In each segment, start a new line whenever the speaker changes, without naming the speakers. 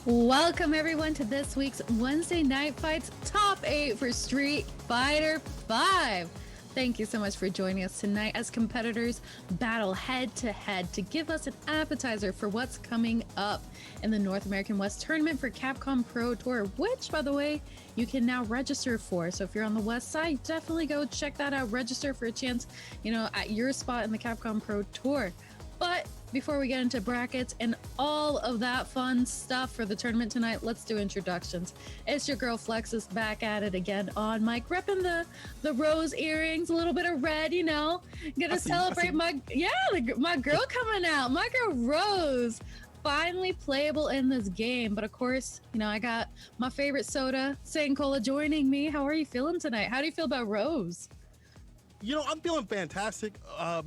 Welcome everyone to this week's Wednesday Night Fights Top 8 for Street Fighter 5. Thank you so much for joining us tonight as competitors battle head to head to give us an appetizer for what's coming up in the North American West Tournament for Capcom Pro Tour, which, by the way, you can now register for. So if you're on the West side, definitely go check that out. Register for a chance, at your spot in the Capcom Pro Tour. But before we get into brackets and all of that fun stuff for the tournament tonight, let's do introductions. It's your girl Flexus back at it again on mic, repping the rose earrings, a little bit of red, Gonna celebrate my girl coming out, my girl Rose, finally playable in this game. But of course, I got my favorite soda, Saint Cola, joining me. How are you feeling tonight? How do you feel about Rose?
I'm feeling fantastic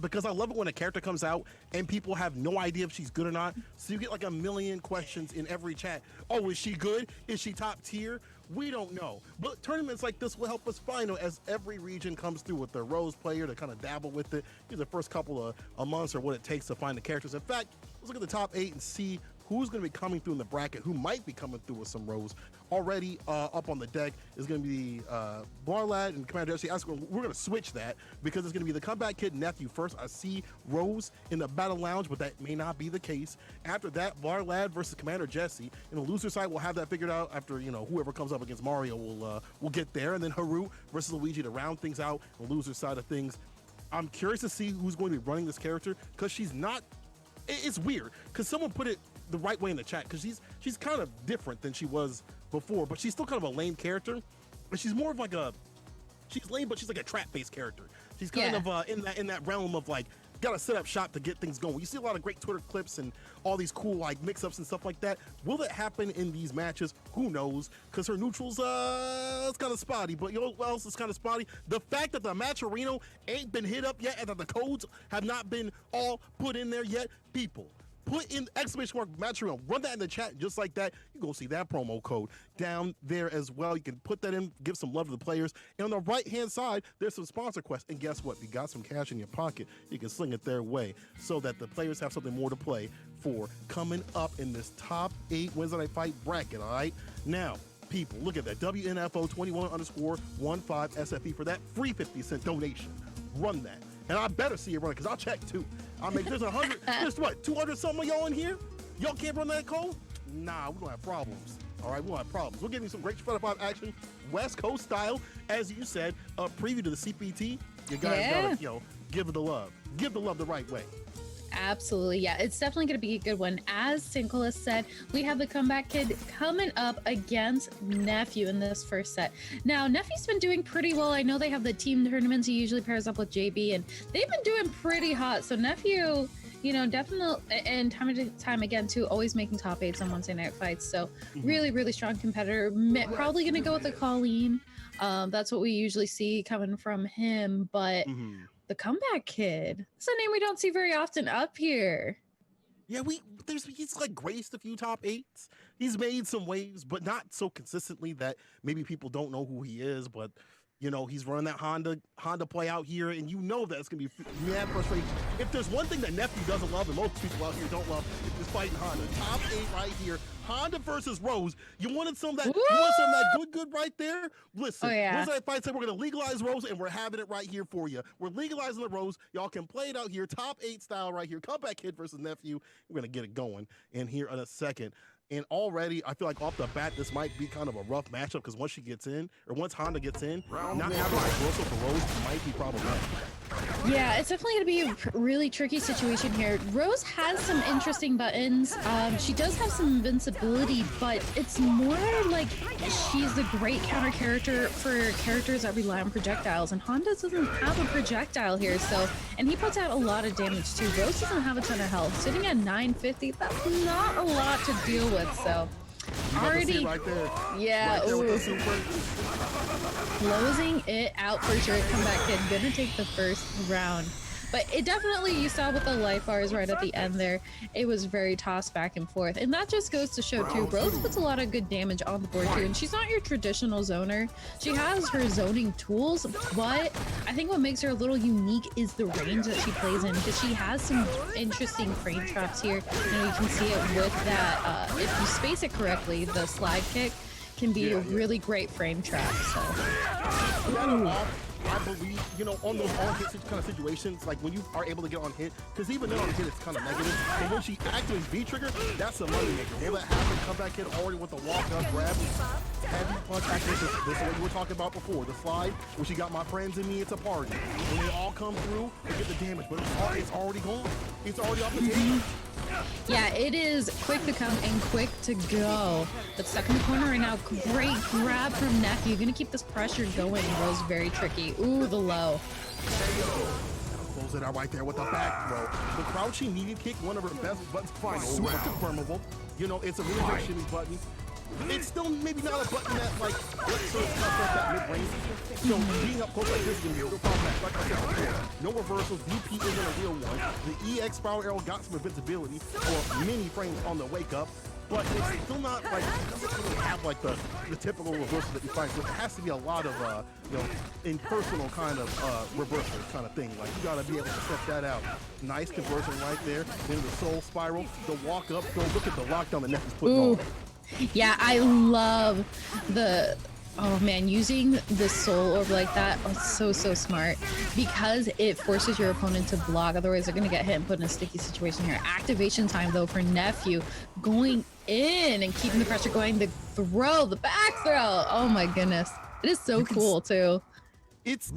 because I love it when a character comes out and people have no idea if she's good or not. So you get like a million questions in every chat. Oh, is she good? Is she top tier? We don't know. But tournaments like this will help us find out as every region comes through with their Rose player to kind of dabble with it. Use the first couple of months or what it takes to find the characters. In fact, let's look at the top 8 and see who's going to be coming through in the bracket, who might be coming through with some Rose. Already up on the deck is going to be Barlad and Commander Jesse. We're going to switch that because it's going to be the Comeback Kid nephew first. I see Rose in the Battle Lounge, but that may not be the case. After that, Barlad versus Commander Jesse. In the loser side, we'll have that figured out after, whoever comes up against Mario will get there. And then Haru versus Luigi to round things out on the loser side of things. I'm curious to see who's going to be running this character because she's not... It's weird because someone put it the right way in the chat because she's kind of different than she was before, but she's still kind of a lame character. But she's more of like she's lame, but she's like a trap-based character. She's kind of in that realm of like gotta set up shop to get things going. You see a lot of great Twitter clips and all these cool like mix-ups and stuff like that. Will it happen in these matches? Who knows? Because her neutrals, it's kind of spotty. But you know what else is kind of spotty? The fact that the match arena ain't been hit up yet and that the codes have not been all put in there yet. People, put in exclamation mark match arena. Run that in the chat just like that. You go see that promo code down there as well. You can put that in, give some love to the players. And on the right-hand side, there's some sponsor quests. And guess what? If you got some cash in your pocket, you can sling it their way so that the players have something more to play for coming up in this top 8 Wednesday Night Fight bracket, all right? Now, people, look at that. WNF2021_15 SFE for that free 50-cent donation. Run that. And I better see you run it because I'll check too. I mean, there's 100, there's what, 200 something of y'all in here? Y'all can't run that code? Nah, we don't have problems. All right, we don't have problems. We're getting some great Fighter 5 action, West Coast style, as you said, a preview to the CPT. You guys gotta, give it the love. Give the love the right way.
Absolutely, yeah. It's definitely going to be a good one. As Sinkola said, we have the Comeback Kid coming up against Nephew in this first set. Now, Nephew's been doing pretty well. I know they have the team tournaments. He usually pairs up with JB, and they've been doing pretty hot. So Nephew, definitely, and time again, too, always making top 8s on Wednesday Night Fights. So really, really strong competitor. Probably going to go with the Colleen. That's what we usually see coming from him, but... The Comeback Kid. It's a name we don't see very often up here.
Yeah, he's like graced a few top 8s. He's made some waves, but not so consistently that maybe people don't know who he is. But he's running that Honda play out here, and that it's gonna be mad frustrating. If there's one thing that Nephew doesn't love, and most people out here don't love, it's fighting Honda. Top 8 right here. Honda versus Rose. You wanted some of that? You want some of that good right there? Listen, Wednesday Night Fight said we're gonna legalize Rose, and we're having it right here for you. We're legalizing the Rose. Y'all can play it out here, top 8 style right here. Comeback Kid versus Nephew. We're gonna get it going in here in a second. And already, I feel like off the bat, this might be kind of a rough matchup because once Honda gets in, not having a Grosso for Rose might be problematic.
Yeah, it's definitely going to be a really tricky situation here. Rose has some interesting buttons. She does have some invincibility, but it's more like she's a great counter character for characters that rely on projectiles. And Honda doesn't have a projectile here, and he puts out a lot of damage too. Rose doesn't have a ton of health. Sitting at 950, that's not a lot to deal with. So already,
right there.
Yeah,
right there
closing it out for sure. Comeback Kid gonna take the first round. But it definitely, you saw with the life bars right at the end there, it was very tossed back and forth. And that just goes to show too, Rose puts a lot of good damage on the board too. And she's not your traditional zoner. She has her zoning tools, but I think what makes her a little unique is the range that she plays in, because she has some interesting frame traps here. You know, you can see it with that, if you space it correctly, the slide kick can be a really great frame trap. So
I believe, you know, on those on hit kind of situations, like when you are able to get on hit, because even then on hit it's kind of negative, but when she activates V trigger, that's a money maker. Will that happen? Come back hit already with the walk up grab, heavy punch activation. This is what you were talking about before. The slide, where she got my friends and me, it's a party. When they all come through, they get the damage, but it's already gone. It's already off the table.
Yeah, it is quick to come and quick to go. But stuck in the corner right now. Great grab from Nephew. Gonna keep this pressure going. Rose very tricky. Ooh, the low.
Close it out right there with the back throw. The crouching medium kick, one of her best buttons. Final, confirmable. You know, it's a really good shimmy button. It's still maybe not a button that, like, let's sort of stuff that mid-range. So being up close like this is going to be a real problem. Like I said before, no reversals. VP isn't a real one. The EX spiral arrow got some invincibility for many frames on the wake up, but it's still not, like, it doesn't really have, like, the typical reversal that you find. So it has to be a lot of, you know, impersonal kind of reversal kind of thing. Like, you got to be able to set that out. Nice conversion right there. Then the soul spiral, the walk up. Go look at the lockdown that Nephew's putting on.
Yeah, I love the, oh man, using the soul orb like that, so smart, because it forces your opponent to block. Otherwise they're gonna get hit and put in a sticky situation here. Activation time though for Nephew, going in and keeping the pressure going. The throw, the back throw, oh my goodness, it is so cool too.
It's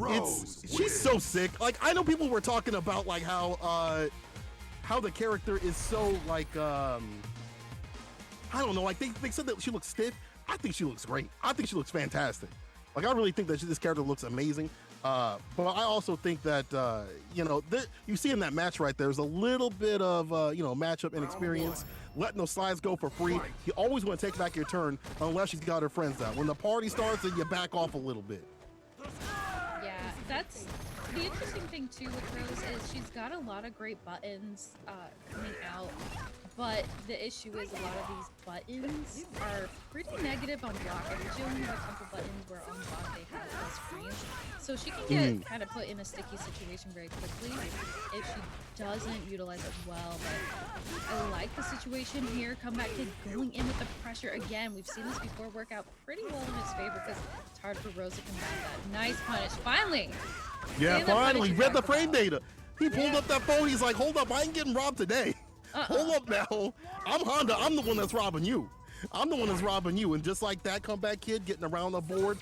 she's so sick. Like, I know people were talking about like how the character is so like I don't know, like they said that she looks stiff. I think she looks great. I think she looks fantastic. Like, I really think that this character looks amazing. But I also think that, you know, you see in that match right there, there's a little bit of, you know, matchup inexperience, letting those slides go for free. You always want to take back your turn unless she's got her friends out. When the party starts, then you back off a little bit.
Yeah, that's the interesting thing too with Rose is she's got a lot of great buttons coming out. But the issue is a lot of these buttons are pretty negative on block. She only has a couple buttons where on block they have plus frames. So she can get kind of put in a sticky situation very quickly if she doesn't utilize it well. But I like the situation here. Comeback Kid going in with the pressure again. We've seen this before work out pretty well in his favor because it's hard for Rose to combat that. Nice punish. Finally!
Yeah, finally. Read the frame data. He pulled up that phone. He's like, hold up, I ain't getting robbed today. Hold up now. I'm Honda. I'm the one that's robbing you. I'm the one that's robbing you. And just like that, Comeback Kid getting around the board,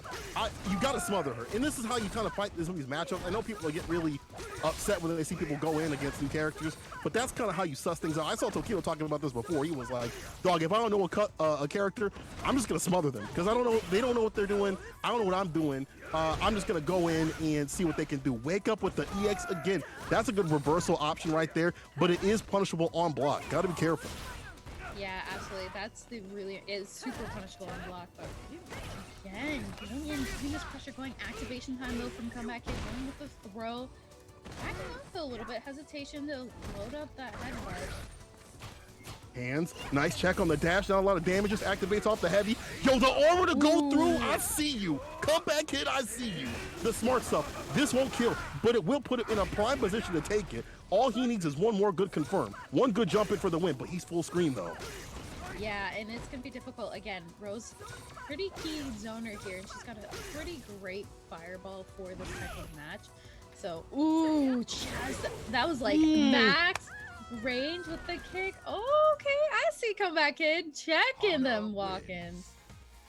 you got to smother her. And this is how you kind of fight some of these matchups. I know people get really upset when they see people go in against new characters, but that's kind of how you suss things out. I saw Tokyo talking about this before. He was like, dog, if I don't know a character, I'm just going to smother them because I don't know. They don't know what they're doing. I don't know what I'm doing. I'm just going to go in and see what they can do. Wake up with the EX again. That's a good reversal option right there, but it is punishable on block. Got to be careful.
Yeah, absolutely. That's the really, it's super punishable on block, but again, going in, keeping this pressure going. Activation time though from Comeback Kid, going with the throw. Backing off though a little bit, hesitation to load up that head guard.
Hands, nice check on the dash, not a lot of damage, just activates off the heavy. Yo, the aura to go through, I see you. Comeback Kid, I see you. The smart stuff, this won't kill, but it will put it in a prime position to take it. All he needs is one more good confirm, one good jump in for the win, but he's full screen though.
Yeah, and it's gonna be difficult. Again, Rose, pretty key zoner here, and she's got a pretty great fireball for this type of match. So, ooh, Chaz, that was like max range with the kick. Oh, okay, I see Comeback Kid checking them walk-ins.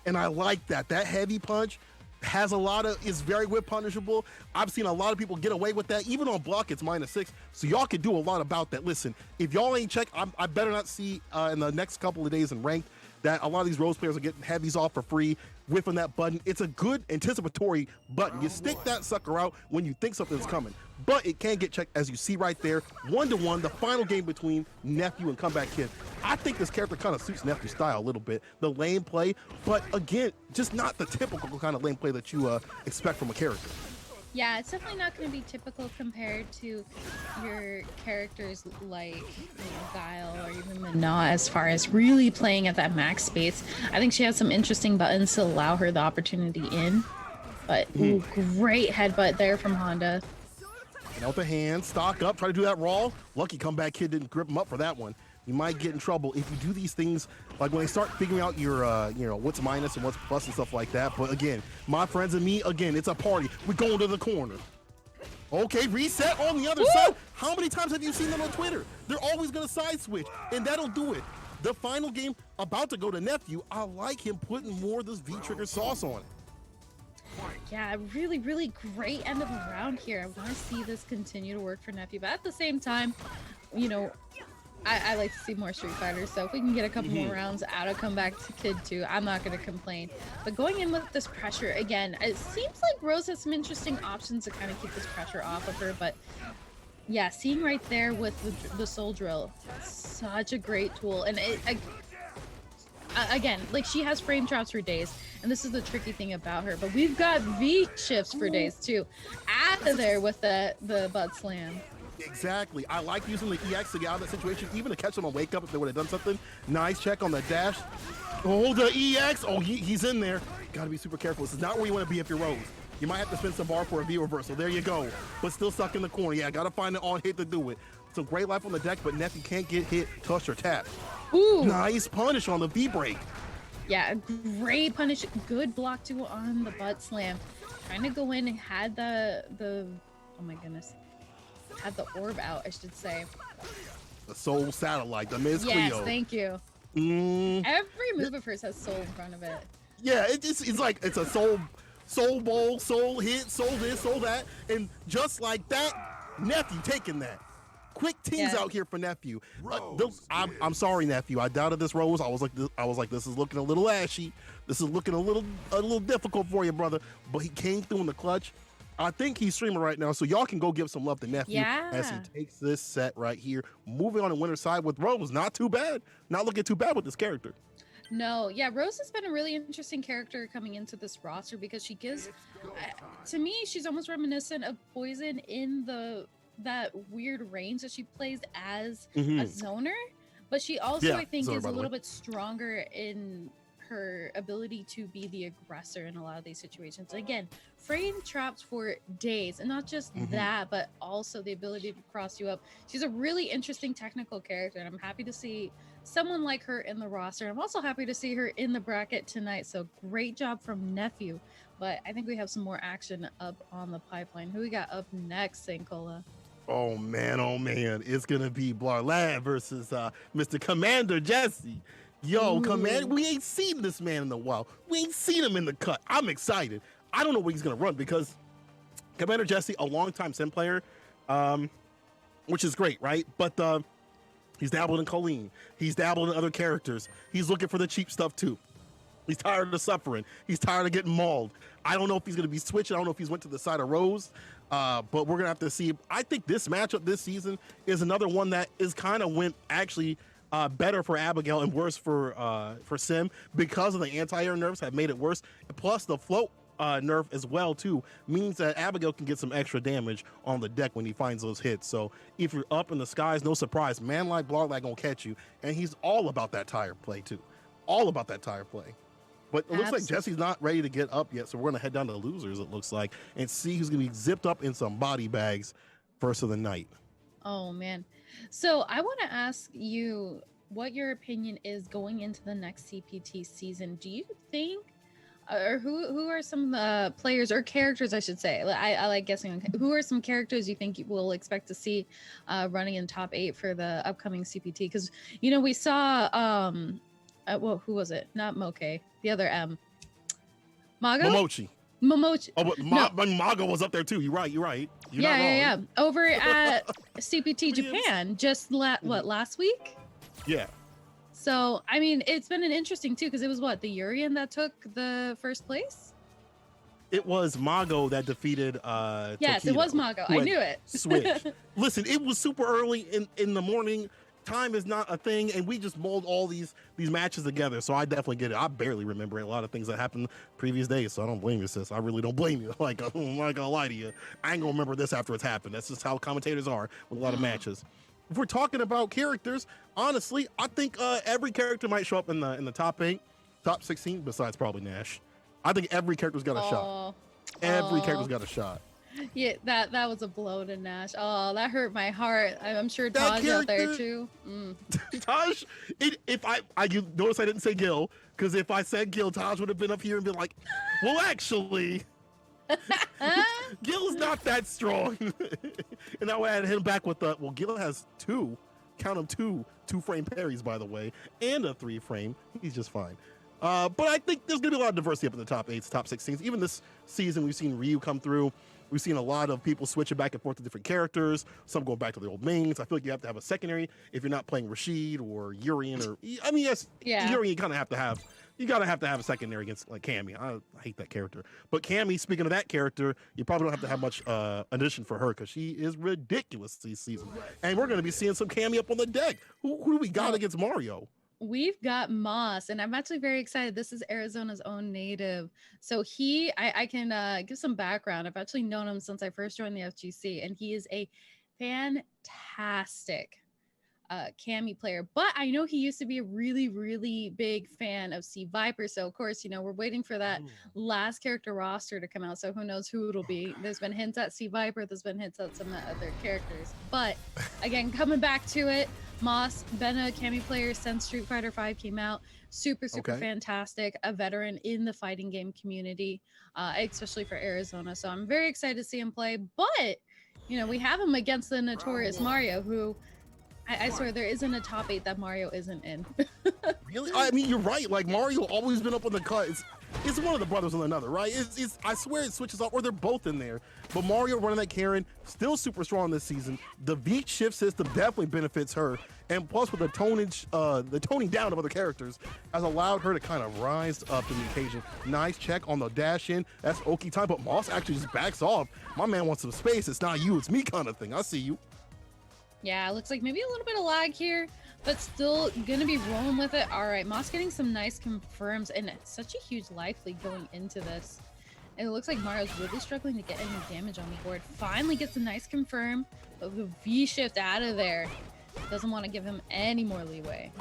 And I like that. That heavy punch has a lot of, is very whip punishable. I've seen a lot of people get away with that. Even on block, it's -6. So y'all can do a lot about that. Listen, if y'all ain't checked, I better not see in the next couple of days in ranked that a lot of these Rose players are getting heavies off for free, whiffing that button. It's a good anticipatory button. You stick that sucker out when you think something's coming. But it can get checked, as you see right there. 1-1, the final game between Nephew and Comeback Kid. I think this character kind of suits Nephew's style a little bit. The lane play, but again, just not the typical kind of lane play that you expect from a character.
Yeah, it's definitely not going to be typical compared to your characters like, you know, Guile or even Minot as far as really playing at that max space. I think she has some interesting buttons to allow her the opportunity in. But ooh, great headbutt there from Honda.
Out the hand, stock up, try to do that raw. Lucky comeback kid didn't grip him up for that one. You might get in trouble if you do these things, like when they start figuring out your, you know, what's minus and what's plus and stuff like that. But again, my friends and me, again, it's a party. We're going to the corner. Okay, reset on the other side. How many times have you seen them on Twitter? They're always going to side switch, and that'll do it. The final game about to go to Nephew. I like him putting more of this V-trigger sauce on it.
Yeah, really, really great end of the round here. I want to see this continue to work for Nephew, but at the same time, you know, I like to see more Street Fighters, so if we can get a couple more rounds out of Comeback to Kid 2, I'm not going to complain. But going in with this pressure, again, it seems like Rose has some interesting options to kind of keep this pressure off of her, but yeah, seeing right there with the Soul Drill, such a great tool. And again, like, she has frame traps for days, and this is the tricky thing about her, but we've got V shifts for days too. Out of there with the butt slam.
Exactly. I like using the EX to get out of that situation, even to catch them on wake up if they would have done something. Nice check on the dash. Oh, the EX. Oh, he's in there. Got to be super careful. This is not where you want to be if you're Rose. You might have to spend some bar for a V reversal. There you go. But still stuck in the corner. Yeah, got to find an on hit to do it. Some great life on the deck, but Nephew can't get hit, touch, or tap.
Ooh.
Nice punish on the V break.
Yeah, great punish. Good block too on the butt slam. Trying to go in and had the oh my goodness. Had the orb out, I should say.
The Soul Satellite, the Miss
Yes,
Cleo.
thank you. Every move of hers has soul in front of it.
Yeah, it's like it's a soul bowl, soul hit, soul this, soul that, and just like that, Nephew taking that. Quick teams out here for Nephew. I'm sorry, Nephew. I doubted this Rose. I was like, this is looking a little ashy. This is looking a little difficult for you, brother. But he came through in the clutch. I think he's streaming right now, so y'all can go give some love to Nephew as he takes this set right here. Moving on the winner's side with Rose, not too bad. Not looking too bad with this character.
No, yeah, Rose has been a really interesting character coming into this roster because she gives, to me, she's almost reminiscent of Poison in that weird range that she plays as a zoner, but she also, I think, is a little bit stronger in her ability to be the aggressor in a lot of these situations. Again, frame traps for days, and not just that, but also the ability to cross you up. She's a really interesting technical character, and I'm happy to see someone like her in the roster. I'm also happy to see her in the bracket tonight, so great job from Nephew. But I think we have some more action up on the pipeline. Who we got up next, St. Cola?
Oh man, it's gonna be BlazBlue versus Mr. Commander Jesse. Yo, Commander, we ain't seen this man in a while. We ain't seen him in the cut. I'm excited. I don't know what he's gonna run because Commander Jesse, a longtime sim player, which is great, right? But he's dabbled in Colleen. He's dabbled in other characters. He's looking for the cheap stuff too. He's tired of suffering. He's tired of getting mauled. I don't know if he's gonna be switching. I don't know if he's went to the side of Rose. But we're gonna have to see. I think this matchup this season is another one that is kind of went actually better for Abigail and worse for Sim because of the anti-air nerfs have made it worse. Plus the float nerf as well too means that Abigail can get some extra damage on the deck when he finds those hits. So if you're up in the skies, no surprise, man like BlazBlue gonna catch you, and he's all about that tire play too, all about that tire play. But it looks like Jesse's not ready to get up yet, so we're going to head down to losers, it looks like, and see who's going to be zipped up in some body bags first of the night.
Oh, man. So I want to ask you what your opinion is going into the next CPT season. Do you think, or who are some players or characters, I should say, I like guessing, who are some characters you think we'll expect to see running in top 8 for the upcoming CPT? Because, you know, we saw... well, who was it? Not Moke. The other M. Mago? Momochi.
Oh, but Mago was up there too. You're right. You're
yeah. Over at CPT Japan, just last week?
Yeah.
So, I mean, it's been an interesting too, because it was the Urian that took the first place?
It was Mago that defeated
Yes,
Tokido,
it was Mago. I knew it.
Switch. Listen, it was super early in the morning. time is not a thing, and we just mold all these matches together. So I definitely get it. I barely remember a lot of things that happened previous days, so I don't blame you, sis. I really don't blame you. Like, I'm not gonna lie to you. I ain't gonna remember this after it's happened. That's just how commentators are with a lot of matches. If we're talking about characters, honestly, I think every character might show up in the top 8, top 16, besides probably Nash. I think every character's got a shot. Every character's got a shot.
Yeah, that was a blow to Nash. Oh, that hurt my heart. I'm sure Taj out there too.
Taj, you notice I didn't say Gil, because if I said Gil, Taj would have been up here and been like, well, actually, Gil's not that strong. And I would add him back with well, Gil has count them two frame parries, by the way, and a 3-frame. He's just fine. But I think there's gonna be a lot of diversity up in the top 8s, top 16s. Even this season, we've seen Ryu come through. We've seen a lot of people switching back and forth to different characters, some going back to their old mains. I feel like you have to have a secondary if you're not playing Rashid or Urian, or I mean, yes, Urian you kind of have to have. You gotta have a secondary against like Cammy. I hate that character, but Cammy, speaking of that character, you probably don't have to have much addition for her because she is ridiculous this season. And we're gonna be seeing some Cammy up on the deck. Who do we got against Mario?
We've got Moss, and I'm actually very excited. This is Arizona's own native. So I can give some background. I've actually known him since I first joined the FGC, and he is a fantastic Cammy player. But I know he used to be a really, really big fan of C Viper. So of course, we're waiting for that last character roster to come out. So who knows who it'll be. There's been hints at C Viper. There's been hints at some other characters. But again, coming back to it, Moss, been a Cammy player since Street Fighter V came out. Super fantastic. A veteran in the fighting game community, especially for Arizona. So I'm very excited to see him play. But, we have him against the notorious Mario, who I swear there isn't a top 8 that Mario isn't in.
Really? I mean, you're right. Like, Mario always been up on the cut. It's one of the brothers on another, right? I swear it switches off, or they're both in there. But Mario running that Karen, still super strong this season. The V shift system definitely benefits her. And plus with the toning down of other characters has allowed her to kind of rise up to the occasion. Nice check on the dash in. That's Oki time, but Moss actually just backs off. My man wants some space. It's not you, it's me kind of thing. I see you.
Yeah, it looks like maybe a little bit of lag here, but still gonna be rolling with it. All right, Moss getting some nice confirms, and such a huge life lead going into this. And it looks like Mario's really struggling to get any damage on the board. Finally gets a nice confirm, but the V-shift out of there. Doesn't want to give him any more leeway.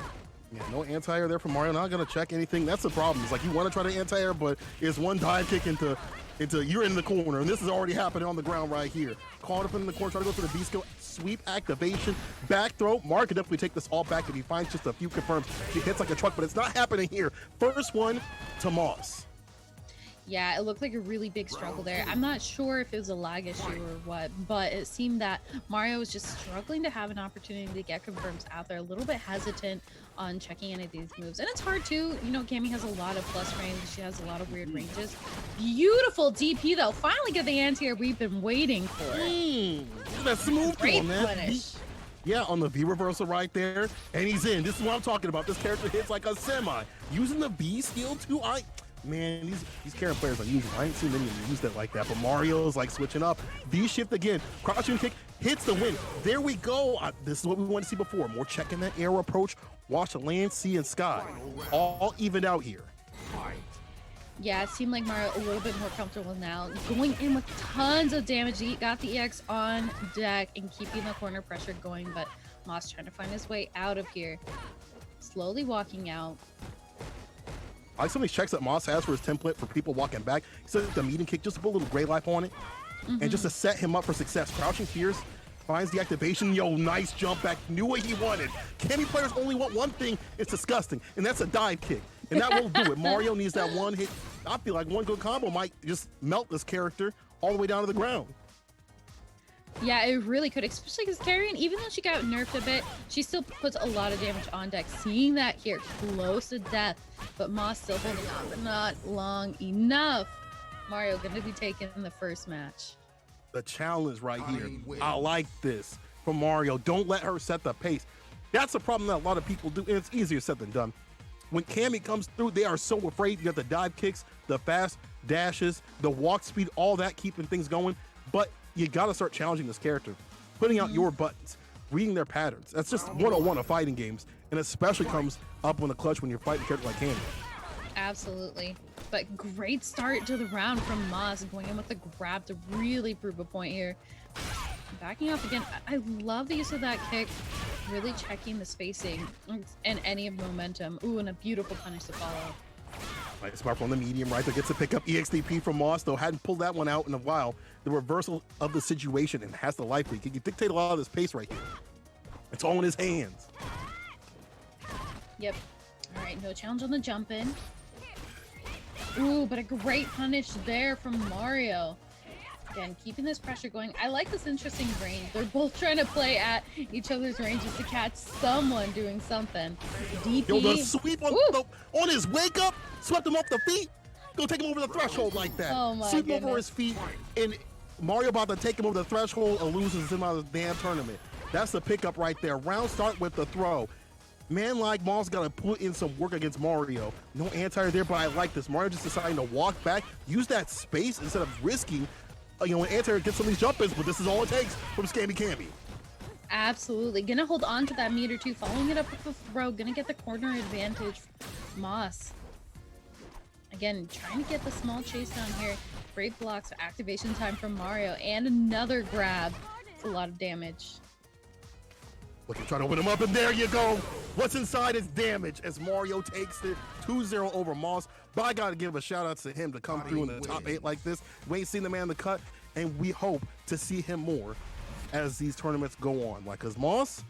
Yeah, no anti-air there from Mario. Not gonna check anything. That's the problem. It's like you want to try to anti-air, but it's one dive kick into you're in the corner, and this is already happening on the ground right here. Caught up in the corner, trying to go for the B skill, sweep activation, back throw. Mark can definitely take this all back if he finds just a few confirms. He hits like a truck, but it's not happening here. First one to Moss.
Yeah, it looked like a really big struggle there. I'm not sure if it was a lag issue or what, but it seemed that Mario was just struggling to have an opportunity to get confirms out there, a little bit hesitant on checking any of these moves. And it's hard too, Cammy has a lot of plus range. She has a lot of weird ranges. Beautiful DP though. Finally get the anti-air we've been waiting for.
That's smooth.
Great punish.
Yeah, on the V reversal right there, and he's in. This is what I'm talking about. This character hits like a semi. Using the B skill too, man, these Karen players are usual. I ain't seen many of them use that like that, but Mario's like switching up. V-shift again, crouching kick, hits the win. There we go. This is what we wanted to see before. More checking that air approach. Watch the land, sea, and sky. All evened out here.
Yeah, it seemed like Mario a little bit more comfortable now. Going in with tons of damage. He got the EX on deck and keeping the corner pressure going, but Moss trying to find his way out of here. Slowly walking out.
I like some of these checks that Moss has for his template for people walking back. He says the meeting kick, just to put a little gray life on it. And just to set him up for success. Crouching fierce, finds the activation. Yo, nice jump back. Knew what he wanted. Cammy players only want one thing. It's disgusting. And that's a dive kick. And that will do it. Mario needs that one hit. I feel like one good combo might just melt this character all the way down to the ground.
Yeah, it really could, especially because Carrion, even though she got nerfed a bit, she still puts a lot of damage on deck. Seeing that here, close to death, but Moss still holding on, but not long enough. Mario going to be taking the first match.
The challenge right here. I like this from Mario. Don't let her set the pace. That's a problem that a lot of people do, and it's easier said than done. When Cammy comes through, they are so afraid. You got the dive kicks, the fast dashes, the walk speed, all that keeping things going. But you got to start challenging this character, putting out your buttons. reading their patterns. That's just 101 of fighting games, and especially comes up in the clutch when you're fighting a character like Candy.
Absolutely. But great start to the round from Moss, going in with the grab to really prove a point here. Backing off again. I love the use of that kick, really checking the spacing and any of momentum. Ooh, and a beautiful punish to follow.
Nice smart from the medium right there, gets to pick up EXDP from Moss, though hadn't pulled that one out in a while. The reversal of the situation and has the life leak. He can dictate a lot of this pace right here. It's all in his hands.
Yep. All right, no challenge on the jump in. Ooh, but a great punish there from Mario. Again, keeping this pressure going. I like this interesting range. They're both trying to play at each other's ranges to catch someone doing something. DP.
Yo, the sweep on his wake up, swept him off the feet. Go take him over the threshold like that.
Oh my
Sweep
goodness.
over his feet, and Mario about to take him over the threshold and loses him out of the damn tournament. That's the pickup right there. Round start with the throw. Man like Moss got to put in some work against Mario. No anti there, but I like this. Mario just deciding to walk back, use that space instead of risking when anti gets some of these jump-ins, but this is all it takes from Scammy Cammy.
Absolutely. Gonna hold on to that meter too, following it up with the throw. Gonna get the corner advantage. Moss. Again, trying to get the small chase down here. Great blocks, activation time from Mario, and another grab. It's a lot of damage.
Looking, trying to win him up, and there you go. What's inside is damage as Mario takes it 2-0 over Moss. But I got to give a shout out to him to come through in the top 8 like this. We ain't seen the man in the cut, and we hope to see him more as these tournaments go on. Like, cause Moss,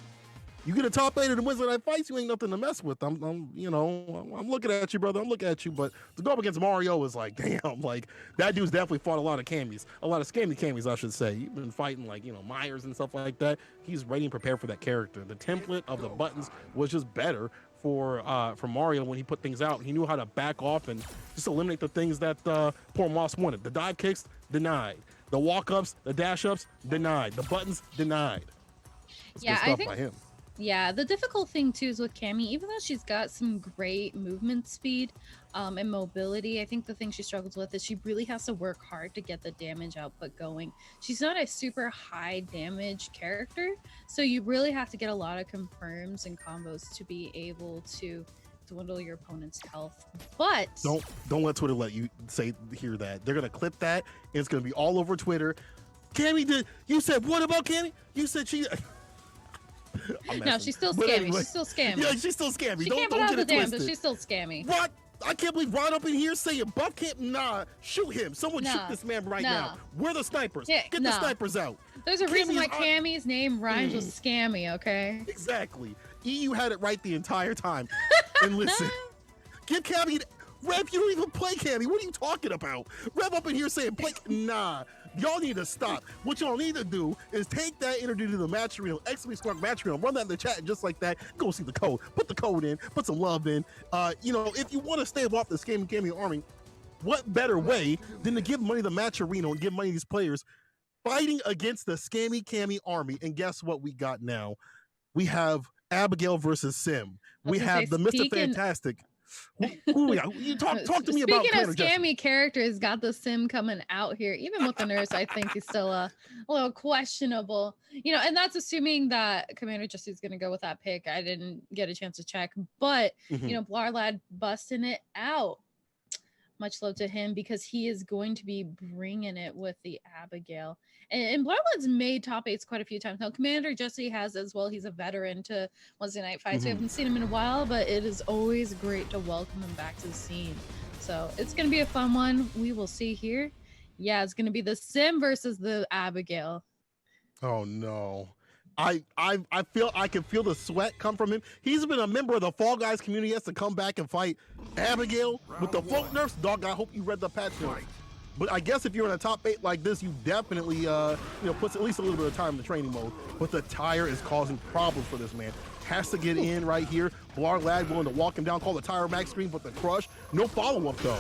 you get a top 8 in the Weds Night Fights, you ain't nothing to mess with. I'm looking at you, brother. I'm looking at you, but to go up against Mario is like, damn, like that dude's definitely fought a lot of camis, a lot of scammy camis, I should say. You've been fighting like, Myers and stuff like that. He's ready and prepared for that character. The template of the buttons was just better for Mario when he put things out. He knew how to back off and just eliminate the things that poor Moss wanted. The dive kicks, denied. The walk-ups, the dash-ups, denied. The buttons, denied. That's good stuff by him.
Yeah, the difficult thing too is with Cammy, even though she's got some great movement speed and mobility, I think the thing she struggles with is she really has to work hard to get the damage output going. She's not a super high damage character, so you really have to get a lot of confirms and combos to be able to dwindle your opponent's health. But
don't let Twitter let you hear that. They're gonna clip that and it's gonna be all over Twitter. Cammy you said what about Cammy? You said she
no, she's still scammy.
Anyway,
she's still scammy.
Yeah, she's still scammy.
She
don't
can't
get it
damn,
twisted.
but she's still scammy.
What? I can't believe Ron up in here saying Buff can't. Nah, shoot him. Someone shoot this man right now. We're the snipers.
Yeah,
get the snipers out.
There's a reason why Cammy's name rhymes with scammy, okay?
Exactly. EU had it right the entire time. And listen, give Cammy. Rev, you don't even play Cammy. What are you talking about? Rev up in here saying play. Nah. Y'all need to stop. What y'all need to do is take that energy to the match reel, !Spark match reel, run that in the chat, and just like that, go see the code. Put the code in, put some love in. If you want to stave off the Scammy Cammy army, what better way than to give money to the match arena and give money to these players fighting against the Scammy Cammy army? And guess what we got now? We have Abigail versus Sim. We have the Mr. Fantastic. You talk to me about.
Speaking of scammy characters, got the Sim coming out here. Even with the nurse, I think he's still a little questionable. And that's assuming that Commander Jesse's going to go with that pick. I didn't get a chance to check, but Blarlad busting it out. Much love to him because he is going to be bringing it with the Abigail. And Blarlad's made top 8s quite a few times. Now, Commander Jesse has as well. He's a veteran to Wednesday Night Fights. We haven't seen him in a while, but it is always great to welcome him back to the scene. So it's going to be a fun one. We will see here. Yeah, it's going to be the Sim versus the Abigail.
Oh, no. I feel I can feel the sweat come from him. He's been a member of the Fall Guys community. He has to come back and fight Abigail with the float nerfs. Dog, I hope you read the patch notes. But I guess if you're in a top 8 like this, you definitely puts at least a little bit of time in the training mode. But the tire is causing problems for this man. Has to get in right here. Blarlad willing to walk him down, call the tire max screen, but the crush. No follow-up though.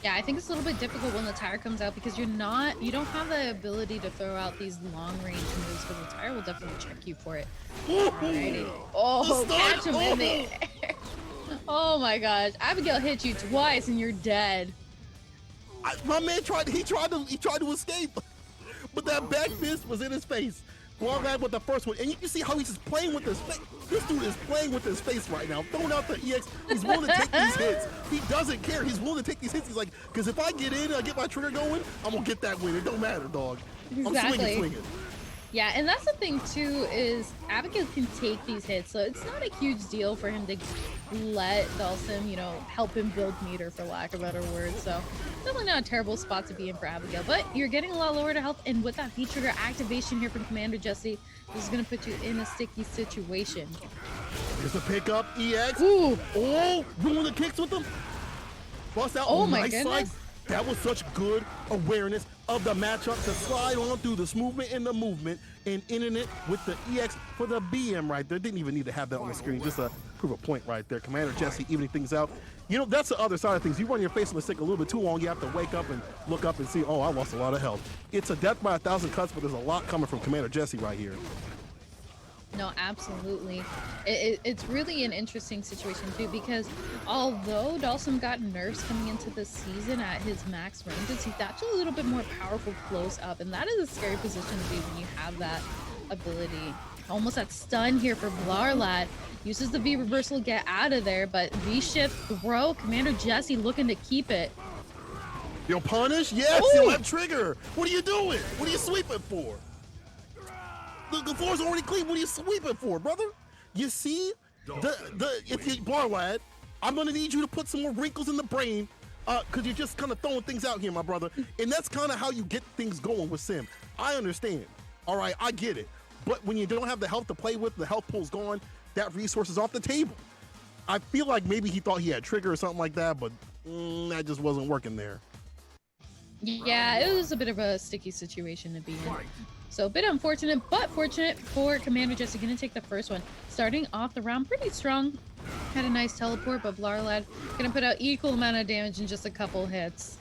Yeah, I think it's a little bit difficult when the tire comes out because you don't have the ability to throw out these long range moves because the tire will definitely check you for it. Alrighty. Oh, catch him in the air. Oh my gosh. Abigail hit you twice and you're dead.
My man tried to escape, but that back fist was in his face. Lad with the first one, and you can see how he's just playing with his face. This dude is playing with his face right now, throwing out the EX. He's willing to take these hits. He doesn't care. He's willing to take these hits. He's like, because if I get in and I get my trigger going, I'm going to get that win. It don't matter, dog.
Exactly.
I'm swinging.
Yeah, and that's the thing too, is Abigail can take these hits, so it's not a huge deal for him to let Dhalsim, you know, help him build meter, for lack of a better word. So definitely not a terrible spot to be in for Abigail, but you're getting a lot lower to health, and with that V-trigger activation here from Commander Jesse, this is going to put you in a sticky situation.
Here's a pickup, EX.
Ooh.
Oh, doing the kicks with him. Bust out.
Oh my
nice
goodness.
Slide. That was such good awareness of the matchup to slide on through this movement and the movement and ending it with the EX for the BM right there. Didn't even need to have that on the screen. Just to prove a point right there. Commander Jesse evening things out. You know, that's the other side of things. You run your face on the stick a little bit too long, you have to wake up and look up and see, oh, I lost a lot of health. It's a death by 1,000 cuts, but there's a lot coming from Commander Jesse right here.
No, absolutely. It's really an interesting situation too, because although Dhalsim got nerfs coming into the season at his max ranges, he's actually a little bit more powerful close up, and that is a scary position to be when you have that ability. Almost that stun here for Blarlad. Uses the V reversal to get out of there, but V shift throw. Commander Jesse looking to keep it.
You'll punish? Yes, you'll have trigger. What are you doing? What are you sweeping for? The floor's already clean. What are you sweeping for, brother? You see, if you Barlad, I'm gonna need you to put some more wrinkles in the brain, cause you're just kind of throwing things out here, my brother. And that's kind of how you get things going with Sim. I understand. All right, I get it. But when you don't have the health to play with, the health pool's gone. That resource is off the table. I feel like maybe he thought he had trigger or something like that, but that just wasn't working there.
Yeah, it was a bit of a sticky situation to be in. So a bit unfortunate, but fortunate for Commander Jesse. Gonna take the first one. Starting off the round pretty strong. Had a nice teleport, but Blarlad gonna put out equal amount of damage in just a couple hits.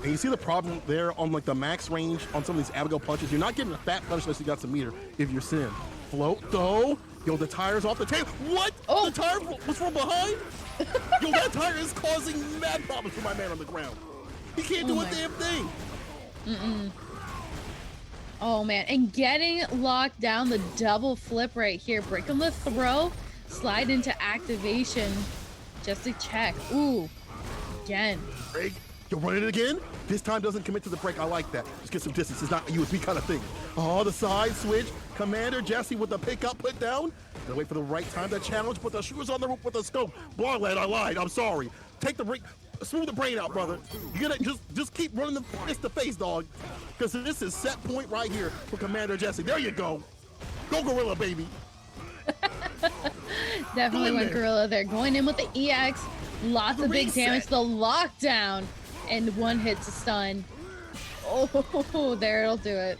And you see the problem there on like the max range on some of these Abigail punches. You're not getting a fat punch unless you got some meter if you're Sim. Float though. Yo, the tire's off the table. What? Oh. The tire was from behind? Yo, that tire is causing mad problems for my man on the ground. He can't do a damn thing.
Oh man, and getting locked down, the double flip right here. Break on the throw, slide into activation. Just a check. Ooh, again.
Break. You're running it again? This time doesn't commit to the break. I like that. Just get some distance. It's not a USB kind of thing. Oh, the side switch. Commander Jesse with the pickup put down. Gotta wait for the right time to challenge. Put the shoes on the roof with the scope. Blarlad, I lied. I'm sorry. Take the break. Smooth the brain out, brother. You gotta just keep running the fist to face, dog. Because this is set point right here for Commander Jesse. There you go. Go Gorilla, baby.
Definitely went Gorilla there. Going in with the EX. Lots of big damage. The lockdown. And one hit to stun. Oh, there it'll do it.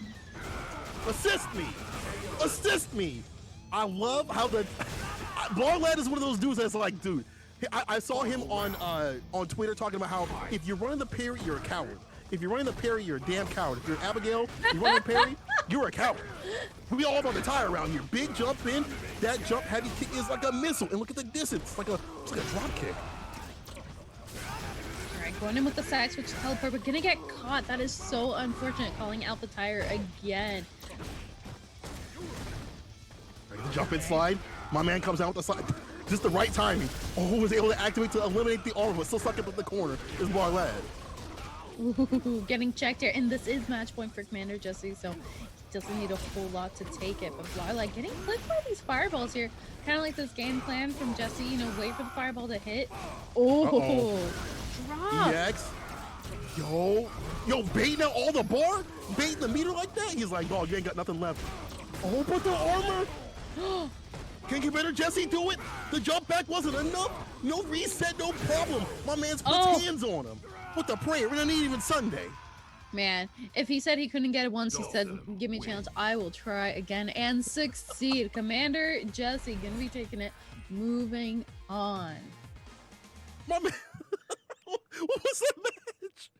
Assist me. Assist me. I love how the... Blarlad is one of those dudes that's like, dude, I saw him on Twitter talking about how if you're running the parry, you're a coward. If you're running the parry, you're a damn coward. If you're Abigail, you're running the parry, you're a coward. We all on the tire around here. Big jump in. That jump heavy kick is like a missile. And look at the distance. It's like a drop kick.
All right, going in with the side switch teleport, but gonna get caught. That is so unfortunate. Calling out the tire again.
The jump in slide. My man comes out with the slide. Just the right timing. Oh, was able to activate to eliminate the armor, but still stuck up at the corner is Blarlad.
Ooh, getting checked here, and this is match point for Commander Jesse, so he doesn't need a whole lot to take it. But Blarlad getting clipped by these fireballs here, kind of like this game plan from Jesse. You know, wait for the fireball to hit. Oh, drop.
EX. Yo, baiting out all the bar, baiting the meter like that. He's like, oh, you ain't got nothing left. Oh, but the armor. Can Commander Jesse do it? The jump back wasn't enough. No reset, no problem. My man's puts hands on him. With the prayer, it ain't even Sunday.
Man, if he said he couldn't get it once, he said, give me a chance, I will try again and succeed. Commander Jesse gonna be taking it. Moving on.
My man, what was that match?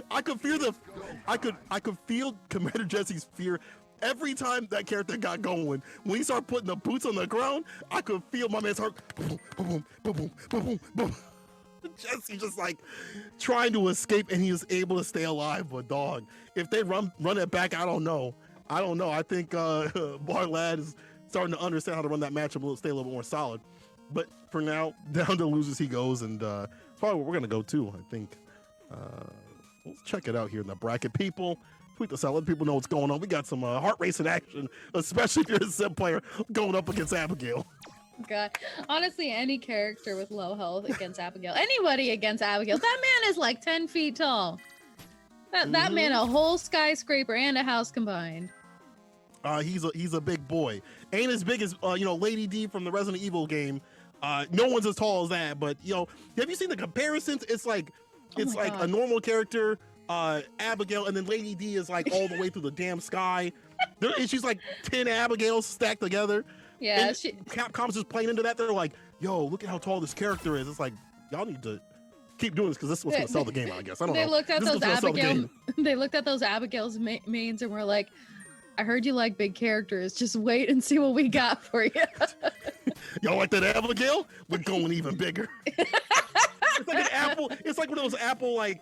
I could feel Commander Jesse's fear. Every time that character got going, when he started putting the boots on the ground, I could feel my man's heart. Boom, boom, boom, boom, boom, boom, boom. Jesse just like trying to escape, and he was able to stay alive. But dog, if they run it back, I don't know. I don't know. I think Barlad is starting to understand how to run that matchup, stay a little more solid. But for now, down to losers he goes, and probably what we're gonna go to. I think. Let's check it out here in the bracket. People, tweet this out. Let people know what's going on. We got some heart racing action, especially if you're a sim player going up against Abigail.
God, honestly, any character with low health against Abigail, anybody against Abigail, that man is like 10 feet tall. That man, a whole skyscraper and a house combined.
He's a big boy. Ain't as big as Lady D from the Resident Evil game. No one's as tall as that. But have you seen the comparisons? It's like God. A normal character, Abigail, and then Lady D is like all the way through the damn sky. She's like 10 Abigails stacked together.
Yeah,
Capcom's just playing into that. They're like, yo, look at how tall this character is. It's like, y'all need to keep doing this because this is what's going to sell the game, I guess. I don't know.
They looked at those Abigail's mains and were like, I heard you like big characters. Just wait and see what we got for you.
Y'all like that Abigail? We're going even bigger. It's like an Apple. It's like one of those Apple they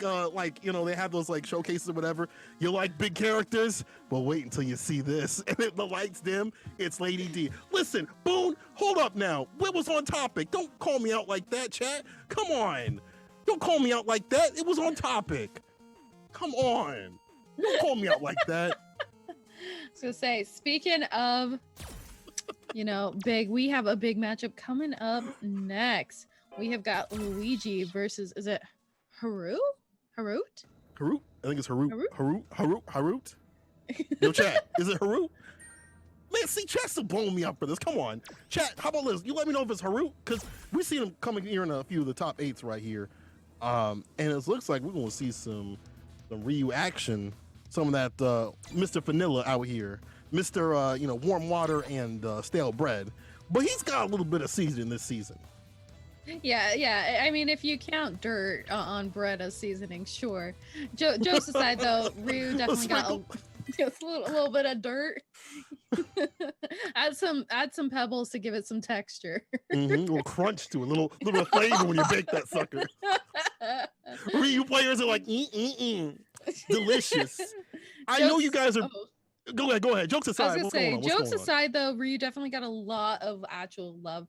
have those like showcases or whatever. You like big characters? Well, wait until you see this. And then the lights dim. It's Lady D. Listen, Boone, hold up now. What was on topic? Don't call me out like that, chat. Come on. Don't call me out like that. It was on topic. Come on. Don't call me out like that.
So say, speaking of, big, we have a big matchup coming up next. We have got Luigi versus, is it Harut?
I think it's Harut. Yo, chat, is it Harut? Man, see, chat's still blowing me up for this. Come on. Chat, how about this? You let me know if it's Harut, because we see him coming here in a few of the top 8s right here. And it looks like we're going to see some Ryu action, some of that Mr. Vanilla out here. Mr. Warm water and stale bread. But he's got a little bit of seasoning this season.
Yeah. I mean, if you count dirt on bread as seasoning, sure. Jokes aside, though, Ryu definitely got a little bit of dirt. add some pebbles to give it some texture.
A little crunch to it, a little flavor when you bake that sucker. Ryu players are like, delicious. I know you guys are. Go ahead. Jokes aside.
I was gonna say, jokes aside, though, Ryu definitely got a lot of actual love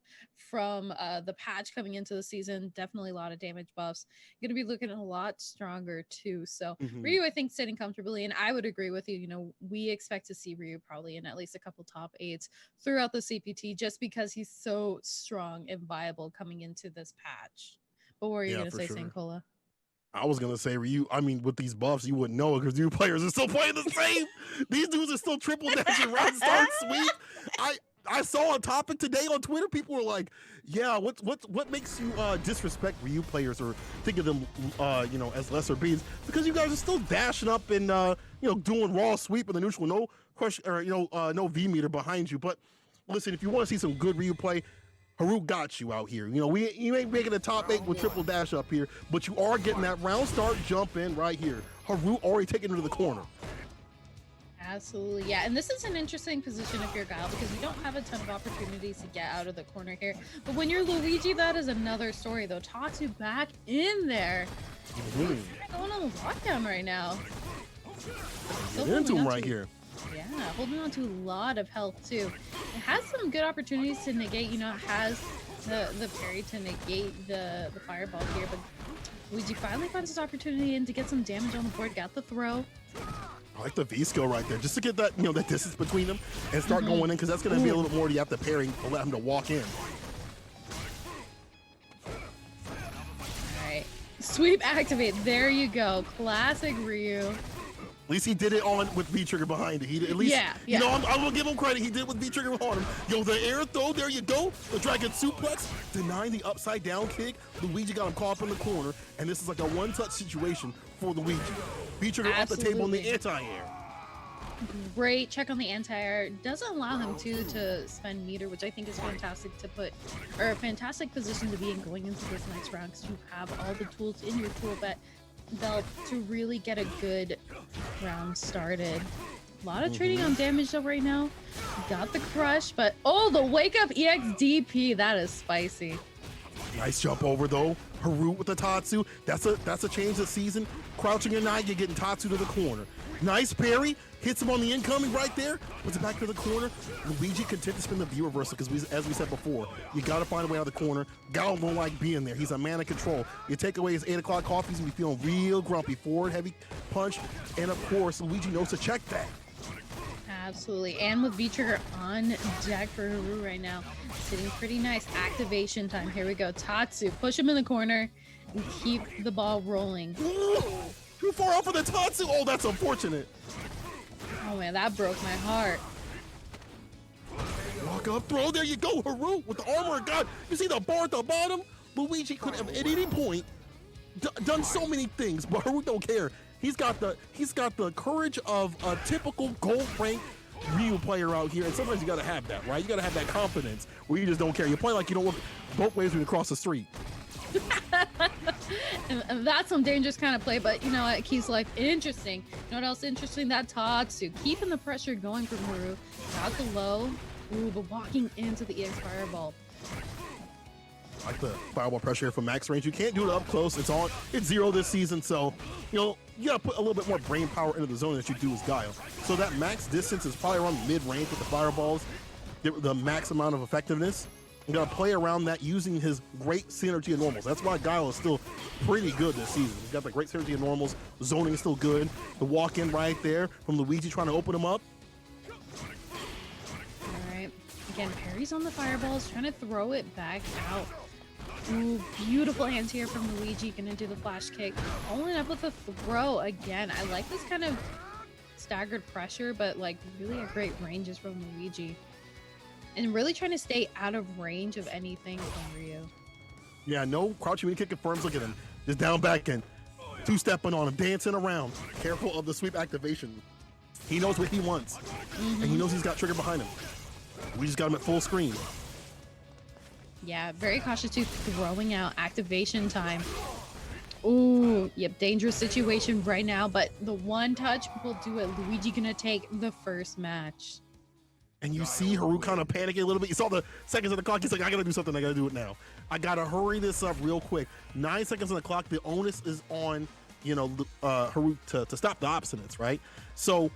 from the patch coming into the season. Definitely a lot of damage buffs. Going to be looking a lot stronger too. So Ryu, I think, sitting comfortably, and I would agree with you. We expect to see Ryu probably in at least a couple top 8s throughout the CPT, just because he's so strong and viable coming into this patch. But what were you going to say, sure. Sankola?
I was going to say, Ryu, I mean, with these buffs, you wouldn't know because new players are still playing the same. These dudes are still triple dashing, round start sweep. I saw on topic today on Twitter, people were like, yeah, what makes you disrespect Ryu players or think of them, as lesser beings? Because you guys are still dashing up and, doing raw sweep in the neutral, no question, or, no V meter behind you. But listen, if you want to see some good Ryu play, Harut got you out here. You ain't making the top 8 with triple dash up here, but you are getting that round start jump in right here. Harut already taking it to the corner.
Absolutely, yeah. And this is an interesting position if you're Guile because you don't have a ton of opportunities to get out of the corner here. But when you're Luigi, that is another story, though. Tatsu back in there. Going on lockdown right now.
Get into him right here.
Yeah, holding on to a lot of health too. It has some good opportunities to negate, it has the parry to negate the fireball here, but Luigi finally finds his opportunity and to get some damage on the board, got the throw.
I like the V skill right there, just to get that, that distance between them and start going in, because that's going to be a little more you have to parry to let him to walk in.
Alright, sweep activate, there you go, classic Ryu.
At least he did it on with V-trigger behind it. He at least, I'm gonna give him credit. He did it with V-trigger on him. Yo, the air throw, there you go. The dragon suplex, denying the upside down kick. Luigi got him caught up in the corner, and this is like a one-touch situation for Luigi. V-trigger off the table in the anti-air.
Great check on the anti-air. Doesn't allow him to spend meter, which I think is fantastic a fantastic position to be in going into this next round, because you have all the tools in your tool belt to really get a good round started. A lot of trading on damage though right now. Got the crush, but the wake up EXDP, that is spicy.
Nice jump over though. Harut with the Tatsu. That's a change of season. Crouching your knight, you're getting Tatsu to the corner. Nice parry. Hits him on the incoming right there. Puts it back to the corner. Luigi content to spin the view reversal because, as we said before, you got to find a way out of the corner. Gallo don't like being there. He's a man of control. You take away his 8 o'clock coffee, he's going to be feeling real grumpy. Forward heavy punch. And, of course, Luigi knows to check that.
Absolutely. And with V-Trigger on deck for Haru right now, sitting pretty nice. Activation time. Here we go. Tatsu. Push him in the corner and keep the ball rolling.
Ooh, too far out for the Tatsu. Oh, that's unfortunate.
Oh man, that broke my heart.
Walk up throw. There you go, Haru with the armor of God. You see the bar at the bottom? Luigi could have at any point done so many things, but Haru don't care. He's got the courage of a typical gold rank Ryu player out here, and sometimes you gotta have that, right? You gotta have that confidence where you just don't care. You're playing like you don't look both ways when you cross the street.
And that's some dangerous kind of play, but you know what? It keeps life interesting. You know what else interesting? That Tatsu. Keeping the pressure going from Haru. Got the low. Ooh, but walking into the EX Fireball.
Like the fireball pressure from max range. You can't do it up close. It's 0 this season, so you know you gotta put a little bit more brain power into the zone that you do as Guile. So that max distance is probably around mid-range with the fireballs, the max amount of effectiveness. You gotta play around that using his great synergy of normals. That's why Guile is still pretty good this season. He's got the great synergy of normals. Zoning is still good. The walk-in right there from Luigi trying to open him up.
All right. Again, parries on the fireballs, trying to throw it back out. Ooh, beautiful anti-air from Luigi. Gonna do the flash kick. Following up with a throw again. I like this kind of staggered pressure, but like really a great ranges from Luigi. And really trying to stay out of range of anything from Ryu.
Yeah, no crouching mini kick confirms. Look at him. Just down back and two-stepping on him, dancing around. Careful of the sweep activation. He knows what he wants. And he knows he's got trigger behind him. We just got him at full screen.
Yeah, very cautious too, throwing out activation time. Ooh, yep, dangerous situation right now, but the one touch will do it. Luigi gonna take the first match.
And you see Haru kind of panicking a little bit. You saw the seconds on the clock. He's like, I gotta do something. I gotta do it now. I gotta hurry this up real quick. 9 seconds on the clock. The onus is on, Haru to stop the obstinance, right? So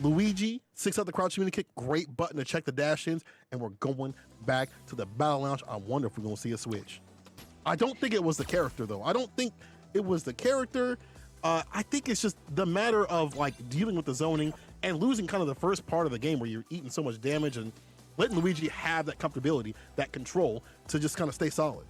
Luigi, 6 out the crouch mini kick. Great button to check the dash-ins. And we're going back to the battle lounge. I wonder if we're gonna see a switch. I don't think it was the character, though. I don't think it was the character. I think it's just the matter of like dealing with the zoning and losing kind of the first part of the game where you're eating so much damage and letting Luigi have that comfortability, that control to just kind of stay solid.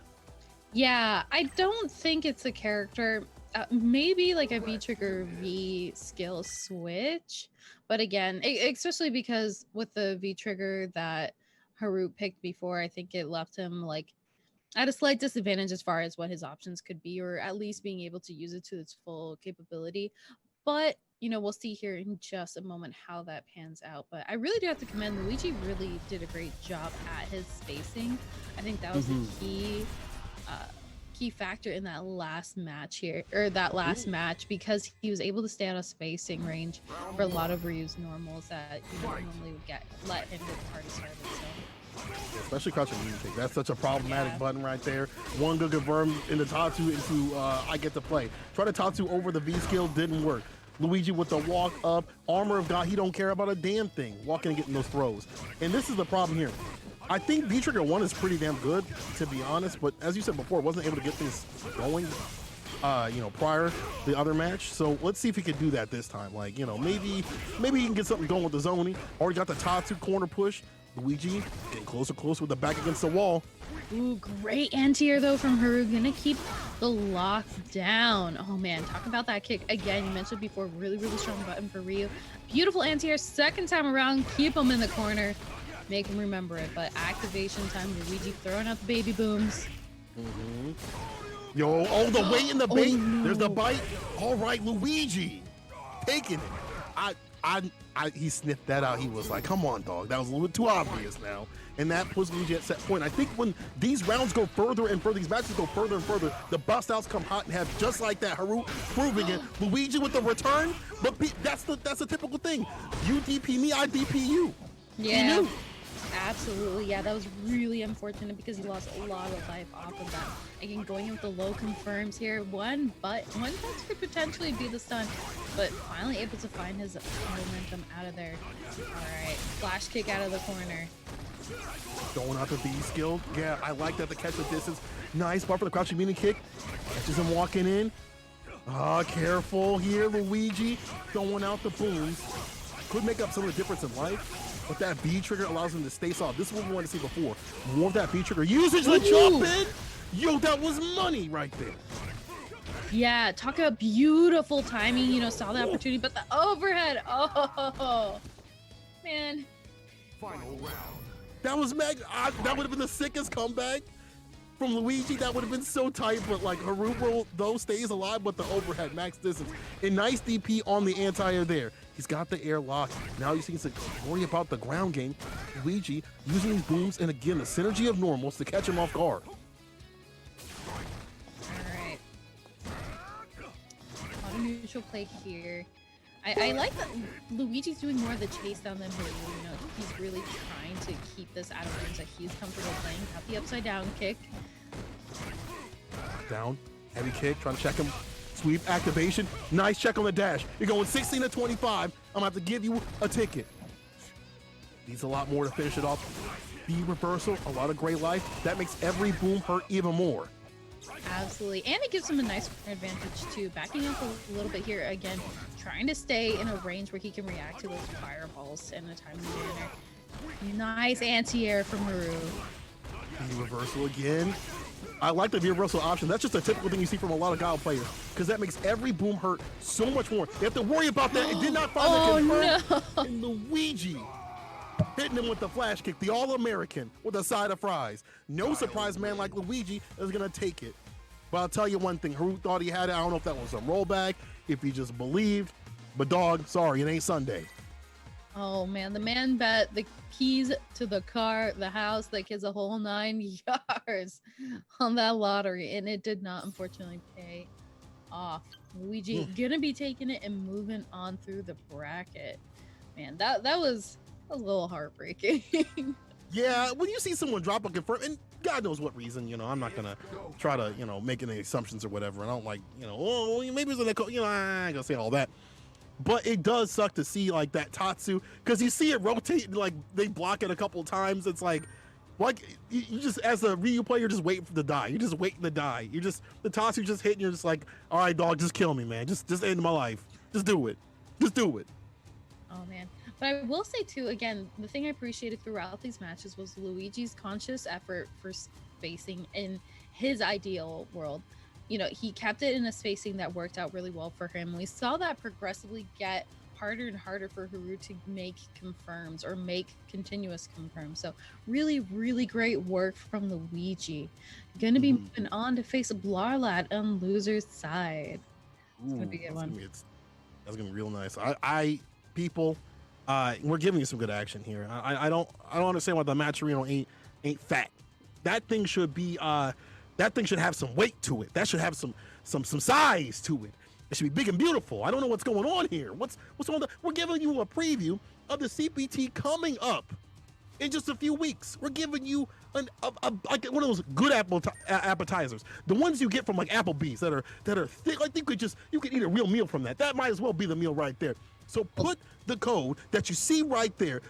Yeah, I don't think it's a character. Maybe like a V-Trigger V skill switch. But again, especially because with the V-Trigger that Haru picked before, I think it left him like at a slight disadvantage as far as what his options could be, or at least being able to use it to its full capability. But, we'll see here in just a moment how that pans out. But I really do have to commend Luigi. Really did a great job at his spacing. I think that was the key factor in that last match here, or that last match, because he was able to stay out of spacing range for a lot of Ryu's normals that normally would let him get the party started. So.
Especially crouching mini kick. That's such a problematic button right there. One good confirm into Tatsu into I get to play. Try to Tatsu over the V skill, didn't work. Luigi with the walk up, armor of God, he don't care about a damn thing. Walking and getting those throws. And this is the problem here. I think V-Trigger 1 is pretty damn good, to be honest, but as you said before, wasn't able to get things going, prior to the other match. So let's see if he can do that this time. Like, maybe he can get something going with the zoning. Already got the Tatsu corner push. Luigi getting closer with the back against the wall.
Ooh, great anti-air though from Haru. Gonna keep the lock down. Oh man, talk about that kick again. You mentioned before, really, really strong button for Ryu. Beautiful anti-air second time around. Keep him in the corner. Make him remember it. But activation time, Luigi throwing out the baby booms.
Yo, the weight in the bait. No. There's the bite. All right, Luigi taking it. He sniffed that out. He was like, come on, dog. That was a little bit too obvious now. And that puts Luigi at set point. I think when these rounds go further and further, these matches go further and further, the bust outs come hot and heavy, just like that. Haru proving it. Luigi with the return, but that's the typical thing. You DP me, I DP you.
Yeah.
He knew.
Absolutely, yeah, that was really unfortunate because he lost a lot of life off of that. Again, going in with the low confirms here. One touch could potentially be the stun, but finally able to find his momentum out of there. All right, flash kick out of the corner.
Going out the B skill. Yeah, I like that to catch the distance. Nice bar for the crouching mini kick. Catches him walking in. Careful here, Luigi. Throwing out the booms. Could make up some of the difference in life, but that B trigger allows him to stay solid. This is what we wanted to see before. More of that B trigger usage to jump in. Yo, that was money right there.
Yeah, talk about beautiful timing. You know, saw the opportunity, but the overhead. Oh, man.
Final round.
That was that would have been the sickest comeback from Luigi. That would have been so tight, but like Haruba though stays alive, but the overhead max distance. A nice DP on the anti-air there. He's got the air lock. Now he's to worry about the ground game. Luigi using these booms and again the synergy of normals to catch him off guard.
Alright. Auto neutral play here. I like that Luigi's doing more of the chase down than Haru. You know, he's really trying to keep this out of range that he's comfortable playing. Got the upside down kick.
Down, heavy kick, trying to check him. Sweep activation, nice check on the dash. You're going 16 to 25. I'm gonna have to give you a ticket. Needs a lot more to finish it off. B reversal, a lot of great life. That makes every boom hurt even more.
Absolutely, and it gives him a nice advantage too. Backing up a little bit here again, trying to stay in a range where he can react to those fireballs in a timely manner. Nice anti-air from Haru.
B reversal again. I like the reversal option. That's just a typical thing you see from a lot of Guile players because that makes every boom hurt so much more. You have to worry about that. It did not find the confirm.
No.
And Luigi hitting him with the flash kick, the All-American with a side of fries. No surprise man like Luigi is going to take it. But I'll tell you one thing. Haru thought he had it. I don't know if that was a rollback, if he just believed. But dog, sorry, it ain't Sunday.
Oh man, the man bet the keys to the car, the house, like his a whole 9 yards on that lottery, and it did not unfortunately pay off. Luigi gonna be taking it and moving on through the bracket. Man, that was a little heartbreaking.
Yeah, when you see someone drop a confirm, and God knows what reason, you know, I'm not gonna try to, you know, make any assumptions or whatever. I don't like, you know, oh, maybe it's a, you know, I ain't gonna say all that. But it does suck to see like that Tatsu, because you see it rotate, like they block it a couple times. It's like you just, as a Ryu player, just waiting for the die. You're just waiting to die. You just, the Tatsu just hit, and you're just like, all right, dog, just kill me, man. Just end my life. Just do it. Just do it.
Oh man. But I will say too, again, the thing I appreciated throughout these matches was Luigi's conscious effort for spacing in his ideal world. You know, he kept it in a spacing that worked out really well for him. We saw that progressively get harder and harder for Haru to make confirms or make continuous confirms. So really, really great work from Luigi. Gonna be moving on to face Blarlad on loser's side. It's gonna be a good one.
That's gonna be real nice. People, we're giving you some good action here. I don't understand why the Matcherino ain't fat. That thing should be that thing should have some weight to it. That should have some size to it. It should be big and beautiful. I don't know what's going on here. What's going on? We're giving you a preview of the CPT coming up in just a few weeks. We're giving you like one of those good appetizers, the ones you get from like Applebee's that are thick. Like you could eat a real meal from that. That might as well be the meal right there. So put the code that you see right there,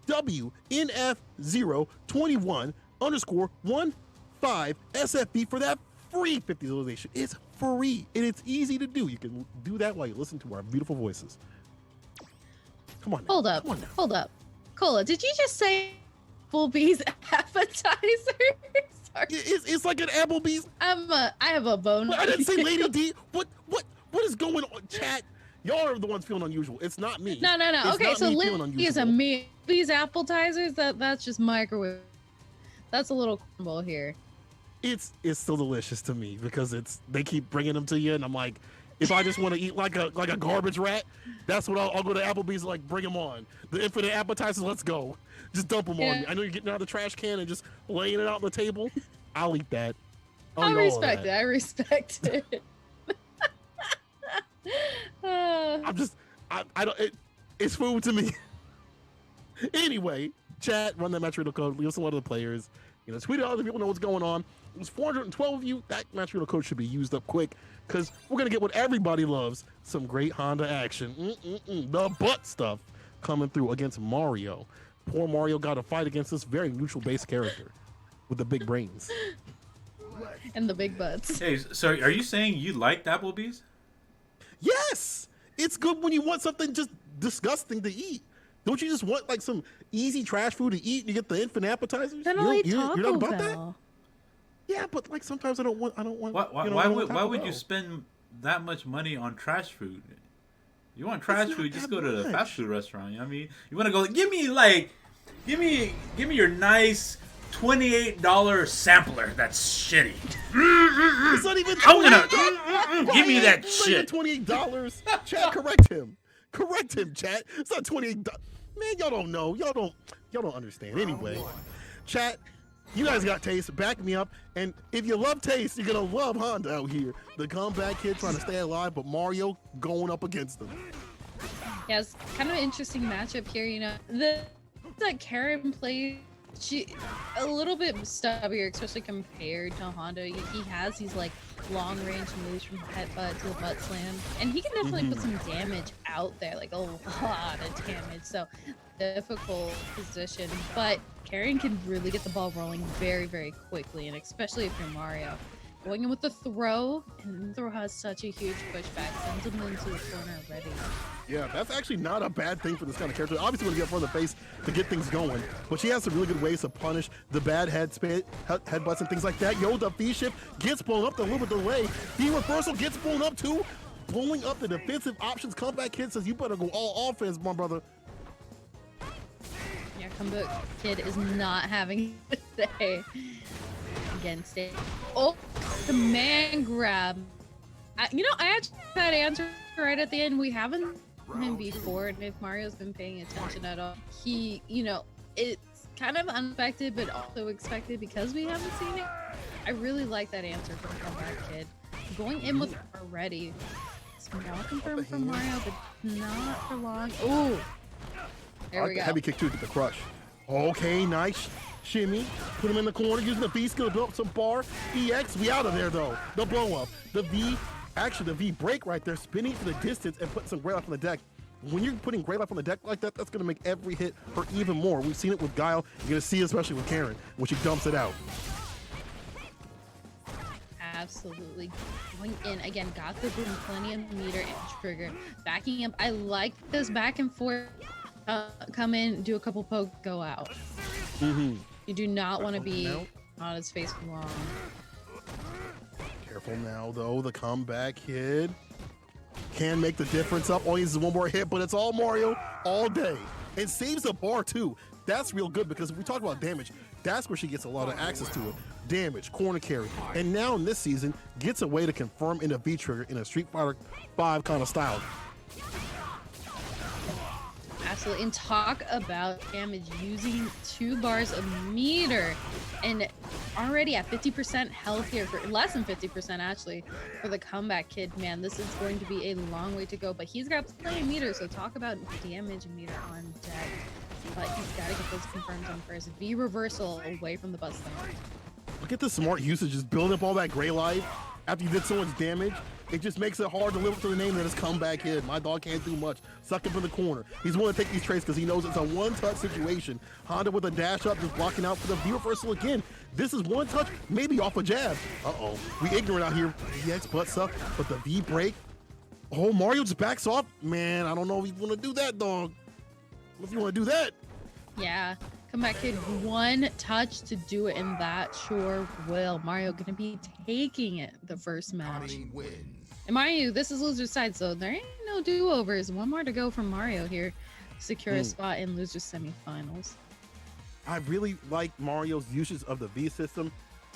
WNF2021 _15 SFB for that free 50 utilization. It's free and it's easy to do. You can do that while you listen to our beautiful voices. Come on now.
Hold up. Cola, did you just say Applebee's appetizer? Sorry.
It's like an Applebee's.
I have a bone.
I didn't say Lady D. What is going on, chat? Y'all are the ones feeling unusual. It's not me.
No.
It's
okay, so Lady is a meal. These appetizers, that's just microwave. That's a little crumble here.
It's still delicious to me because they keep bringing them to you, and I'm like, if I just want to eat like a garbage rat, that's what I'll go to Applebee's, like, bring them on. The infinite appetizers, let's go. Just dump them on me. I know you're getting out of the trash can and just laying it out on the table. I'll eat that.
I respect it.
I don't. It's food to me. Anyway, Chat, run that match reader code. Leave some other players. Tweet it out so people know what's going on. It was 412 of you. That match reader code should be used up quick because we're gonna get what everybody loves: some great Honda action. The butt stuff coming through against Mario. Poor Mario got a fight against this very neutral base character with the big brains
and the big butts.
Hey, so are you saying you liked Applebee's?
Yes, it's good when you want something just disgusting to eat. Don't you just want like some easy trash food to eat and you get the infinite appetizers?
Then
You're not about
Bell.
that? Yeah, but like sometimes I don't want.
Why would you spend that much money on trash food? You want trash food? Just go to the fast food restaurant. I mean, you want to go? Give me your nice $28 sampler. That's shitty.
It's not even.
Give me that
it's
shit.
$28. Chad, correct him. Correct him, Chad. It's not $28. Man, y'all don't know. Y'all don't understand. Anyway, chat. You guys got taste. Back me up. And if you love taste, you're gonna love Honda out here. The comeback kid trying to stay alive, but Mario going up against him.
Yeah, it's kind of an interesting matchup here. That Karen plays, she a little bit stubbier, especially compared to Honda. He has these like long range moves from headbutt to the butt slam, and he can definitely put some damage out there, like a lot of damage. So difficult position, but Karen can really get the ball rolling very, very quickly, and especially if you're Mario. Going in with the throw, and the throw has such a huge pushback, sends him into the corner already.
Yeah, that's actually not a bad thing for this kind of character. Obviously, want to get front of the face to get things going, but she has some really good ways to punish the bad headbutts and things like that. Yo, the V shift gets blown up, the little bit delay. The reversal gets blown up too, blowing up the defensive options. Comeback kid says, "You better go all offense, my brother."
Yeah, comeback kid is not having a day against it. Oh, the man grab. I actually had an answer right at the end. We haven't seen him before, and if Mario's been paying attention at all, he, it's kind of unexpected, but also expected because we haven't seen it. I really like that answer from Comeback Kid. Going in with already. Small confirmed from Mario, but not for long. Ooh. There we go.
Heavy kick too, get the crush. Okay, nice shimmy. Put him in the corner, using the V skill to build up some bar. EX, we out of there though. The blow up. The V break right there, spinning for the distance and putting some Grey Life on the deck. When you're putting Grey Life on the deck like that, that's gonna make every hit hurt even more. We've seen it with Guile. You're gonna see it especially with Karen when she dumps it out.
Absolutely. Going in again, got the boom, plenty of meter and trigger. Backing up. I like this back and forth. Come in, do a couple poke, go out. You do not want to be on his face for long.
Careful now, though. The comeback kid can make the difference up. Only needs one more hit, but it's all Mario all day. It saves the bar, too. That's real good because if we talk about damage, that's where she gets a lot of access to it. Damage, corner carry. And now in this season, gets a way to confirm in a V-trigger in a Street Fighter 5 kind of style.
Absolutely. And talk about damage using 2 bars of meter, and already at 50% health here, for less than 50% actually, for the comeback kid. Man, this is going to be a long way to go, but he's got plenty of meter, so talk about damage meter on deck. But he's got to get those confirms on first. V reversal away from the bus lane.
Look at the smart usage, just building up all that Grey Life after you did so much damage. It just makes it hard to live up to the name that is comeback kid. My dog can't do much. Suck up in the corner. He's willing to take these trades because he knows it's a one-touch situation. Honda with a dash up, just blocking out for the V reversal again. This is one touch, maybe off a jab. Uh-oh. We ignorant out here. EX butt suck, but the V break. Oh, Mario just backs off. Man, I don't know if you want to do that, dog. If you want to do that.
Yeah. Comeback kid, one touch to do it, and that sure will. Mario gonna be taking it the first match. And Mario, this is loser's side, so there ain't no do-overs. One more to go from Mario here. Secure a spot in loser's semifinals.
I really like Mario's usage of the V system.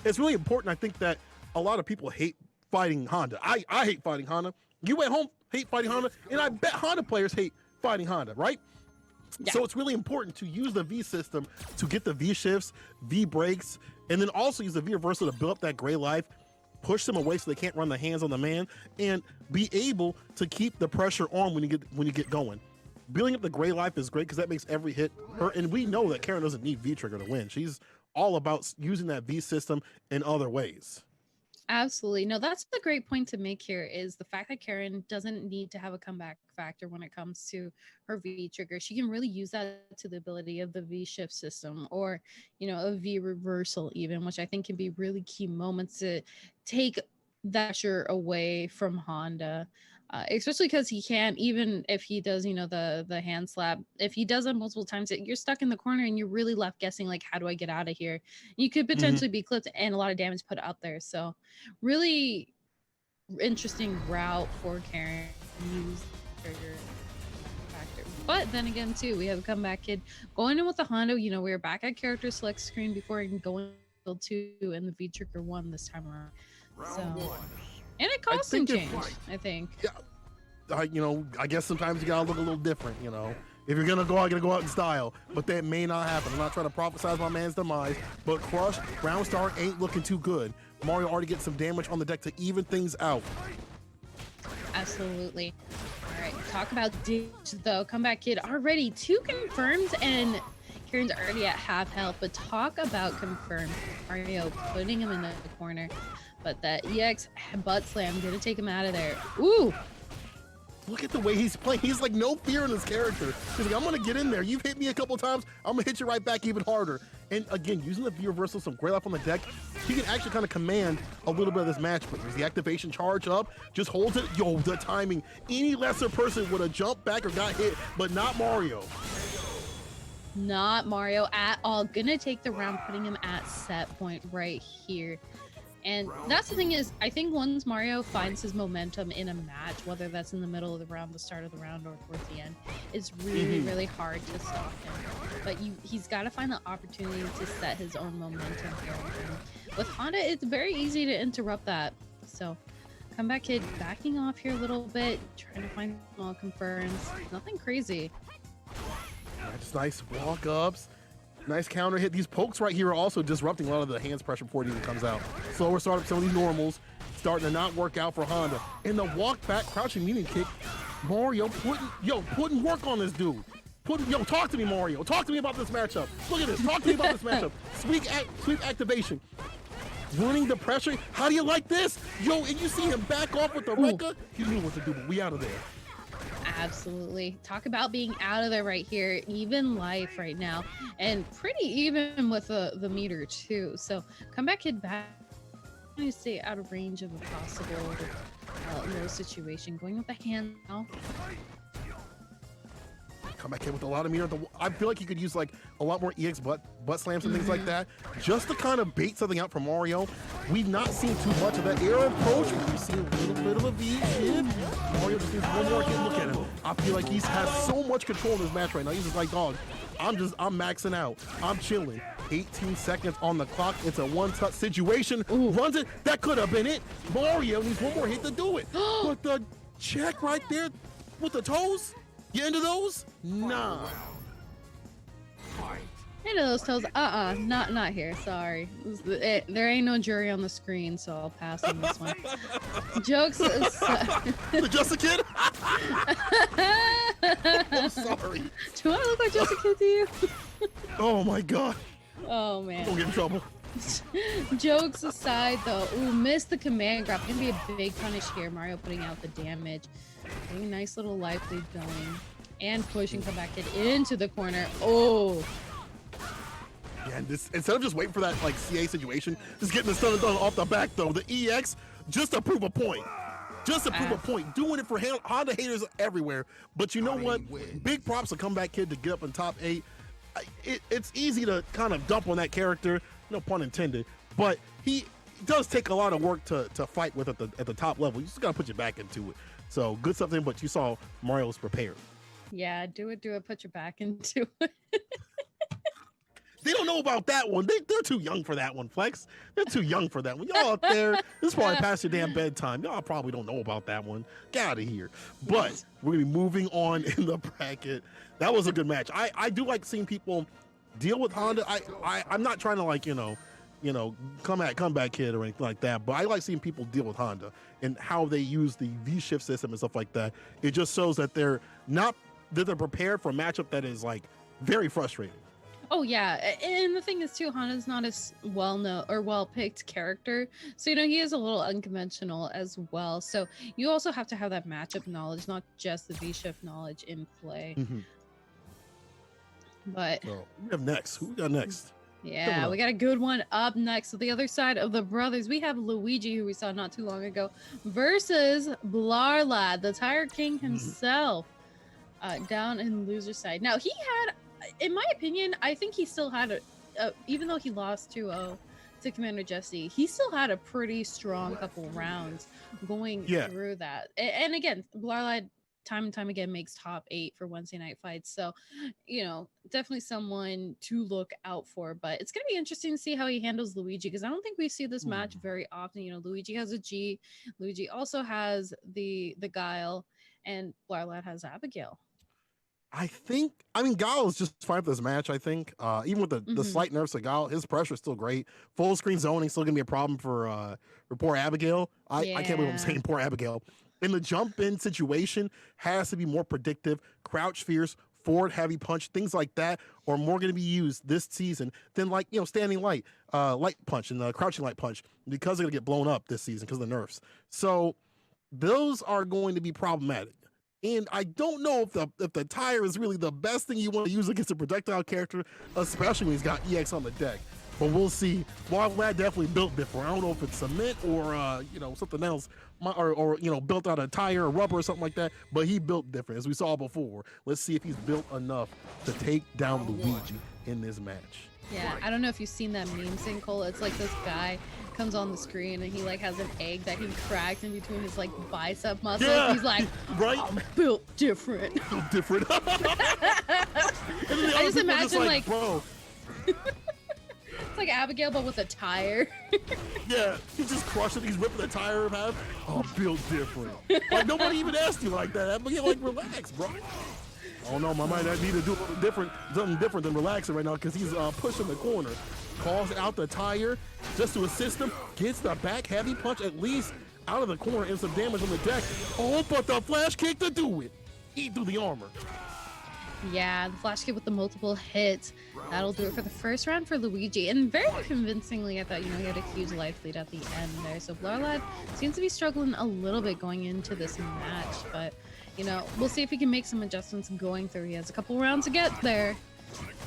It's really important. I think that a lot of people hate fighting Honda. I hate fighting Honda. You at home hate fighting Honda, and I bet Honda players hate fighting Honda, right? Yeah. So it's really important to use the V system to get the V shifts, V breaks, and then also use the V reversal to build up that Grey Life, push them away so they can't run the hands on the man, and be able to keep the pressure on when you get going. building up the gray life is great because that makes every hit hurt. And we know that Karen doesn't need V trigger to win. She's all about using that V system in other ways.
Absolutely. No, that's the great point to make here is the fact that Karen doesn't need to have a comeback factor when it comes to her V trigger. She can really use that to the ability of the V shift system or, a V reversal even, which I think can be really key moments to take that pressure away from Honda. Especially because he can't, even if he does, the hand slap, if he does it multiple times, you're stuck in the corner and you're really left guessing, like, how do I get out of here? You could potentially be clipped and a lot of damage put out there. So really interesting route for Karen to use trigger factor. But then again, too, we have a comeback kid going in with the Honda. We were back at character select screen before going to 2 and the V trigger 1 this time around. And it costume change, I think.
Yeah, I guess sometimes you gotta look a little different. If you're gonna go out, you're gonna go out in style. But that may not happen. I'm not trying to prophesize my man's demise, but Crush, Ground Star ain't looking too good. Mario already gets some damage on the deck to even things out.
Absolutely. All right, talk about damage though. Comeback kid already 2 confirmed, and Karen's already at half health. But talk about confirmed. Mario putting him in the corner. But that EX butt slam gonna take him out of there. Ooh!
Look at the way he's playing. He's like no fear in his character. He's like, I'm gonna get in there. You've hit me a couple times. I'm gonna hit you right back even harder. And again, using the V reversal, some great life on the deck, he can actually kind of command a little bit of this match. But there's the activation charge up, just holds it. Yo, the timing. Any lesser person would have jumped back or got hit, but not Mario.
Not Mario at all. Gonna take the round, putting him at set point right here. And that's the thing is, I think once Mario finds his momentum in a match, whether that's in the middle of the round, the start of the round, or towards the end, it's really, really hard to stop him. But he's got to find the opportunity to set his own momentum here. And with Honda, it's very easy to interrupt that. So, comeback kid backing off here a little bit, trying to find small confirms. Nothing crazy.
That's nice walk-ups. Nice counter hit. These pokes right here are also disrupting a lot of the hands pressure before it even comes out. Slower start up some of these normals, starting to not work out for Honda. And the walk back crouching medium kick, Mario putting work on this dude. Talk to me, Mario. Talk to me about this matchup. Look at this. Talk to me about this matchup. Sweep activation. Running the pressure. How do you like this? And you see him back off with the Rekka. He knew what to do, but we out of there.
Absolutely. Talk about being out of there right here. Even life right now. And pretty even with the meter too. So comeback kid back. To stay out of range of a possible low situation. Going with the hand now.
Come back in with a lot of meter. I feel like he could use like a lot more EX butt slams and things like that, just to kind of bait something out from Mario. We've not seen too much of that air approach. We've seen a little bit of a V shift. Mario just needs one more hit. Look at him. I feel like he has so much control in this match right now. He's just like, dog, I'm maxing out. I'm chilling. 18 seconds on the clock. It's a one-touch situation. Runs it. That could have been it. Mario needs one more hit to do it. But the check right there with the toes. You into those? Nah.
Into those toes? Not here. Sorry. There ain't no jury on the screen, so I'll pass on this one. Jokes aside.
Just a kid? I'm sorry.
Do I look like just a kid to you?
Oh my god.
Oh man.
Don't get in trouble.
Jokes aside, though, missed the command grab. Gonna be a big punish here. Mario putting out the damage. Getting a nice little life lead going. And pushing comeback kid into the corner. Oh.
Yeah, and this, instead of just waiting for that like CA situation, just getting the stun done off the back though. The EX, just to prove a point. Just to prove a point. Doing it for Honda haters everywhere. But you know what? Big props to comeback kid to get up in top 8. It's easy to kind of dump on that character, no pun intended, but he does take a lot of work to fight with at the top level. You just gotta put your back into it. So good stuff in, but you saw Mario was prepared.
Yeah, do it, put your back into it.
They don't know about that one. They're too young for that one, Flex. They're too young for that one. Y'all out there, this is probably past your damn bedtime. Y'all probably don't know about that one. Get out of here. But we're gonna be moving on in the bracket. That was a good match. I do like seeing people deal with Honda. I'm not trying to like, come back kid or anything like that, but I like seeing people deal with Honda and how they use the V shift system and stuff like that. It just shows that they're not that they're prepared for a matchup that is like very frustrating.
Oh yeah, and the thing is too, Hana's not as well known or well picked character, so he is a little unconventional as well. So you also have to have that matchup knowledge, not just the V-shift knowledge in play. But
so we have next. Who we got next?
Yeah, we got a good one up next. So the other side of the brothers, we have Luigi, who we saw not too long ago, versus Blarlad, the Tire King himself, down in the loser side. Now he had, in my opinion, I think he still had even though he lost 2-0 to Commander Jesse, he still had a pretty strong couple rounds going through that. And again, Blarlad time and time again makes top 8 for Wednesday Night Fights. So, you know, definitely someone to look out for. But it's going to be interesting to see how he handles Luigi, because I don't think we see this match very often. You know, Luigi has a G. Luigi also has the Guile, and Blarlad has Abigail.
I mean, Guile is just fine for this match, I think. Even with the slight nerfs of Guile, his pressure is still great. Full screen zoning still going to be a problem for poor Abigail. I can't believe I'm saying poor Abigail. In the jump in situation, has to be more predictive. Crouch fierce, forward heavy punch, things like that are more going to be used this season than, like, you know, standing light punch and the crouching light punch, because they're going to get blown up this season because of the nerfs. So those are going to be problematic. And I don't know if the tire is really the best thing you want to use against a projectile character, especially when he's got EX on the deck. But we'll see. Blarlad definitely built different. I don't know if it's cement or you know, something else, or you know, built out of tire or rubber or something like that. But he built different, as we saw before. Let's see if he's built enough to take down Luigi in this match.
Yeah, I don't know if you've seen that meme, Sinkhole. It's like this guy comes on the screen and he like has an egg that he cracked in between his like bicep muscles.
Yeah,
he's like, I'm built different.
Built different.
I just imagine like
bro.
It's like Abigail, but with a tire.
Yeah, he's just crushing. He's ripping the tire in half. Oh, built different. Like, nobody even asked you like that. Abigail, like, relax, bro. Oh no, my mind, I need to do something different than relaxing right now, because he's pushing the corner. Calls out the tire just to assist him. Gets the back heavy punch at least out of the corner and some damage on the deck. Oh, but the flash kick to do it. Eat through the armor.
Yeah, the flash kick with the multiple hits. That'll do it for the first round for Luigi. And very convincingly, I thought, you know, he had a huge life lead at the end there. So Blarlad seems to be struggling a little bit going into this match. But, you know, we'll see if he can make some adjustments going through. He has a couple rounds to get there.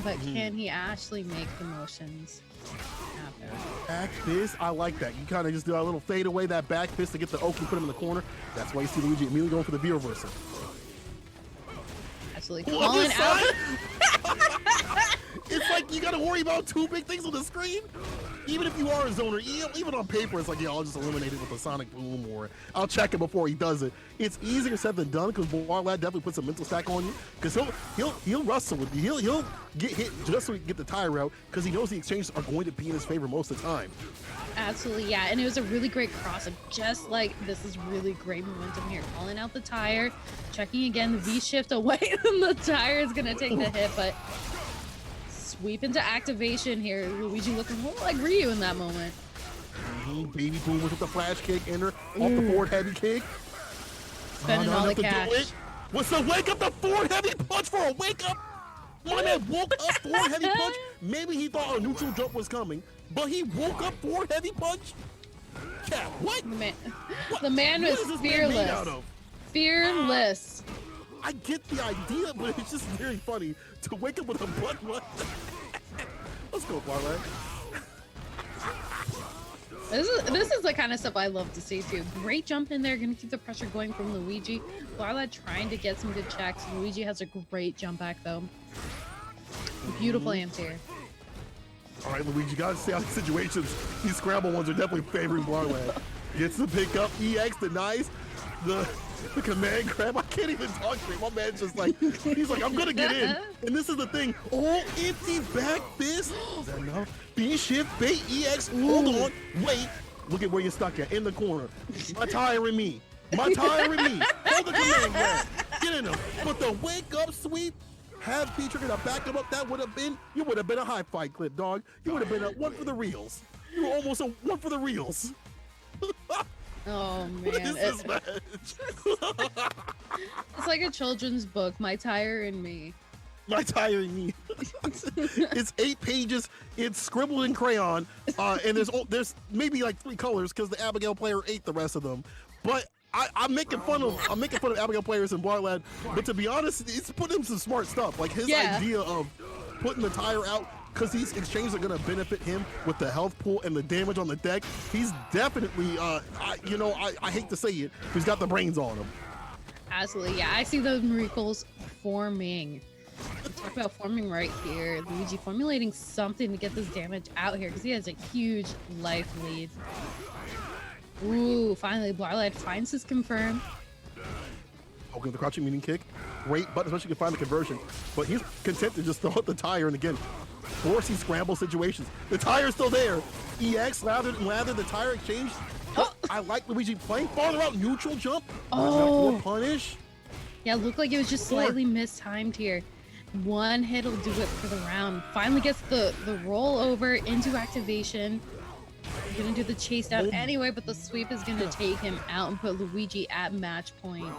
But can he actually make the motions happen?
Back fist, I like that. You kind of just do a little fade away, that back fist to get the Oki, put him in the corner. That's why you see Luigi immediately going for the V reversal.
Absolutely calling out.
It's like you got to worry about two big things on the screen. Even if you are a zoner, even on paper, it's like, yeah, I'll just eliminate it with a sonic boom, or I'll check it before he does it. It's easier said than done, because Blarlad definitely puts a mental stack on you, because he'll wrestle with you. He'll get hit just so he can get the tire out, because he knows the exchanges are going to be in his favor most of the time.
Absolutely, yeah, and it was a really great cross-up, just like this is really great momentum here. Calling out the tire, checking again, the V-shift away, and the tire is going to take the hit, but sweep into activation here. Luigi looking more like Ryu in that moment.
Baby boom with the flash kick, enter off the forward heavy kick.
Spending all the cash.
What's the wake up, the forward heavy punch for a wake up? My man woke up forward heavy punch. Maybe he thought a neutral jump was coming, but he woke up forward heavy punch. Cat, what?
The man was fearless. Fearless.
I get the idea, but it's just very funny to wake up with a butt. Let's go, Blarlad.
This is the kind of stuff I love to see too. Great jump in there, gonna keep the pressure going from Luigi. Blarlad trying to get some good checks. Luigi has a great jump back though. Beautiful anti-air.
All right, Luigi, gotta stay out of situations. These scramble ones are definitely favoring Blarlad. Gets the pick up, EX denies the command grab. I can't even talk to him. My man's just like, he's like, I'm gonna get in. And this is the thing. Oh, empty back fist. Is that enough? B-shift, bait, EX, hold on, wait. Look at where you're stuck at, in the corner. My tire and me. My tire and me. Hold the command grab. Get in him. But the wake up sweep, have B-trigger to back him up, that would have been, you would have been a high fight clip, dog. You would have been a one for the reels. You were almost a one for the reels.
Oh man.
What is this match?
It's like a children's book, My Tire and Me.
My Tire and Me. It's 8 pages. It's scribbled in crayon, and there's maybe like 3 colors because the Abigail player ate the rest of them. But I'm making fun of Abigail players and Barlad, but to be honest, it's putting him some smart stuff. Like his idea of putting the tire out, because these exchanges are going to benefit him with the health pool and the damage on the deck. He's definitely, I hate to say it, he's got the brains on him.
Absolutely, yeah. I see those miracles forming. Let's talk about forming right here. Luigi formulating something to get this damage out here because he has a huge life lead. Ooh, finally, Barlad finds his confirm.
Okay, the crouching meeting kick. Great button, especially if you can find the conversion. But he's content to just throw out the tire and again, forcing scramble situations. The tire's still there. EX, lather, the tire exchange. Oh, I like Luigi playing farther out neutral jump.
Oh,
punish.
Yeah, looked like it was just slightly mistimed here. One hit will do it for the round. Finally gets the roll over into activation. We're gonna do the chase down anyway, but the sweep is gonna take him out and put Luigi at match point.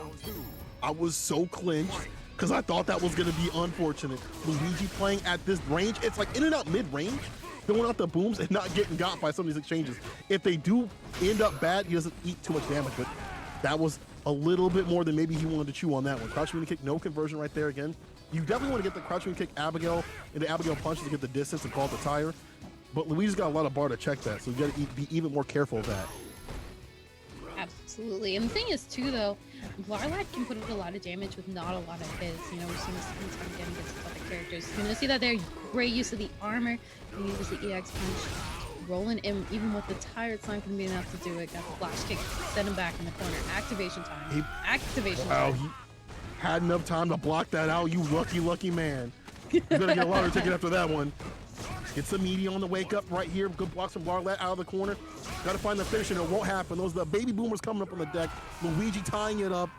I was so clinched because I thought that was gonna be unfortunate. Luigi playing at this range, it's like in and out mid-range, throwing out the booms and not getting got by some of these exchanges. If they do end up bad, he doesn't eat too much damage, but that was a little bit more than maybe he wanted to chew on that one. Crouch mini kick, no conversion right there again. You definitely want to get the crouch mini kick Abigail into Abigail punches to get the distance and call it the tire. But Luigi's got a lot of bar to check that, so you got to be even more careful of that.
Absolutely. And the thing is, too, though, Barlad can put a lot of damage with not a lot of hits. You know, we've seen this time again against other characters. You're going to see that there. Great use of the armor. You use the EX punch. Rolling in, even with the tire, it's not going to be enough to do it. Got the flash kick, send him back in the corner. Activation time. Activation time.
He had enough time to block that out. You lucky, lucky man. You better get a lottery ticket after that one. Gets the media on the wake up right here. Good blocks from Barlad out of the corner. Got to find the finish, and it won't happen. Those are the baby boomers coming up on the deck. Luigi tying it up.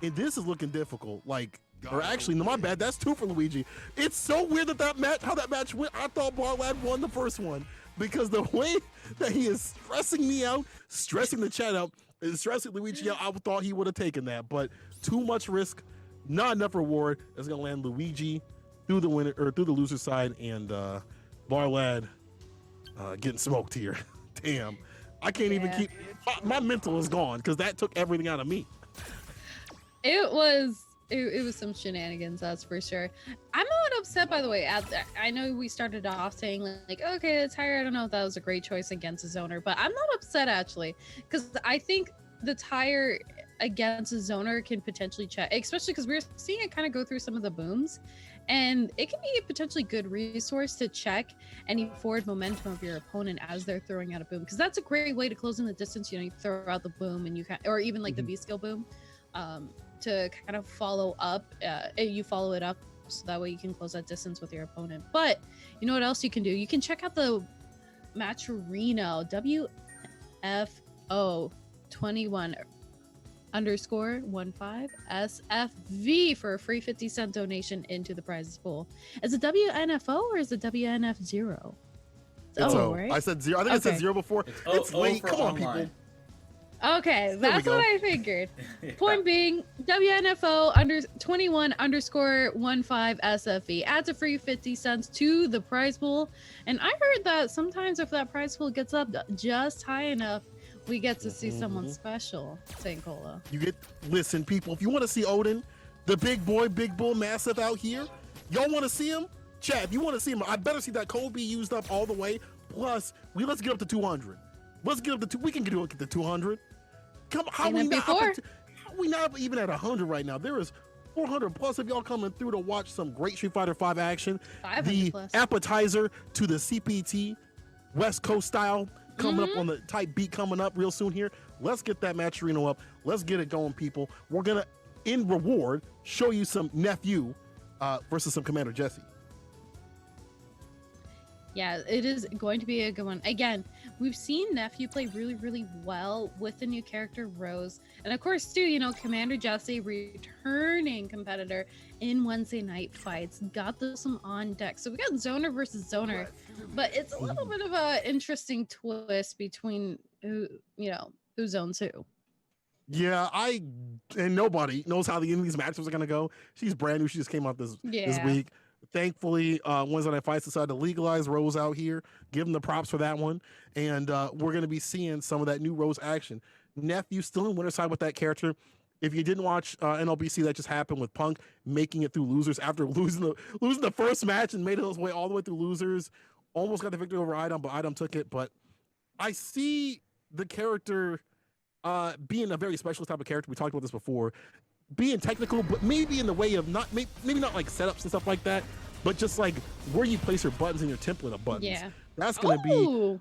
And this is looking difficult. Or actually, no, my bad. That's 2 for Luigi. It's so weird how that match went. I thought Barlad won the first one because the way that he is stressing me out, stressing the chat out, and stressing Luigi out, I thought he would have taken that. But too much risk, not enough reward. It's going to land Luigi through the winner or through the loser side, and Barlad getting smoked here. Damn. I can't even keep... My mental is gone because that took everything out of me.
It was some shenanigans, that's for sure. I'm not upset, by the way. I know we started off saying, like, okay, the tire, I don't know if that was a great choice against a zoner, but I'm not upset, actually, because I think the tire against a zoner can potentially check, especially because we're seeing it kind of go through some of the booms. And it can be a potentially good resource to check any forward momentum of your opponent as they're throwing out a boom, because that's a great way to close in the distance. You know, you throw out the boom and you can, or even like the V-skill boom, to kind of follow up. You follow it up so that way you can close that distance with your opponent. But you know what else you can do? You can check out the Matcherino WNF2021 _15 SFV for a free 50-cent donation into the prizes pool. Is it WNFO or is it WNF0?
It's O.
Right?
I said 0. I think I said 0 before. It's late. Come on, people.
Okay, that's what I figured. Point being, WNFO 21 _15 SFV adds a free 50 cents to the prize pool. And I heard that sometimes if that prize pool gets up just high enough, we get to see someone special, St. Cola.
Listen, people, if you want to see Odin, the big boy, big bull, massive out here, y'all want to see him? Chad, you want to see him? I better see that Kobe used up all the way. Plus, let's get up to 200. Let's get up to we can get to 200. Come, how we not even at 100 right now? There is 400 plus of y'all coming through to watch some great Street Fighter 5 action. The plus. Appetizer to the CPT West Coast style coming up on the type beat coming up real soon here. Let's get that Matcherino up. Let's get it going, people. We're gonna, in reward, show you some Nephew versus some Commander Jesse.
Yeah, it is going to be a good one. Again, we've seen Nephew play really, really well with the new character Rose. And of course, too, you know, Commander Jesse, returning competitor in Wednesday Night Fights, got this one on deck. So we got Zoner versus Zoner, but it's a little bit of an interesting twist between who zones who.
Yeah, and nobody knows how these matchups are gonna go. She's brand new. She just came out this
Yeah.
week. Thankfully, Wednesday Night Fights decided to legalize Rose out here. Give them the props for that one. And we're gonna be seeing some of that new Rose action. Nephew still in winter side with that character. If you didn't watch NLBC, that just happened with Punk making it through losers after losing the first match and made his way all the way through losers. Almost got the victory over Idom, but Idom took it. But I see the character being a very specialist type of character. We talked about this before. Being technical, but maybe in the way of maybe not like setups and stuff like that, but just like where you place your buttons in your template of buttons.
Yeah.
That's going to be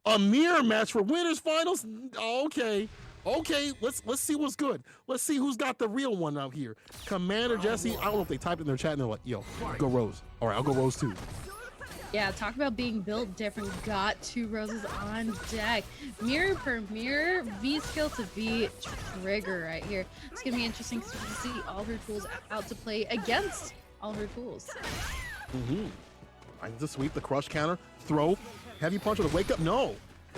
a mirror match for winners finals. Okay. Let's see what's good. Let's see who's got the real one out here. Commander Jesse. I don't know if they typed in their chat and they're like, yo, go Rose. All right, I'll go Rose too.
Yeah, talk about being built different. Got 2 Roses on deck. Mirror per mirror, V skill to V trigger right here. It's gonna be interesting to see all her tools out to play against all her tools.
I need to sweep the crush counter, throw, heavy punch with a wake up. No,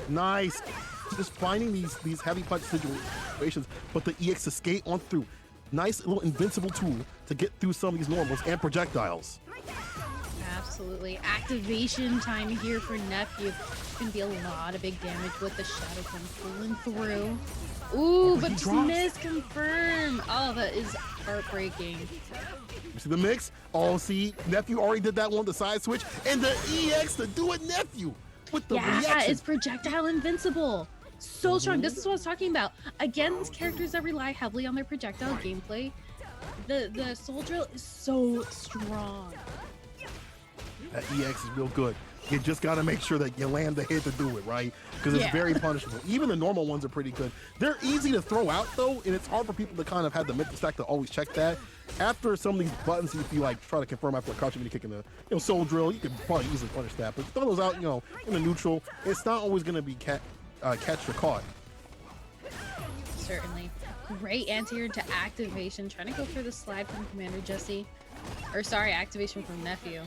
nice. Just finding these heavy punch situations, but the EX to skate on through. Nice little invincible tool to get through some of these normals and projectiles.
Absolutely. Activation time here for Nephew. It's gonna be a lot of big damage with the Shadow Clone pulling through. Ooh, but dismiss confirm. Oh, that is heartbreaking.
You see the mix? Oh, see, Nephew already did that one, the side switch, and the EX to do it, Nephew with the reaction.
It's projectile invincible. So strong. This is what I was talking about. Against characters that rely heavily on their projectile gameplay, the Soul Drill is so strong.
That EX is real good. You just got to make sure that you land the hit to do it, right? Because it's very punishable. Even the normal ones are pretty good. They're easy to throw out, though, and it's hard for people to kind of have the mental stack to always check that. After some of these buttons, if you like try to confirm after a crouching mini kick in the Soul Drill, you can probably easily punish that. But throw those out, in the neutral, it's not always going to be catch or caught.
Certainly. Great anti-air into activation. Trying to go for the slide from Commander Jesse. Or sorry, activation from Nephew.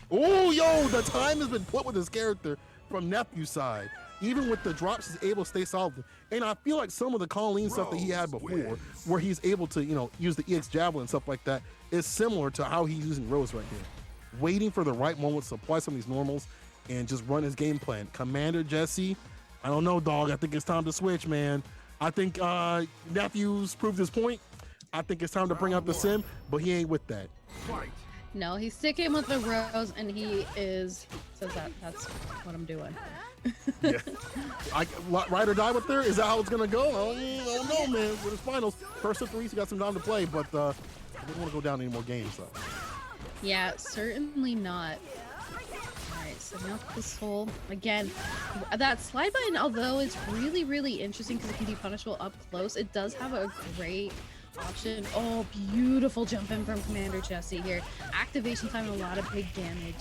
Oh, yo, the time has been put with this character from Nephew's side. Even with the drops, he's able to stay solid. And I feel like some of the Colleen stuff that he had before, where he's able to, use the EX Javelin and stuff like that, is similar to how he's using Rose right here. Waiting for the right moment to apply some of these normals and just run his game plan. Commander Jesse, I don't know, dog. I think it's time to switch, man. I think Nephew's proved his point. I think it's time to bring out the sim, but he ain't with that.
No, he's sticking with the Rose, and he says that's what I'm doing.
Yeah. Ride or die with her? Is that how it's going to go? I don't know, man. With his finals, first of 3, he got some time to play, but I didn't want to go down any more games, though.
Yeah, certainly not. Alright, so now the Soul. Again, that slide button, although it's really, really interesting because it can be punishable up close, it does have a great option. Oh, beautiful jump in from Commander Jesse here. Activation time and a lot of big damage.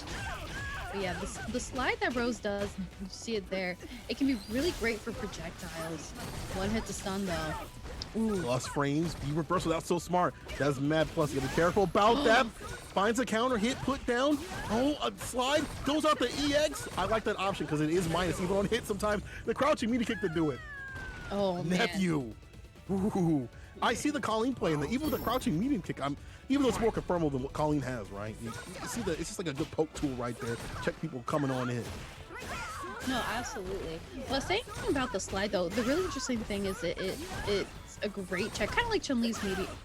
But yeah, the slide that Rose does, you see it there, it can be really great for projectiles. One hit to stun though. Ooh.
Plus frames, be reversal, that's so smart. That's mad plus. You gotta be careful about that. Finds a counter hit, put down. Oh, a slide, goes out the EX. I like that option because it is minus even on hit sometimes. The crouching media kick to do it.
Oh, man.
Nephew. Ooh. I see the Colleen play, and even with the crouching medium kick, even though it's more confirmable than what Colleen has, right? You see it's just like a good poke tool right there. Check people coming on in.
No, absolutely. Well, saying about the slide though, the really interesting thing is it's a great check, kind of like Chun-Li's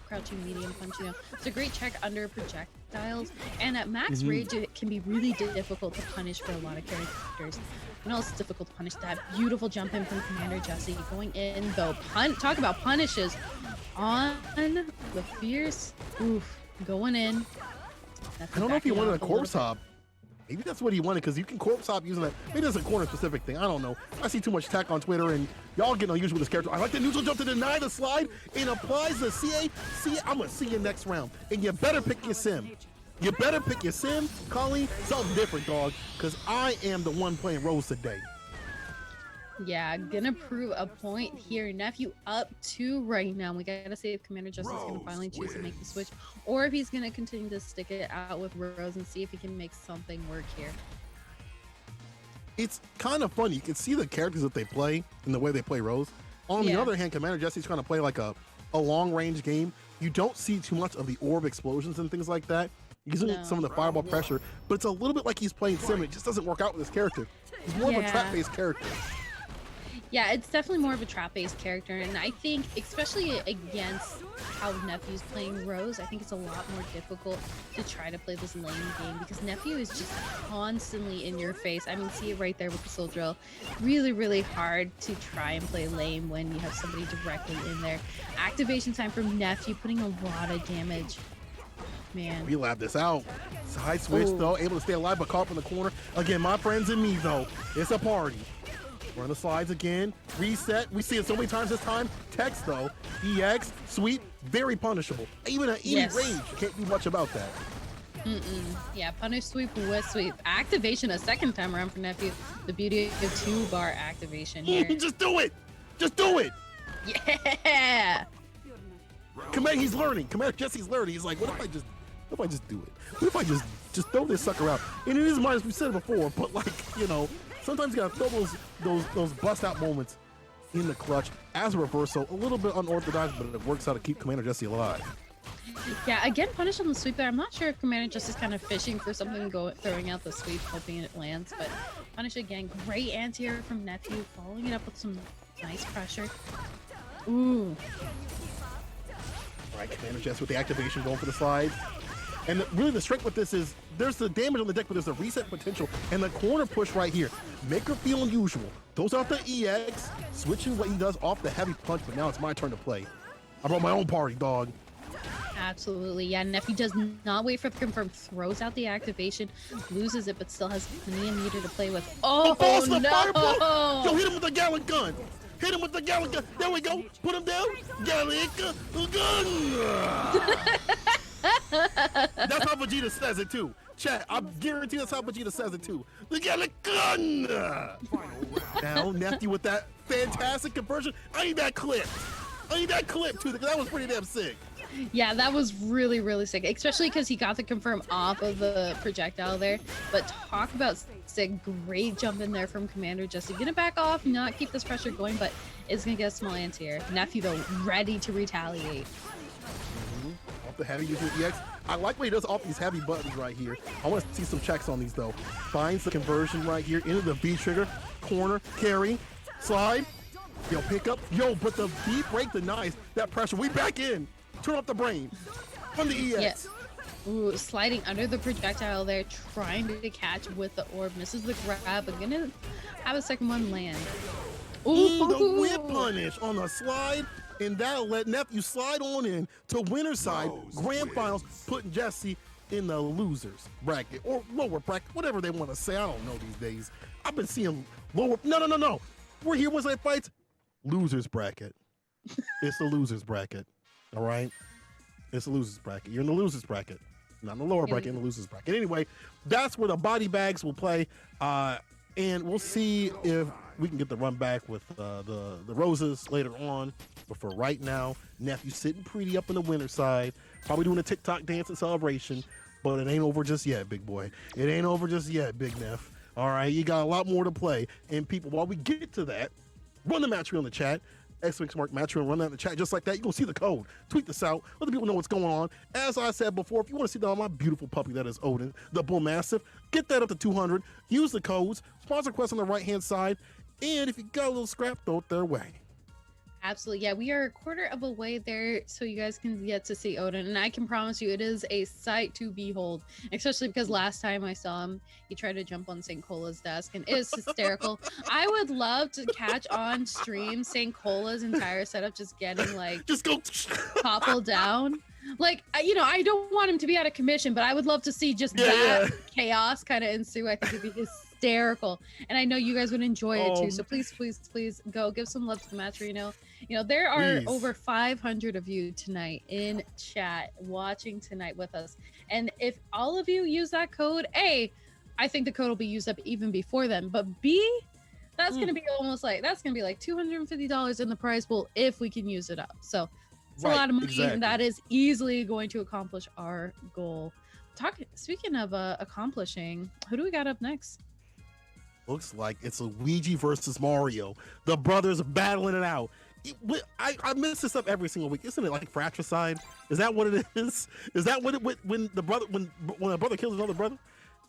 crouching medium punch. It's a great check under projectiles, and at max rage, it can be really difficult to punish for a lot of characters. It's difficult to punish that beautiful jump in from Commander Jesse. Going in though, talk about punishes on the fierce. Oof, going in.
I don't know if he wanted a corpse hop. Maybe that's what he wanted, because you can corpse hop using that. Maybe that's a corner specific thing. I don't know. I see too much tech on Twitter, and y'all getting unusual with this character. I like the neutral jump to deny the slide and applies the CA. I'm going to see you next round. And you better pick your sim. You better pick your sim, Colleen. Something different, dog, because I am the one playing Rose today.
Yeah, gonna prove a point here. Nephew up 2 right now. We gotta see if Commander Justice is gonna finally choose to make the switch, or if he's gonna continue to stick it out with Rose and see if he can make something work here.
It's kind of funny. You can see the characters that they play and the way they play Rose. On the other hand, Commander Jesse's trying to play like a long-range game. You don't see too much of the orb explosions and things like that. He's using some of the fireball pressure, but it's a little bit like he's playing Sim. It just doesn't work out with his character. He's more of a trap-based character.
Yeah, it's definitely more of a trap-based character, and I think, especially against how Nephew's playing Rose, I think it's a lot more difficult to try to play this lane game because Nephew is just constantly in your face. I mean, see it right there with the Soul Drill. Really, really hard to try and play lane when you have somebody directly in there. Activation time from Nephew, putting a lot of damage. Man.
We lab this out. Side switch, though, able to stay alive, but caught up in the corner. Again, my friends and me, though, it's a party. Run the slides again. Reset. We see it so many times this time. Text, though. EX, sweep, very punishable. Even at any range, you can't do much about that.
Yeah, punish sweep with sweep. Activation a second time around for Nephew. The beauty of 2-bar activation here.
Just do it! Just do it!
Yeah!
Commander, he's learning. Commander Jesse's learning. He's like, what if I just do it? What if I just throw this sucker out? And in his mind, as we said before, but like, you know, sometimes you gotta throw those bust out moments in the clutch as a reversal. A little bit unorthodox, but it works out to keep Commander Jesse alive.
Yeah, again, punish on the sweep there. I'm not sure if Commander Jesse is kind of fishing for something, throwing out the sweep, hoping it lands, but punish again. Great anti-air from Nephew, following it up with some nice pressure. Ooh.
All right, Commander Jesse with the activation going for the slide. And really the strength with this is there's the damage on the deck, but there's a reset potential. And the corner push right here. Make her feel unusual. Throws out the EX, switching what he does off the heavy punch, but now it's my turn to play. I brought my own party, dog.
Absolutely, yeah. Nephew does not wait for the confirm, throws out the activation, loses it, but still has plenty of meter to play with. Oh, no!
Yo, hit him with the Gallon gun! Hit him with the Gallon gun! There we go! Put him down! Gallon gun! That's how Vegeta says it too. Chat, I guarantee that's how Vegeta says it too. The Gallon gun! Now, Nephew with that fantastic conversion. I need that clip. I need that clip too, because that was pretty damn sick.
Yeah, that was really, really sick, especially because he got the confirm off of the projectile there. But talk about sick, great jump in there from Commander Jesse. Gonna back off, not keep this pressure going, but it's gonna get a small anti-air. Nephew, though, ready to retaliate.
Off the heavy using EX. I like what he does off these heavy buttons right here. I want to see some checks on these, though. Finds the conversion right here into the B trigger, corner, carry, slide. Yo, pick up. Yo, but the B break denies that pressure. We back in. Turn off the brain from the EX.
Yes. Ooh, sliding under the projectile there, trying to catch with the orb. Misses the grab, but gonna have a second one land.
Ooh, the whip punish on the slide, and that'll let Nephew slide on in to winner's side. Grand finals, putting Jesse in the losers bracket or lower bracket, whatever they want to say. I don't know these days. I've been seeing lower. No. We're here Weds Night Fights. Losers bracket. It's the losers bracket. All right, it's the losers bracket. You're in the losers bracket, not in the lower bracket, in the losers bracket. Anyway, that's where the body bags will play, and we'll see if we can get the run back with the roses later on. But for right now, Nephew sitting pretty up in the winner's side, probably doing a TikTok dance and celebration. But it ain't over just yet, big boy. It ain't over just yet, big Neff. All right, you got a lot more to play. And people, while we get to that, run the match reel in the chat. !mark match reel, run that in the chat just like that. You're going to see the code. Tweet this out. Let the people know what's going on. As I said before, if you want to see my beautiful puppy that is Odin, the Bull Mastiff, get that up to 200. Use the codes. Sponsor quest on the right-hand side. And if you got a little scrap, throw it their way.
Absolutely. Yeah, we are a quarter of a way there, so you guys can get to see Odin. And I can promise you it is a sight to behold, especially because last time I saw him, he tried to jump on St. Cola's desk, and it is hysterical. I would love to catch on stream St. Cola's entire setup just getting, like,
just go
toppled down. Like, you know, I don't want him to be out of commission, but I would love to see just chaos kind of ensue. I think it'd be hysterical. And I know you guys would enjoy it too. So please go give some love to the match. You know, there are over 500 of you tonight in chat watching tonight with us. And if all of you use that code, A, I think the code will be used up even before then. But B, that's going to be almost like, that's going to be like $250 in the prize pool if we can use it up. So it's a lot of money, and that is easily going to accomplish our goal. Speaking of accomplishing, who do we got up next?
Looks like it's Luigi versus Mario. The brothers battling it out I mess this up every single week. Isn't it like fratricide? Is that what it is? Is that what it when a brother kills another brother?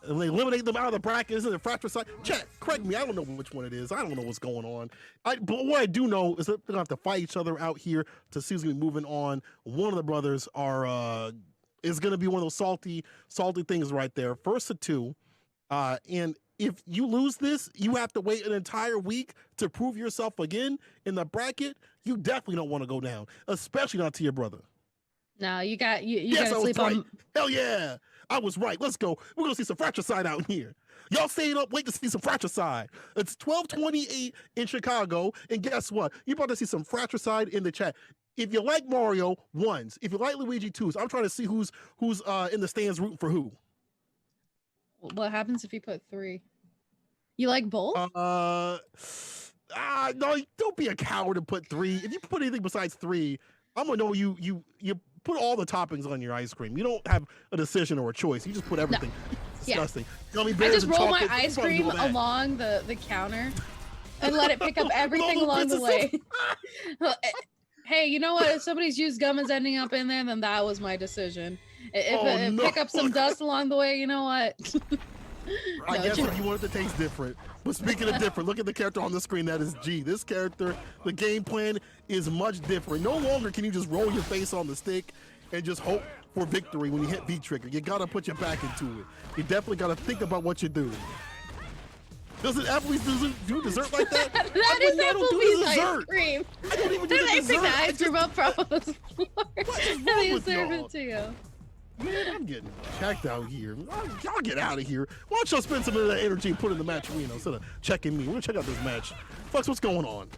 And they eliminate them out of the bracket, isn't it fratricide? Chat, correct me. I don't know which one it is. I don't know what's going on. But what I do know is that they're gonna have to fight each other out here to see who's gonna be moving on. One of the brothers is gonna be one of those salty things right there. First to two, and if you lose this, you have to wait an entire week to prove yourself again in the bracket. You definitely don't want to go down, especially not to your brother.
No, you gotta
right.
sleep on.
Hell yeah, I was right. Let's go. We're gonna see some fratricide out here. Y'all staying up late to see some fratricide. It's 12:28 in Chicago, and guess what? You're about to see some fratricide in the chat. If you like Mario, ones. If you like Luigi, twos. I'm trying to see who's in the stands rooting for who.
What happens if you put 3? You like both?
No, don't be a coward and put 3. If you put anything besides 3, I'm gonna know you put all the toppings on your ice cream. You don't have a decision or a choice. You just put everything. No. Disgusting.
Yeah. I just roll my ice cream along the counter and let it pick up everything along the way. Hey, you know what? If somebody's used gum is ending up in there, then that was my decision. If pick up some dust along the way, you know what?
I guess if you want it to taste different. But speaking of different, look at the character on the screen. That is G. This character, the game plan is much different. No longer can you just roll your face on the stick and just hope for victory when you hit V trigger. You gotta put your back into it. You definitely gotta think about what you do. Doesn't Applebee's do dessert like that?
That is Applebee's ice cream.
I don't even do
they
dessert.
pick the ice cream up from the floor and they serve it to you.
Man, I'm getting checked out here. Y'all get out of here. Why don't y'all spend some of that energy and put in the match arena instead of checking me? We're gonna check out this match. Flux, what's going on?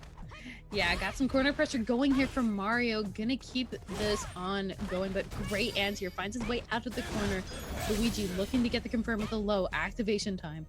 Yeah, I got some corner pressure going here from Mario. Gonna keep this on going, but great anti-air. Finds his way out of the corner. Luigi looking to get the confirm with a low activation time.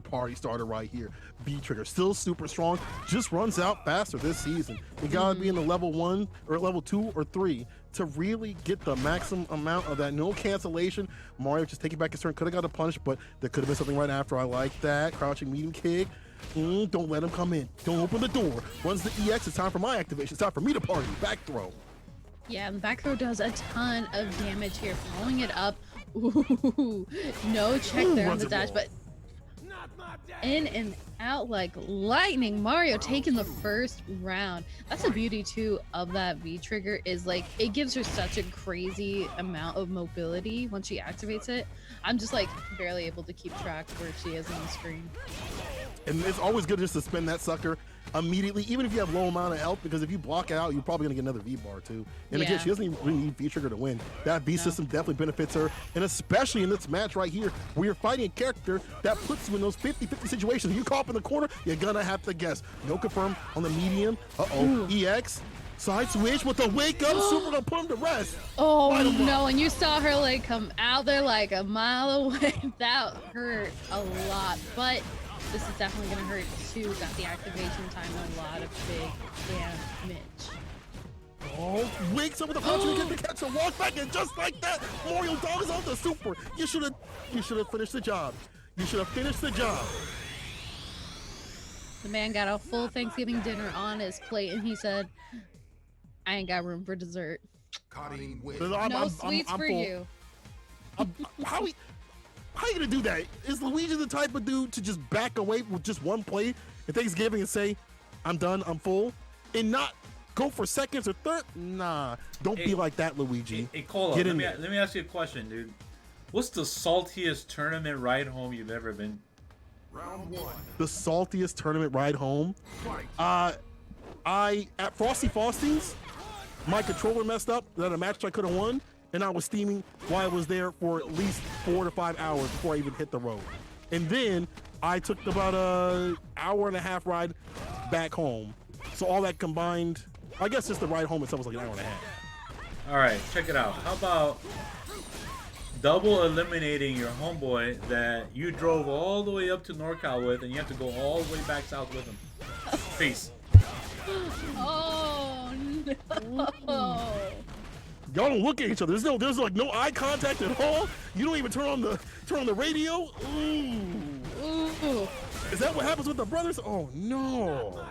Party starter right here. B trigger still super strong, just runs out faster this season. You gotta be in the level 1 or level 2 or 3 to really get the maximum amount of that. No cancellation. Mario just taking back his turn. Could have got a punish, but there could have been something right after. I like that. Crouching medium kick. Don't let him come in. Don't open the door. Runs the EX. It's time for my activation. It's time for me to party. Back throw.
Yeah, and back throw does a ton of damage here. Following it up. Ooh, no check there on the dash, but in and out like lightning. Mario taking the first round. That's the beauty too of that V trigger, is like it gives her such a crazy amount of mobility once she activates it. I'm just like barely able to keep track where she is on the screen.
And it's always good just to spin that sucker immediately, even if you have low amount of health, because if you block it out, you're probably gonna get another V bar too. And again, she doesn't even really need V trigger to win. That V system definitely benefits her, and especially in this match right here, where you're fighting a character that puts you in those 50-50 situations. If you caught up in the corner, you're gonna have to guess. No confirm on the medium. EX. Side switch with the wake up super to put him to rest.
Oh no, and you saw her like come out there like a mile away. That hurt a lot, but this is definitely gonna hurt too. Got the activation time, a lot of big damage.
Oh, wakes up with a punch and get the catch and walk back, and just like that, Mario Dog is on the super. You should have finished the job. You should have finished the job.
The man got a full Thanksgiving dinner on his plate, and he said, I ain't got room for dessert. No sweets for you.
How are you gonna do that? Is Luigi the type of dude to just back away with just one play at Thanksgiving and say, I'm done, I'm full, and not go for seconds or third? Nah, don't be like that, Luigi.
Hey, Cola, let me ask you a question, dude. What's the saltiest tournament ride home you've ever been?
Round 1. The saltiest tournament ride home? At Frosty Faustings, my controller messed up at a match I could have won, and I was steaming while I was there for at least 4 to 5 hours before I even hit the road. And then I took about an hour and a half ride back home. So all that combined, I guess just the ride home itself was like an hour and a half.
All right, check it out. How about double eliminating your homeboy that you drove all the way up to NorCal with, and you have to go all the way back south with him? Peace.
Oh no.
Y'all don't look at each other. There's like no eye contact at all. You don't even turn on the radio. Ooh. Is that what happens with the brothers? Oh no.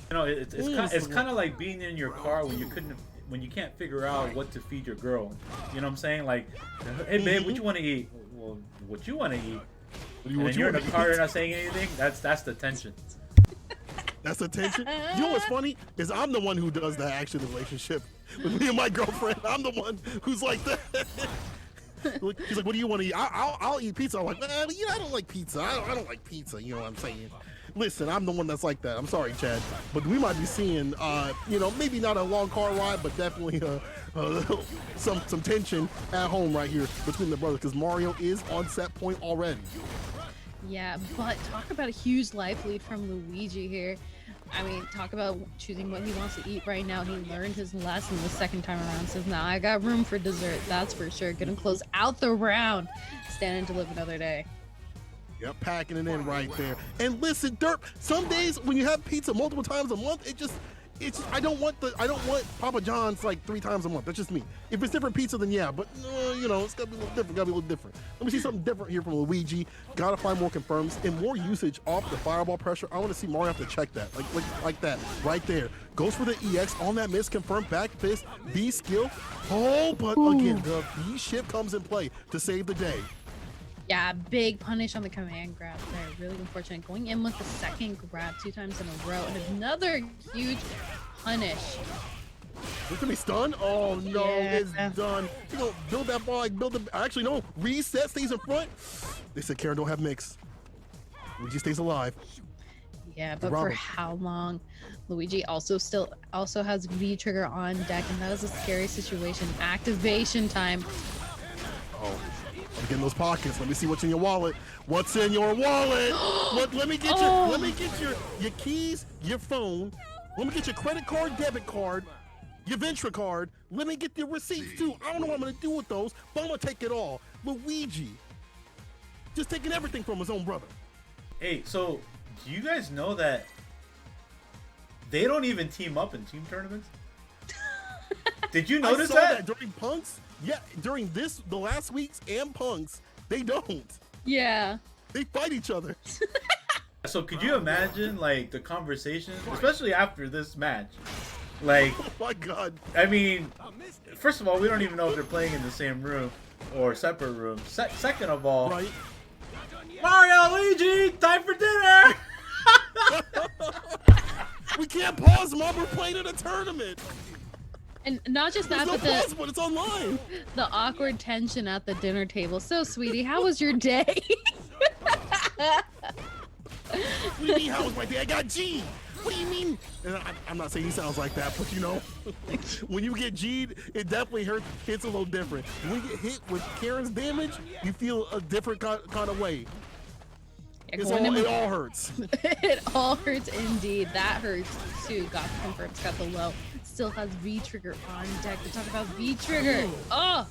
You know, it's kind of like being in your car when you can't figure out what to feed your girl. You know what I'm saying? Like, hey babe, what you want to eat? Well, what you want to eat? And you're in the car, you're not saying anything. That's the tension.
That's the tension. You know what's funny is I'm the one who does that actually in the relationship with me and my girlfriend. I'm the one who's like that. She's like, "What do you want to eat?" I'll eat pizza. I'm like, "Man, you know, I don't like pizza. I don't like pizza." You know what I'm saying? Listen, I'm the one that's like that. I'm sorry, Chad, but we might be seeing, you know, maybe not a long car ride, but definitely some tension at home right here between the brothers because Mario is on set point already.
Yeah, but talk about a huge life lead from Luigi here. I mean, talk about choosing what he wants to eat right now. He learned his lesson the second time around. Says, "Now I got room for dessert. That's for sure. Gonna close out the round. Standing to live another day."
Yep, packing it in right there. And listen, Derp, some days when you have pizza multiple times a month, I don't want Papa John's like 3 times a month. That's just me. If it's different pizza, then yeah, but you know, it's gotta be a little different. Let me see something different here from Luigi. Gotta find more confirms and more usage off the fireball pressure. I want to see Mario have to check that, like that, right there. Goes for the EX on that miss, confirmed back fist, B skill. Oh, but again, the B shift comes in play to save the day.
Yeah, big punish on the command grab there. Really unfortunate. Going in with the second grab 2 times in a row. And another huge punish.
Look at me stun. Oh no,
Yeah.
it's done. You know, build that ball, actually no, reset, stays in front. They said Karen don't have mix. Luigi stays alive.
Yeah, but for how long? Luigi also has V trigger on deck, and that is a scary situation. Activation time.
Oh. I'm getting those pockets. Let me see what's in your wallet. What's in your wallet? Let me get your keys, your phone. Let me get your credit card, debit card, your Ventra card. Let me get your receipts too. I don't know what I'm gonna do with those, but I'm gonna take it all. Luigi, just taking everything from his own brother.
Hey, so do you guys know that they don't even team up in team tournaments? Did you notice
I saw
that
during Punks? Yeah, during the last week's and Punks, they don't.
Yeah.
They fight each other.
So could you imagine like the conversation, especially after this match? Like,
Oh my God.
I mean, first of all, we don't even know if they're playing in the same room or separate rooms. Second of all,
Right.
Mario, Luigi, time for dinner.
We can't pause, Mom. We're playing in a tournament.
And not just that,
There's no
but
pause, but it's online.
the awkward tension at the dinner table. So, sweetie, how was your day?
What do you mean, how was my day? I got G. What do you mean? And I'm not saying he sounds like that, but you know, when you get G'd, it definitely hits a little different. When you get hit with Karen's damage, you feel a different kind of way.
Yeah,
It all hurts.
It all hurts indeed. That hurts too. Got the confirms, got the low. Still has V trigger on deck. We talk about V trigger. Oh,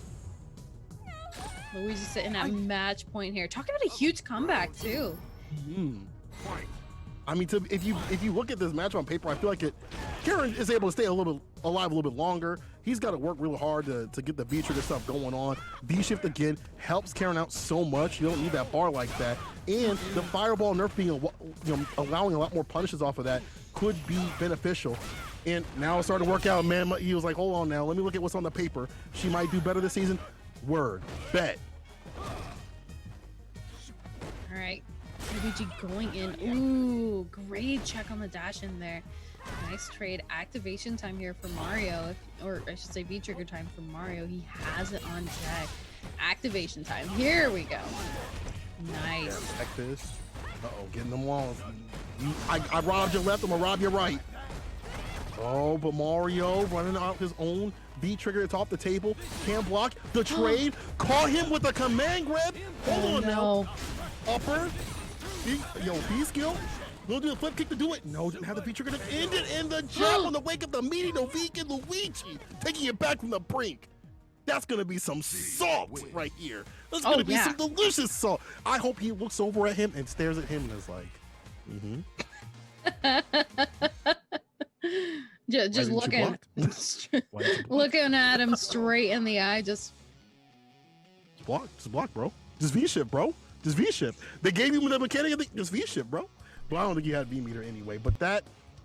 Luigi's sitting at match point here. Talking about a huge comeback too.
I mean, if you look at this match on paper, I feel like Karen is able to stay alive a little bit longer. He's got to work really hard to get the V trigger stuff going on. V shift again helps Karen out so much. You don't need that bar like that. And the fireball nerf being, allowing a lot more punishes off of that could be beneficial. And now it's starting to work out, man. He was like, hold on now, let me look at what's on the paper. She might do better this season. Word. Bet.
All right, Luigi going in. Ooh, great check on the dash in there. Nice trade. Activation time here for Mario, or I should say V trigger time for Mario. He has it on deck. Activation time. Here we go. Nice.
Like this. Uh-oh, getting them walls. I robbed your left, I'm gonna rob your right. Oh, but Mario running out his own V trigger. It's off the table. Can't block the trade. Caught him with a command grab. Hold on now. Upper. B skill. Gonna do the flip kick to do it. No, didn't have the V trigger to end it. And the jump on the wake up the meeting. No vegan Luigi taking it back from the brink. That's gonna be some salt right here. That's gonna be some delicious salt. I hope he looks over at him and stares at him and is like,
Just looking at him straight in the eye. Just
block, bro. Just V shift, bro. Just V shift. They gave you the mechanic. Just V shift, bro. But I don't think he had V meter anyway. But that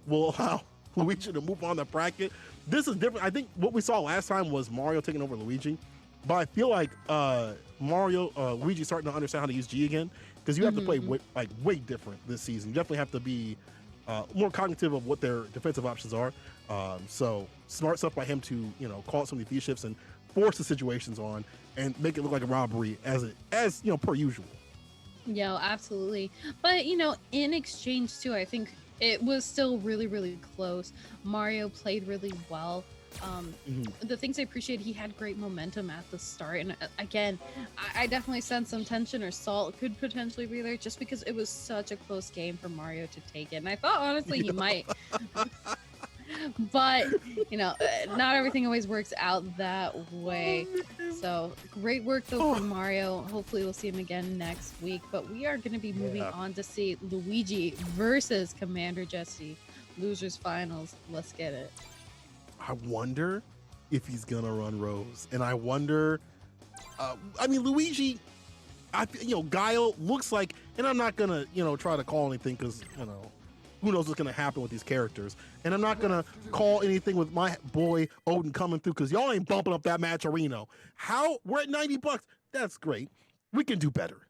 will allow Luigi to move on the bracket. This is different. I think what we saw last time was Mario taking over Luigi, but I feel like Luigi's starting to understand how to use G again, because you have to play way different this season. You definitely have to be more cognitive of what their defensive options are. So smart stuff by him to call out some of the V-shifts and force the situations on and make it look like a robbery as per usual.
Yeah, absolutely. But in exchange too, I think it was still really, really close. Mario played really well. The things I appreciate, he had great momentum at the start, and again, I definitely sense some tension or salt could potentially be there, just because it was such a close game for Mario to take it, and I thought honestly he might. But not everything always works out that way. So great work though from Mario. Hopefully we'll see him again next week. But we are going to be moving on to see Luigi versus Commander Jesse, losers finals. Let's get it.
I wonder if he's gonna run Rose, and I wonder. Luigi. Guile looks like, and I'm not gonna try to call anything, because who knows what's gonna happen with these characters, and I'm not gonna call anything with my boy Odin coming through, because y'all ain't bumping up that Matcherino. We're at $90. That's great. We can do better.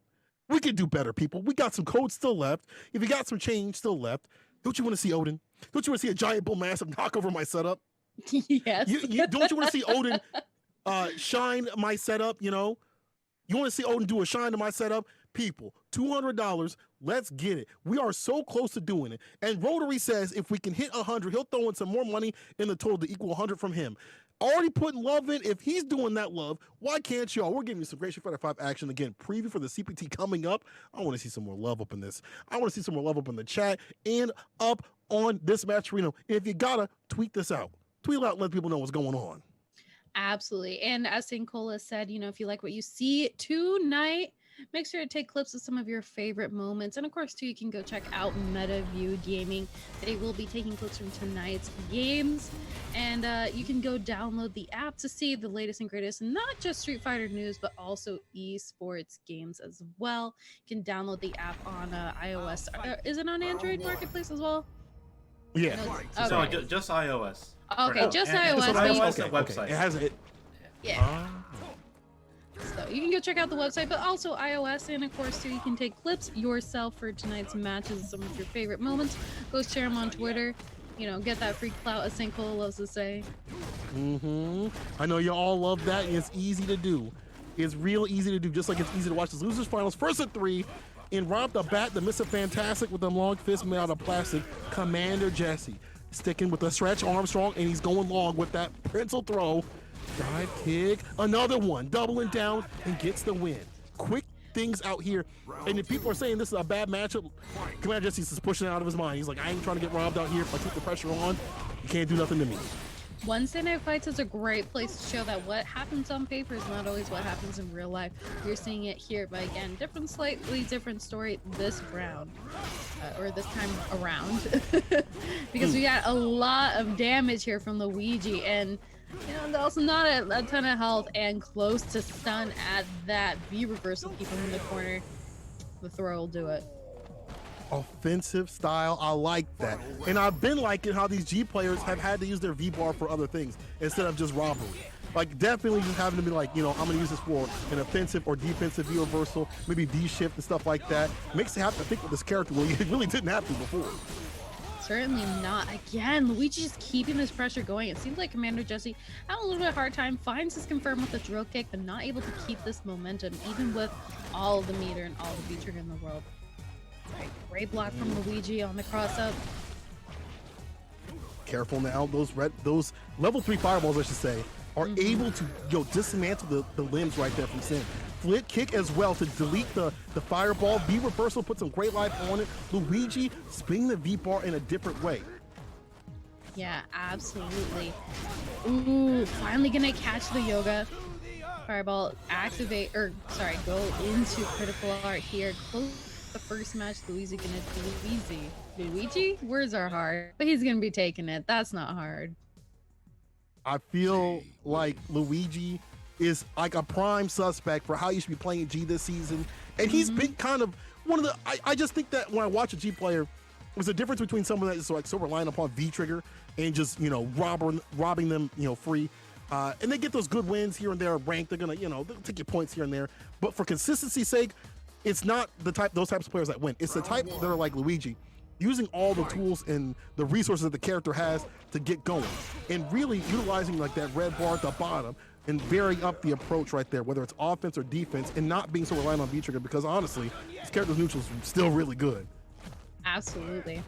We can do better, people. We got some codes still left. If you got some change still left, don't you want to see Odin? Don't you want to see a giant bull massive knock over my setup?
Yes.
Don't you want to see Odin shine my setup? You want to see Odin do a shine to my setup? People, $200. Let's get it. We are so close to doing it. And Rotary says if we can hit 100, he'll throw in some more money in the total to equal 100 from him. Already putting love in. If he's doing that love, why can't y'all? We're giving you some great Street Fighter 5 action. Again, preview for the CPT coming up. I want to see some more love up in this. I want to see some more love up in the chat and up on this match. If you gotta, tweet this out. Tweet it out, let people know what's going on.
Absolutely. And as St. Cola said, if you like what you see tonight, make sure to take clips of some of your favorite moments. And of course, too, you can go check out MetaView Gaming. They will be taking clips from tonight's games. And you can go download the app to see the latest and greatest, not just Street Fighter news, but also esports games as well. You can download the app on iOS. Is it on Android Marketplace as well?
Yeah.
No, just iOS.
Okay, just iOS.
iOS and website.
It has it.
Yeah. So you can go check out the website, but also iOS, and of course, too, you can take clips yourself for tonight's matches, some of your favorite moments. Go share them on Twitter. Get that free clout, as St. Cole loves to say.
I know you all love that, and it's easy to do. It's real easy to do, just like it's easy to watch this losers finals first at 3. And right off the bat, the Mr. Fantastic with them long fists made out of plastic, Commander Jesse. Sticking with the stretch Armstrong, and he's going long with that pencil throw. Dive kick, another one, doubling down, and gets the win. Quick things out here. And if people are saying this is a bad matchup, Commander Jesse's just pushing it out of his mind. He's like, I ain't trying to get robbed out here. If I keep the pressure on, you can't do nothing to me.
Wednesday Night Fights is a great place to show that what happens on paper is not always what happens in real life. You're seeing it here, but again, slightly different story this round, or this time around, because we got a lot of damage here from Luigi, and also not a ton of health, and close to stun at that V reversal, keep him in the corner. The throw will do it.
Offensive style, I like that. And I've been liking how these G players have had to use their V bar for other things instead of just robbery. Like, definitely just having to be like, I'm gonna use this for an offensive or defensive V reversal, maybe D shift and stuff like that. Makes you have to think with this character where you really didn't have to before.
Certainly not. Again, Luigi just keeping this pressure going. It seems like Commander Jesse had a little bit of a hard time, finds his confirm with the drill kick, but not able to keep this momentum, even with all the meter and all the V trigger in the world. Right, great block from Luigi on the cross up.
Careful now, those level 3 fireballs, I should say, are able to dismantle the limbs right there from Sin. Flip kick as well to delete the fireball. V reversal, put some great life on it. Luigi spinning the V bar in a different way.
Yeah, absolutely. Ooh, finally gonna catch the yoga. Fireball activate, go into critical art here. Close the first match. Luigi? Words are hard, but he's gonna be taking it. That's not hard.
I feel like Luigi is like a prime suspect for how you should be playing G this season, and he's been kind of one of the. I just think that when I watch a G player, There's a difference between someone that is like so reliant upon V-trigger and just, you know, robbing them, you know, free. And they get those good wins here and there, ranked. They're gonna, you know, they'll take your points here and there. But for consistency's sake, it's not those types of players that win. It's the type that are like Luigi, using all the tools and the resources that the character has to get going, and really utilizing like that red bar at the bottom and varying up the approach right there, whether it's offense or defense, and not being so reliant on V-trigger, because honestly, this character's neutral is still really good.
Absolutely.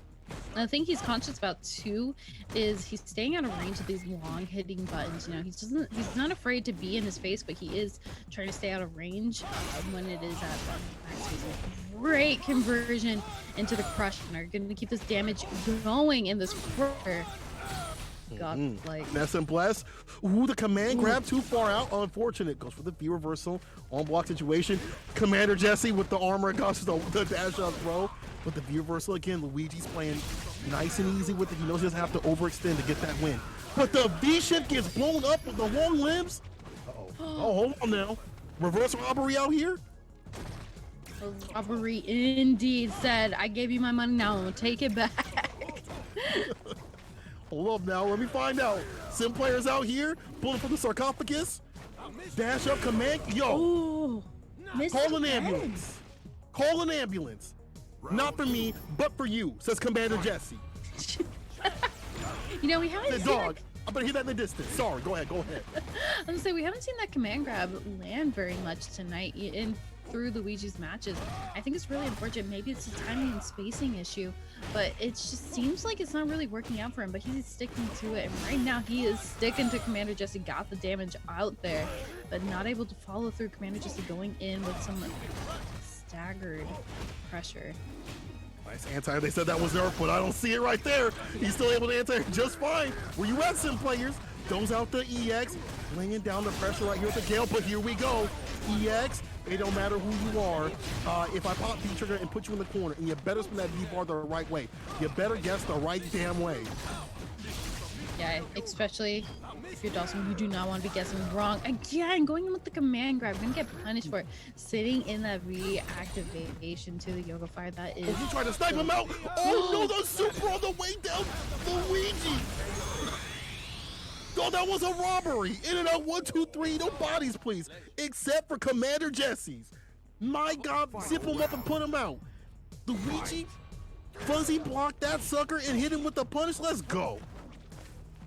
And the thing he's conscious about too is he's staying out of range of these long hitting buttons. You know, he's not afraid to be in his face, but he is trying to stay out of range when it is at max speed. Great conversion into the crush, and are going to keep this damage going in this quarter. Godlike.
Ness and Bless. Ooh, the command grab too far out. Unfortunate. Goes for the V reversal on block situation. Commander Jesse with the armor goes to the dash up throw. With the V reversal again, Luigi's playing nice and easy with it. He knows he doesn't have to overextend to get that win. But the V shift gets blown up with the long limbs. Oh, hold on now. Reverse robbery out here.
A robbery indeed. Said, I gave you my money, now I'm gonna take it back.
Hold up now, let me find out. Sim players out here, pulling from the sarcophagus. Dash up command. Yo,
Ooh,
call an ambulance. Call an ambulance. Not for me, but for you, says Commander Jesse.
You know, we haven't
The
seen
dog. I better hear that in the distance. Sorry, go ahead.
I'm gonna say we haven't seen that command grab land very much tonight in through Luigi's matches. I think it's really unfortunate. Maybe it's a timing and spacing issue, but it just seems like it's not really working out for him, but he's sticking to it. And right now he is sticking to Commander Jesse, got the damage out there, but not able to follow through. Commander Jesse going in with some staggered pressure.
Nice anti. They said that was nerf, but I don't see it right there. He's still able to anti just fine. Where you at, Sim players? Goes out the EX, laying down the pressure right here with the Gale, but here we go. EX, it don't matter who you are. If I pop V-trigger and put you in the corner, and you better spin that V-bar the right way. You better guess the right damn way.
Yeah, especially if you're Dawson, you do not want to be guessing wrong. Again, going in with the command grab, you're gonna get punished for it. Sitting in that reactivation to the Yoga Fire, that is...
Oh, he tried to snipe him out! Oh no, the super on the way down! Luigi! Oh, that was a robbery! In and out, 1, 2, 3, no bodies, please. Except for Commander Jesse's. My God, zip him up and put him out. Luigi, fuzzy blocked that sucker and hit him with the punish. Let's go.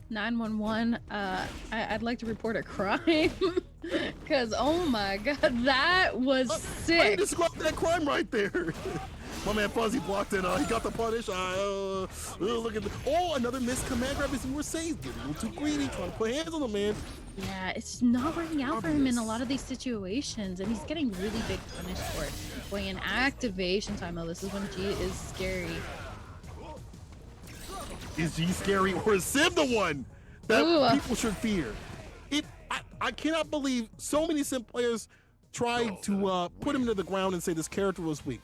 911, I'd like to report a crime. Because, oh my God, that was
I
sick.
described that crime right there. My man Fuzzy blocked it. He got the punish. Look at the, another missed command grab. As you were saying, getting a little too greedy, trying to put hands on the man.
Yeah, it's not working out for him in a lot of these situations, and he's getting really big punished for it. Going in activation time, this is when G is scary.
Is G scary, or is Sim the one that people should fear? I cannot believe so many Sim players tried to put him to the ground and say this character was weak.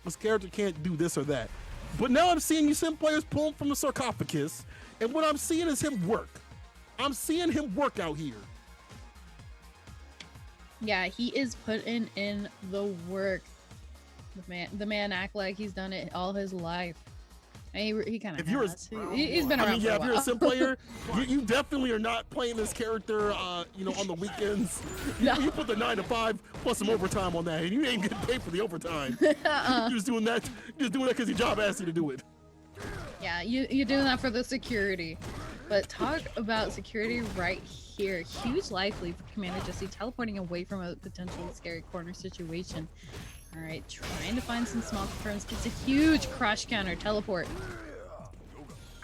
This character can't do this or that. But now I'm seeing you Sim players pull him from the sarcophagus, and what I'm seeing is him work. I'm seeing him work out here.
Yeah, he is putting in the work. The man act like he's done it all his life. And he kind of has. He's been around for a while.
If you're a Sim player, you definitely are not playing this character, on the weekends.
No.
You put the 9 to 5 plus some overtime on that, and you ain't getting paid for the overtime. You're just doing that because your job asked you to do it.
Yeah, you're doing that for the security. But talk about security right here. Huge life lead for Commander Jesse, teleporting away from a potentially scary corner situation. All right, trying to find some small confirms. Gets a huge crush counter teleport.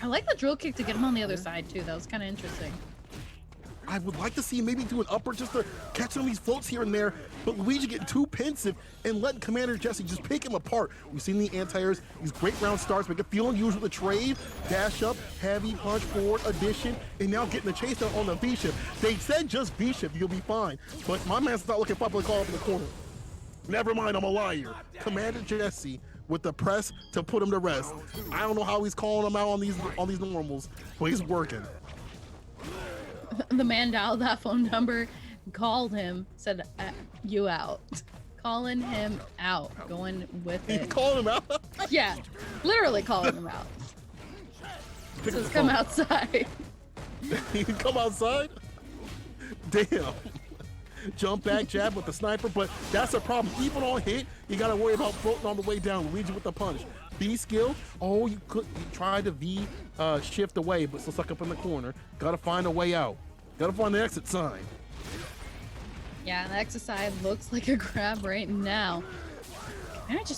I like the drill kick to get him on the other side too. That was kind of interesting.
I would like to see him maybe do an upper just to catch some of these floats here and there, but Luigi getting too pensive and letting Commander Jesse just pick him apart. We've seen the anti-airs, these great round starts, make it feel unusual with the trade, dash up, heavy punch forward, addition, and now getting the chase down on the V-shift. They said just V-shift, you'll be fine, but my man's not looking properly called up in the corner. Never mind, I'm a liar. Commander Jesse with the press to put him to rest. I don't know how he's calling him out on these normals, but he's working.
The man dialed that phone number, called him, said, "You out." calling him out, going with
He's
it.
calling him out.
Yeah, literally calling him out. Says come outside.
He can come outside. Damn. Jump back jab with the sniper, but that's a problem. Even on hit, you gotta worry about floating on the way down. Luigi with the punch. B skill. Oh, you tried to V shift away, but still stuck up in the corner. Gotta find a way out. Gotta find the exit sign.
Yeah, the exit side looks like a grab right now.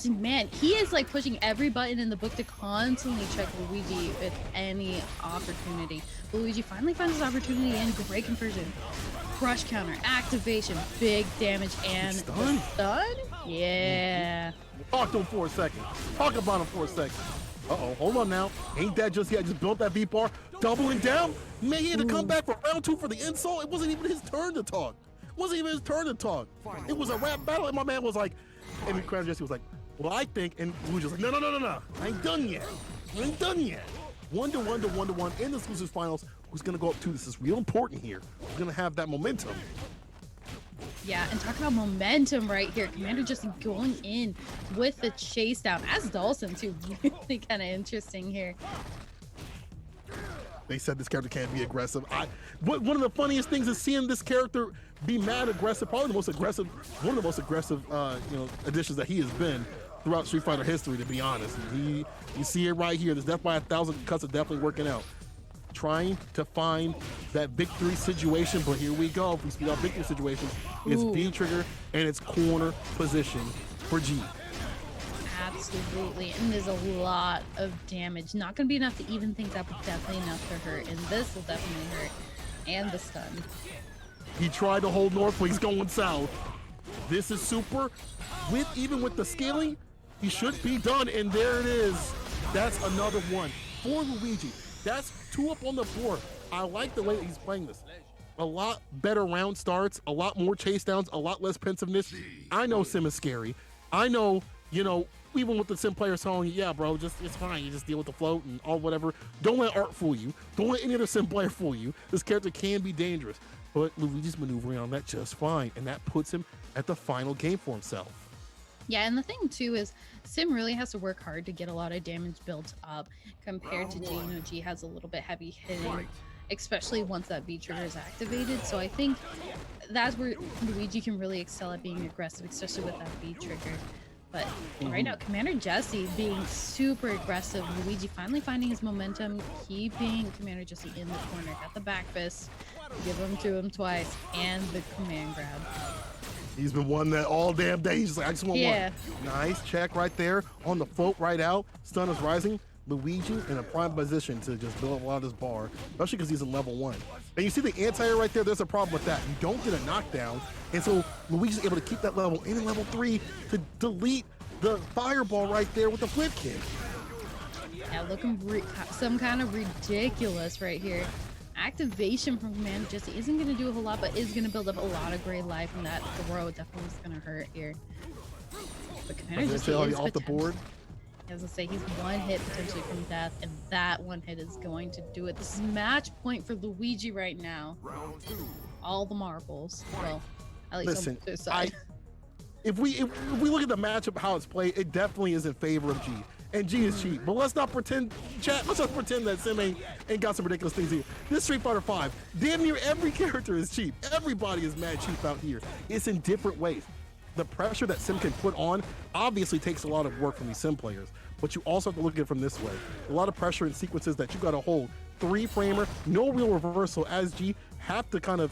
Man, he is like pushing every button in the book to constantly check Luigi with any opportunity. Luigi finally finds his opportunity and great conversion. Crush counter, activation, big damage, and
Stun?
Stun? Yeah.
Talk to him for a second. Talk about him for a second. Uh-oh, hold on now. Ain't that just yet? Just built that beat bar, doubling down. Man, he had to come back for round 2 for the insult. It wasn't even his turn to talk. It wasn't even his turn to talk. It was a rap battle, and my man was like, and Crown Jesse was like, well, I think, and Luigi was like, no. I ain't done yet. I ain't done yet. 1-1 in the losers finals. Who's gonna go up to? This is real important here. Who's gonna have that momentum?
Yeah, and talk about momentum right here. Commander just going in with the chase down, as Dawson too. Really kind of interesting here.
They said this character can't be aggressive. One of the funniest things is seeing this character be mad aggressive. Probably the most aggressive, one of the most aggressive, additions that he has been throughout Street Fighter history. To be honest, you see it right here. There's definitely 1,000 cuts are definitely working out. Trying to find that victory situation, but here we go. If we speed up victory situations, it's B trigger and it's corner position for G.
Absolutely, and there's a lot of damage. Not going to be enough to even things up, but definitely enough to hurt, and this will definitely hurt. And the stun.
He tried to hold north, but he's going south. This is super. Even with the scaling, he should be done, and there it is. That's another one for Luigi. That's 2 up on the board. I like the way that he's playing this. A lot better round starts, a lot more chase downs, a lot less pensiveness. I know Sim is scary. I know, even with the Sim players telling you, yeah, bro, it's fine. You just deal with the float and all whatever. Don't let Art fool you. Don't let any other Sim player fool you. This character can be dangerous. But Luigi's maneuvering on that just fine, and that puts him at the final game for himself.
Yeah, and the thing too is Sim really has to work hard to get a lot of damage built up compared to G. G has a little bit heavy hitting, especially once that B trigger is activated. So I think that's where Luigi can really excel at being aggressive, especially with that B trigger. But right now, Commander Jesse being super aggressive. Luigi finally finding his momentum, keeping Commander Jesse in the corner. Got the back fist, give him to him twice, and the command grab.
He's been wanting that all damn day. He's just like, I just want one. Nice check right there on the float right out. Stun is rising. Luigi in a prime position to just build up a lot of this bar, especially because he's in level 1. And you see the anti-air right there, there's a problem with that. You don't get a knockdown, and so Luigi's able to keep that level in level 3 to delete the fireball right there with the flip kick.
Yeah, looking some kind of ridiculous right here. Activation from Commander Jesse isn't going to do a whole lot, but is going to build up a lot of great life, and that throw definitely is going to hurt here. But Commander Jesse is
off the board.
As I say, he's one hit potentially from death, and that one hit is going to do it. This is match point for Luigi right now. All the marbles. Well, at least on the side.
If we look at the matchup, how it's played, it definitely is in favor of G. And G is cheap. But let's not pretend, chat, let's not pretend that Sim ain't got some ridiculous things here. This Street Fighter V, damn near every character is cheap. Everybody is mad cheap out here. It's in different ways. The pressure that Sim can put on obviously takes a lot of work from these Sim players, but you also have to look at it from this way. A lot of pressure in sequences that you got to hold. 3-framer, no real reversal as G, have to kind of,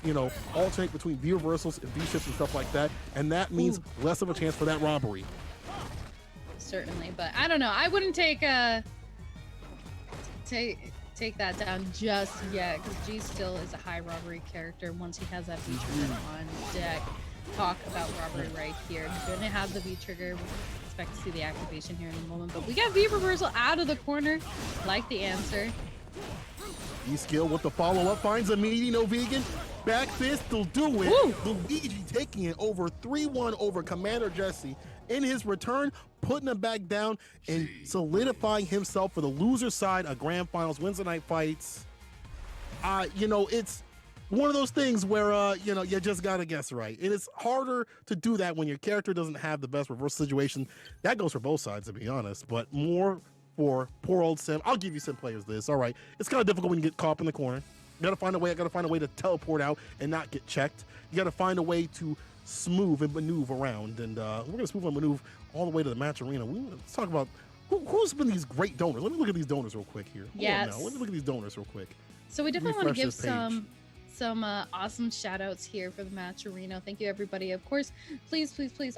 alternate between V reversals and V shifts and stuff like that, and that means less of a chance for that robbery.
Certainly, but I don't know. I wouldn't take that down just yet, because G still is a high robbery character once he has that V trigger on deck. Talk about robbery right here. Gonna have the V trigger. Expect to see the activation here in a moment, but we got V reversal out of the corner. Like the answer.
E skill with the follow-up finds a meaty, no vegan. Back fist will do it. Woo! Luigi taking it over 3-1 over Commander Jesse. In his return, putting him back down and solidifying himself for the loser side of Grand Finals, Wednesday Night Fights. It's one of those things where you know, you just gotta guess right, and it's harder to do that when your character doesn't have the best reverse situation. That goes for both sides, to be honest, but more for poor old Sim. I'll give you Sim players this. All right, it's kind of difficult when you get caught up in the corner. You gotta find a way. I gotta find a way to teleport out and not get checked. You gotta find a way to smooth and maneuver around, and we're gonna smooth and maneuver all the way to the match arena. Let's talk about who's been these great donors. Let me look at these donors real quick here.
Yes.
Let me look at these donors real quick.
So we definitely want to
Refresh
give
this page.
some awesome shout outs here for the match arena. Thank you, everybody. Of course, please,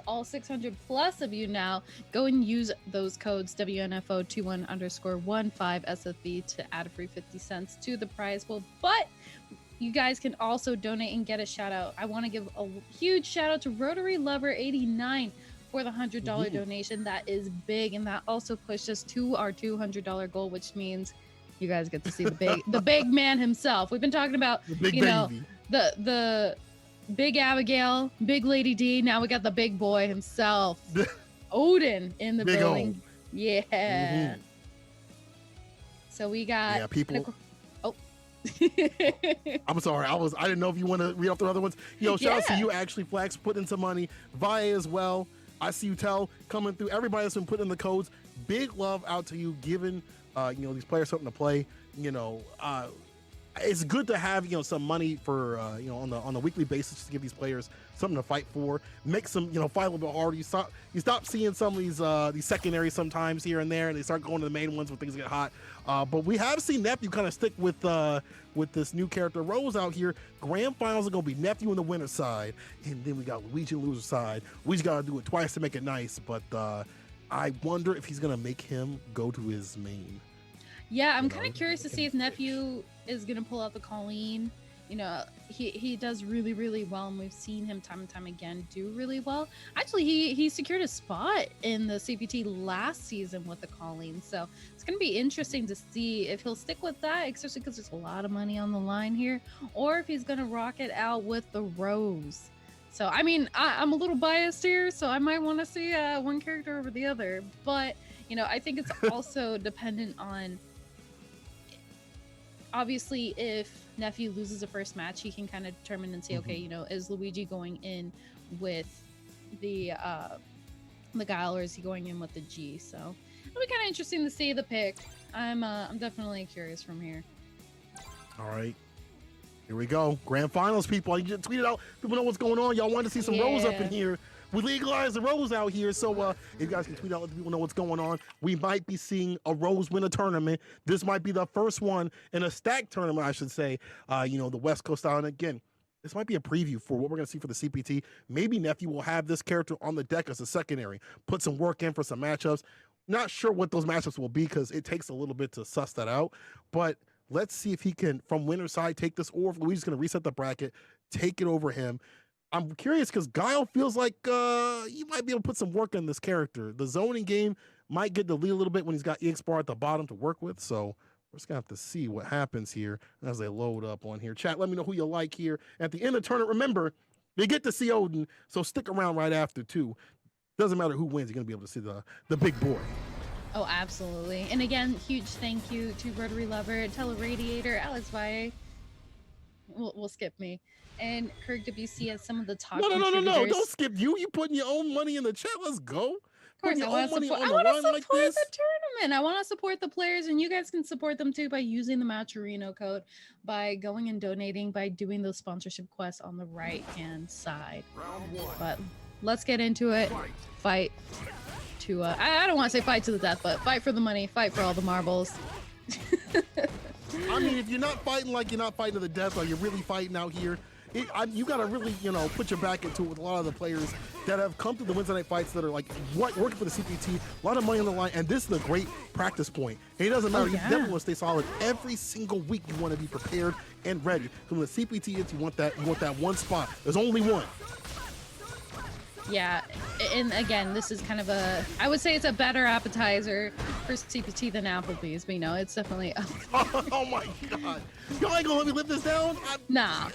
all 600 plus of you now, go and use those codes WNF2021_15 SFB to add a free 50 cents to the prize pool. But you guys can also donate and get a shout out. I want to give a huge shout out to Rotary Lover 89 for the $100 donation. That is big, and that also pushed us to our $200 goal, which means you guys get to see the big man himself. We've been talking about, you know, the big Abigail, big Lady D. Now we got the big boy himself, Odin, in the
Big
building.
O.
Yeah. So we got.
Yeah, people.
Oh.
I'm sorry. I didn't know if you want to read off the other ones. Yo, shout out to you, Actually Flex, putting in some money. Via as well. I see you tell coming through. Everybody that's been putting in the codes. Big love out to you, giving you know, these players something to play. You know, it's good to have, you know, some money for you know, on the weekly basis to give these players something to fight for. Make them, you know, fight a little bit harder. You stop seeing some of these secondaries sometimes here and there, and they start going to the main ones when things get hot. But we have seen Nephew kind of stick with this new character Rose out here. Grand finals are gonna be Nephew on the winner side, and then we got Luigi on the loser side. We just gotta do it twice to make it nice. But I wonder if he's gonna make him go to his main.
Yeah, I'm kind of curious to see if Nephew is gonna pull out the Colleen. You know, he does really, really well, and we've seen him time and time again do really well. Actually, he secured a spot in the CPT last season with the Colleen, so it's gonna be interesting to see if he'll stick with that, especially because there's a lot of money on the line here, or if he's gonna rock it out with the Rose. So, I mean, I'm a little biased here, so I might want to see one character over the other. But, you know, I think it's also dependent on, obviously, if Nephew loses the first match, he can kind of determine and say, okay, you know, is Luigi going in with the Guile, or is he going in with the G? So it'll be kind of interesting to see the pick. I'm definitely curious from here. All
right. Here we go. Grand finals, people. You just tweet it out. People know what's going on. Y'all want to see some Rose up in here. We legalized the Rose out here. So if you guys can tweet out, let the people know what's going on. We might be seeing a Rose win a tournament. This might be the first one in a stack tournament, I should say. You know, the West Coast style. And again, this might be a preview for what we're going to see for the CPT. Maybe Nephew will have this character on the deck as a secondary. Put some work in for some matchups. Not sure what those matchups will be because it takes a little bit to suss that out. But let's see if he can, from winner's side, take this, or if Luigi's going to reset the bracket, take it over him. I'm curious because Guile feels like you might be able to put some work in this character. The zoning game might get the lead a little bit when he's got EX bar at the bottom to work with. So we're just going to have to see what happens here as they load up on here. Chat, let me know who you like here. At the end of the tournament, remember, you get to see Odin, so stick around right after, too. Doesn't matter who wins, you're going to be able to see the big boy.
Oh, absolutely. And again, huge thank you to Rotary Lover, Teleradiator, Alex Valle. We'll skip me. And Kirk WC as some of the top contributors.
No. Don't skip you. You putting your own money in the chat. Let's go.
Of course, I want to support the tournament. I want to support the players, and you guys can support them too by using the Matcherino code, by going and donating, by doing those sponsorship quests on the right-hand side. But let's get into it. Fight to, I don't want to say fight to the death, but fight for the money, fight for all the marbles.
I mean, if you're not fighting like you're not fighting to the death, or you're really fighting out here, you got to really, you know, put your back into it with a lot of the players that have come to the Weds Night Fights that are like working for the CPT, a lot of money on the line, and this is a great practice point. And it doesn't matter. You definitely want to stay solid every single week. You want to be prepared and ready. From the CPT, you want that one spot. There's only one.
Yeah, and again, this is kind of I would say it's a better appetizer for CPT than Applebee's, but you know, it's definitely up.
Oh my God. Y'all ain't gonna let me live this down?
Nah.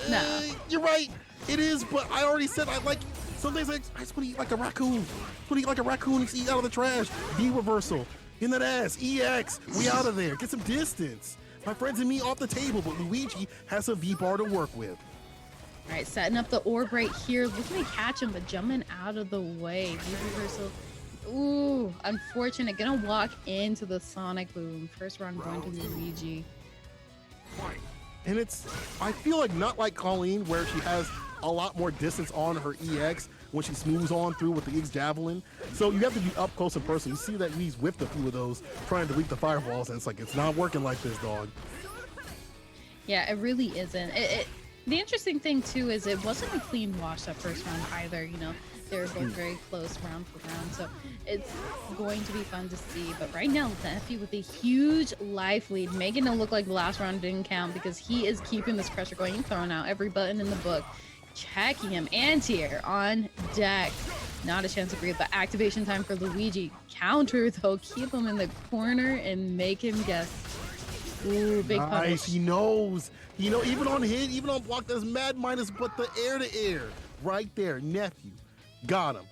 You're right, it is, but I already said I like, some days I just wanna eat like a raccoon. I wanna eat like a raccoon and eat out of the trash. V reversal, in that ass, EX, we out of there, get some distance. My friends and me off the table, but Luigi has a V bar to work with.
All right, setting up the orb right here. Looking to catch him, but jumping out of the way. Reversal. Ooh, unfortunate. Gonna walk into the Sonic Boom. First round going to Luigi.
And I feel like not like Colleen, where she has a lot more distance on her EX when she smooths on through with the EX Javelin. So you have to be up close and personal. You see that he's whiffed a few of those, trying to delete the fireballs, and it's like, it's not working like this, dog.
Yeah, it really isn't. The interesting thing, too, is it wasn't a clean wash that first round either. You know, they were both very close round for round. So it's going to be fun to see. But right now, Nephew with a huge life lead, making it look like the last round didn't count because he is keeping this pressure going and throwing out every button in the book. Checking him, anti-air on deck. Not a chance to breathe, but activation time for Luigi. Counter, though. Keep him in the corner and make him guess. Ooh, big punish.
He knows. Even on hit, even on block, there's mad minus, but the air to air. Right there, Nephew. Got him.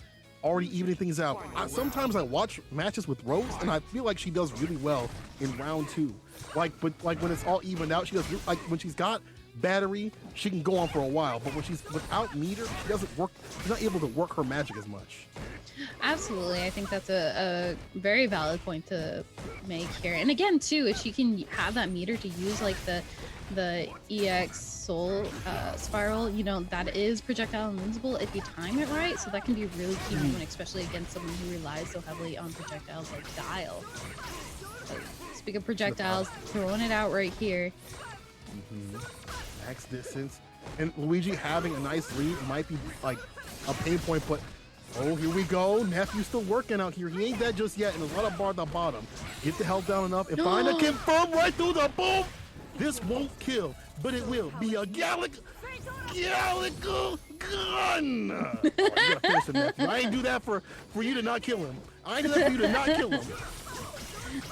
Already evening things out. Sometimes I watch matches with Rose, and I feel like she does really well in round 2. But when it's all evened out, she does, like when she's got battery, she can go on for a while, but when she's without meter, she's not able to work her magic as much.
Absolutely. I think that's a very valid point to make here. And again, too, if she can have that meter to use like the EX Soul Spiral, you know, that is projectile invincible if you time it right. So that can be a really key moment, especially against someone who relies so heavily on projectiles like Guile. Speak of projectiles, throwing it out right here.
Max distance. And Luigi having a nice lead might be like a pain point, but oh, here we go. Nephew's still working out here. He ain't dead just yet, and there's a lot of bar at the bottom. Get the health down enough and find a confirm right through the boom. This won't kill, but it will be a Gallic gun. Oh, you gotta finish him, Nephew. I ain't do that for you to not kill him. I ain't do that for you to not kill him.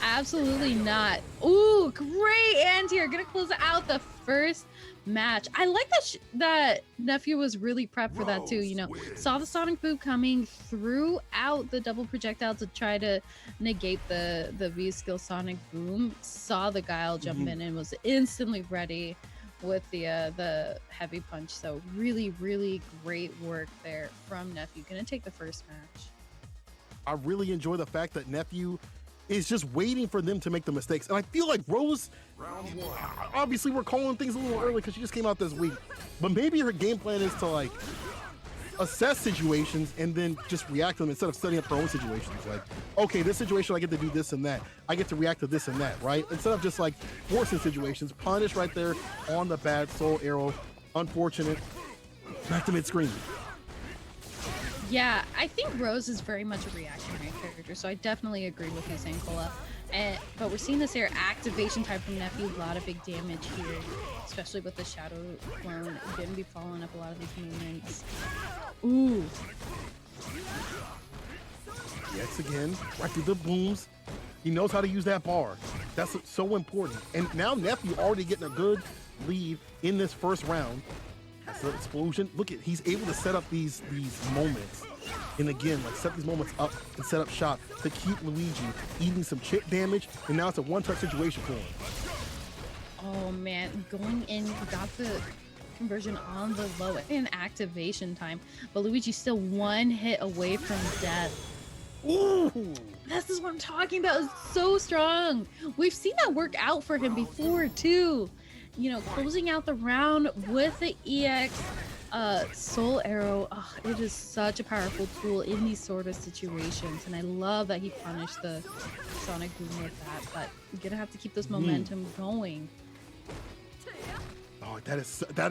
Absolutely not. Ooh, great anti-air. Gonna close out the first match. I like that Nephew was really prepped for that too. You know, saw the Sonic Boom coming, threw out the double projectile to try to negate the V skill Sonic Boom, saw the Guile jump in and was instantly ready with the heavy punch. So really, really great work there from Nephew. Gonna take the first match.
I really enjoy the fact that Nephew is just waiting for them to make the mistakes. And I feel like Rose, obviously we're calling things a little early because she just came out this week, but maybe her game plan is to like assess situations and then just react to them instead of setting up her own situations. Like, okay, this situation, I get to do this and that. I get to react to this and that, right? Instead of just like forcing situations. Punish right there on the bad Soul Arrow. Unfortunate. Back to mid-screen.
Yeah, I think Rose is very much a reactionary character, so I definitely agree with you, Sankola. But we're seeing this here activation time from Nephew, a lot of big damage here, especially with the Shadow Clone. Going to be following up a lot of these movements. Ooh.
Yes, again, right through the booms. He knows how to use that bar. That's so important. And now Nephew already getting a good lead in this first round. That's an explosion. Look at, he's able to set up these moments. And again, like set these moments up and set up shot to keep Luigi eating some chip damage. And now it's a one-touch situation for him.
Oh man, going in, got the conversion on the low and activation time. But Luigi's still one hit away from death.
Ooh!
This is what I'm talking about. It's so strong. We've seen that work out for him before too. You know, closing out the round with the EX Soul Arrow. Oh, it is such a powerful tool in these sort of situations, and I love that he punished the Sonic Boom with that. But you're gonna have to keep this momentum going.
Oh, that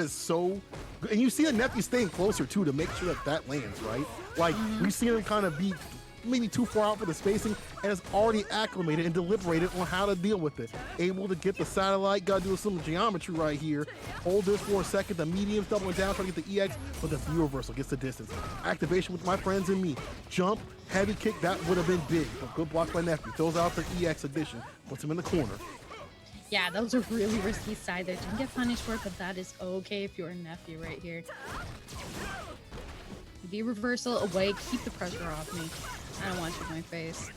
is so good. And you see the Nephew staying closer too to make sure that lands, right? Like we've seen him kind of be maybe too far out for the spacing, and is already acclimated and deliberated on how to deal with it. Able to get the satellite, gotta do some geometry right here. Hold this for a second, the medium's doubling down, trying to get the EX, but the view reversal gets the distance. Activation with my friends and me. Jump, heavy kick, that would have been big, but good block by Nephew. Throws out the EX addition, puts him in the corner.
Yeah, that was a really risky side there. Didn't get punished for it, but that is okay if you're a Nephew right here. V reversal away, keep the pressure off me. I don't want you in my face.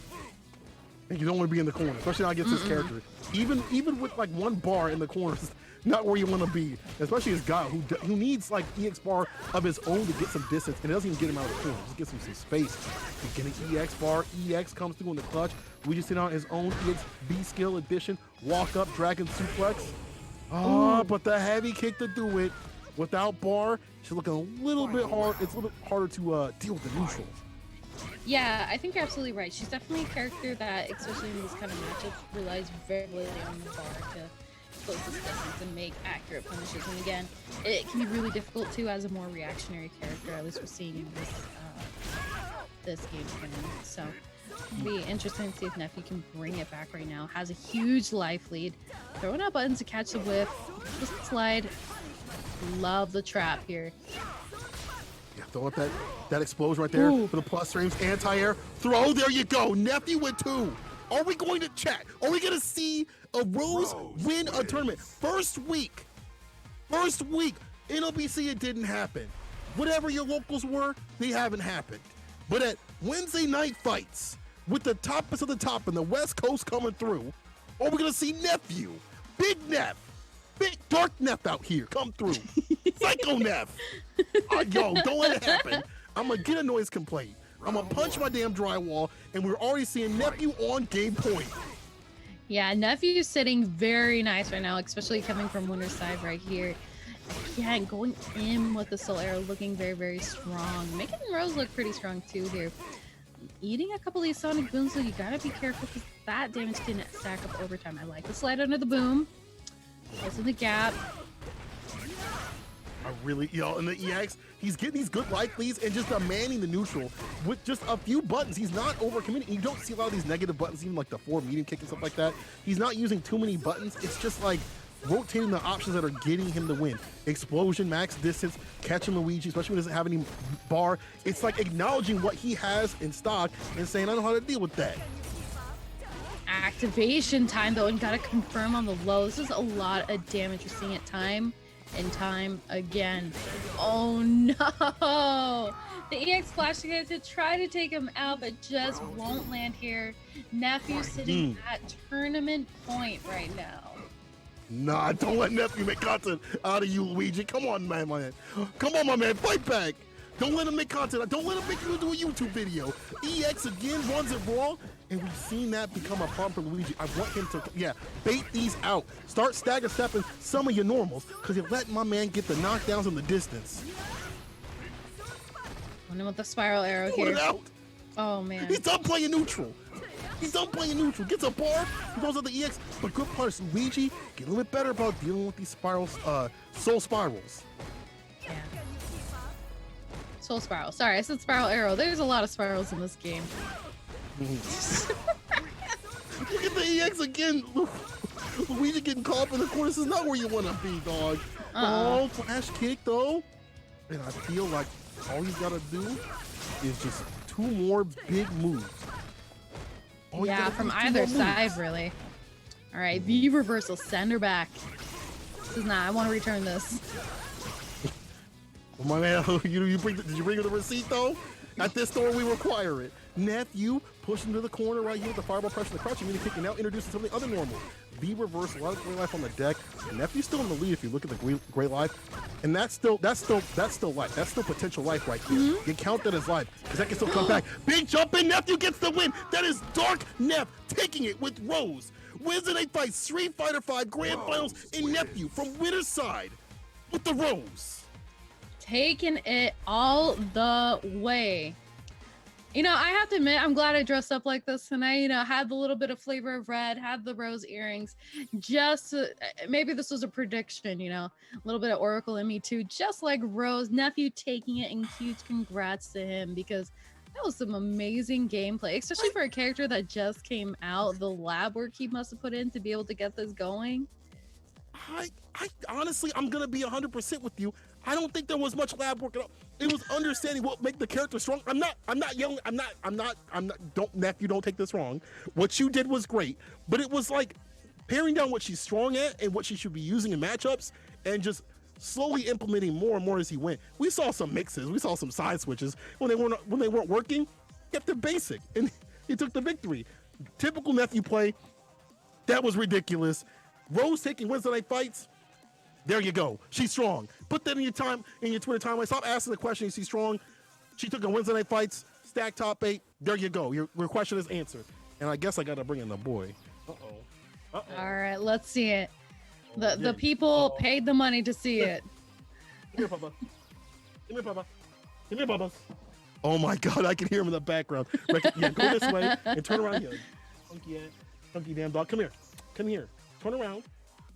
And you don't want to be in the corner, especially now against this character. Even with like one bar in the corners, not where you want to be, especially as guy who needs like EX bar of his own to get some distance, and it doesn't even get him out of the corner. Just gets him some space. He's getting EX bar. EX comes through in the clutch. We just hit on his own EX B skill addition. Walk up, dragon suplex. Oh, but the heavy kick to do it without bar. She's looking a little bit hard. It's a little bit harder to deal with the neutral.
Yeah, I think you're absolutely right. She's definitely a character that, especially in this kind of matchups, relies very heavily on the bar to close this distance and make accurate punishes. And again, it can be really difficult too as a more reactionary character. At least we're seeing in this game plan. So it'll be interesting to see if Nephew can bring it back right now. Has a huge life lead. Throwing out buttons to catch the whiff. Just slide. Love the trap here.
Yeah, throw up that explosion right there for the plus frames. Anti-air. Throw. There you go. Nephew with 2. Are we going to chat? Are we going to see a Rose win a tournament? First week. NLBC, it didn't happen. Whatever your locals were, they haven't happened. But at Wednesday Night Fights, with the toppest of the top and the West Coast coming through, are we going to see Nephew, Big Neff, Big Dark Neff out here come through? Psycho Neff. Yo, don't let it happen. I'm going to get a noise complaint. I'm going to punch my damn drywall, and we're already seeing Nephew on game point.
Yeah, Nephew's sitting very nice right now, especially coming from winner's side right here. Yeah, going in with the Soul Arrow, looking very, very strong. Making Rose look pretty strong too here. Eating a couple of these Sonic Booms, so you gotta be careful because that damage can stack up over time. I like the slide under the boom. Closing the gap.
I really, in the EX, he's getting these good life leads and just manning the neutral with just a few buttons. He's not overcommitting. You don't see a lot of these negative buttons, even like the 4 medium kick and stuff like that. He's not using too many buttons. It's just like rotating the options that are getting him the win. Explosion, max distance, catching Luigi, especially when he doesn't have any bar. It's like acknowledging what he has in stock and saying, I know how to deal with that.
Activation time though, and gotta confirm on the low. This is a lot of damage we're seeing at time and time again. Oh no! The EX flash again to try to take him out, but just won't land here. Nephew sitting at tournament point right now.
Nah, don't let Nephew make content out of you, Luigi. Come on, man. Come on, my man. Fight back. Don't let him make content. Don't let him make you do a YouTube video. EX again runs it raw, and we've seen that become a problem for Luigi. I want him to, bait these out. Start stagger stepping some of your normals, because you're letting my man get the knockdowns in the distance.
Going in with the spiral arrow here.
Put it out.
Oh, man.
He's done playing neutral. Gets a bar, he goes on the EX, but good part is Luigi get a little bit better about dealing with these spirals, soul spirals.
Yeah. Soul spiral. Sorry, I said spiral arrow. There's a lot of spirals in this game.
Look at the EX again. Luigi getting caught up in the corner. This is not where you want to be, dog. Oh, flash kick though. And I feel like all you gotta do is just 2 more big moves.
Yeah, from either side, really. All right, V reversal, send her back. This is not. I want to return this.
Well, my man, did you bring the receipt though? At this store, we require it. Nephew pushing to the corner right here with the fireball pressure, the crouching mini kick, and now introducing something other normal. V reverse, a lot of gray life on the deck. Nephew's still in the lead if you look at the gray life, and that's still life. That's still potential life right there. You count that as life because that can still come back. Big jump in, Nephew gets the win. That is Dark Neff taking it with Rose. Wednesday Night Fights, Street Fighter V Grand Finals, and Nephew from winner's side with the Rose.
Taking it all the way. You know, I have to admit, I'm glad I dressed up like this tonight. You know, had the little bit of flavor of red, had the rose earrings. Just maybe this was a prediction, you know, a little bit of Oracle in me too. Just like Rose, Nephew taking it, and huge congrats to him because that was some amazing gameplay, especially for a character that just came out. The lab work he must have put in to be able to get this going.
I honestly, I'm gonna be 100% with you. I don't think there was much lab work at all. It was understanding what make the character strong. I'm not yelling. Don't, Nephew, don't take this wrong. What you did was great, but it was like paring down what she's strong at and what she should be using in matchups, and just slowly implementing more and more as he went. We saw some mixes. We saw some side switches when they weren't working. Kept it basic, and he took the victory. Typical Nephew play. That was ridiculous. Rose taking Wednesday Night Fights. There you go. She's strong. Put that in your Twitter timeline. Stop asking the question. Is she strong? She took a Wednesday Night Fights, stacked top 8. There you go. Your question is answered. And I guess I got to bring in the boy. Uh-oh.
All right, let's see it. The people paid the money to see it.
Come here, Papa. Come here, Papa. Come here, Papa. Oh my God, I can hear him in the background. Yeah, go this way and turn around here. Funky damn dog. Come here. Come here. Turn around.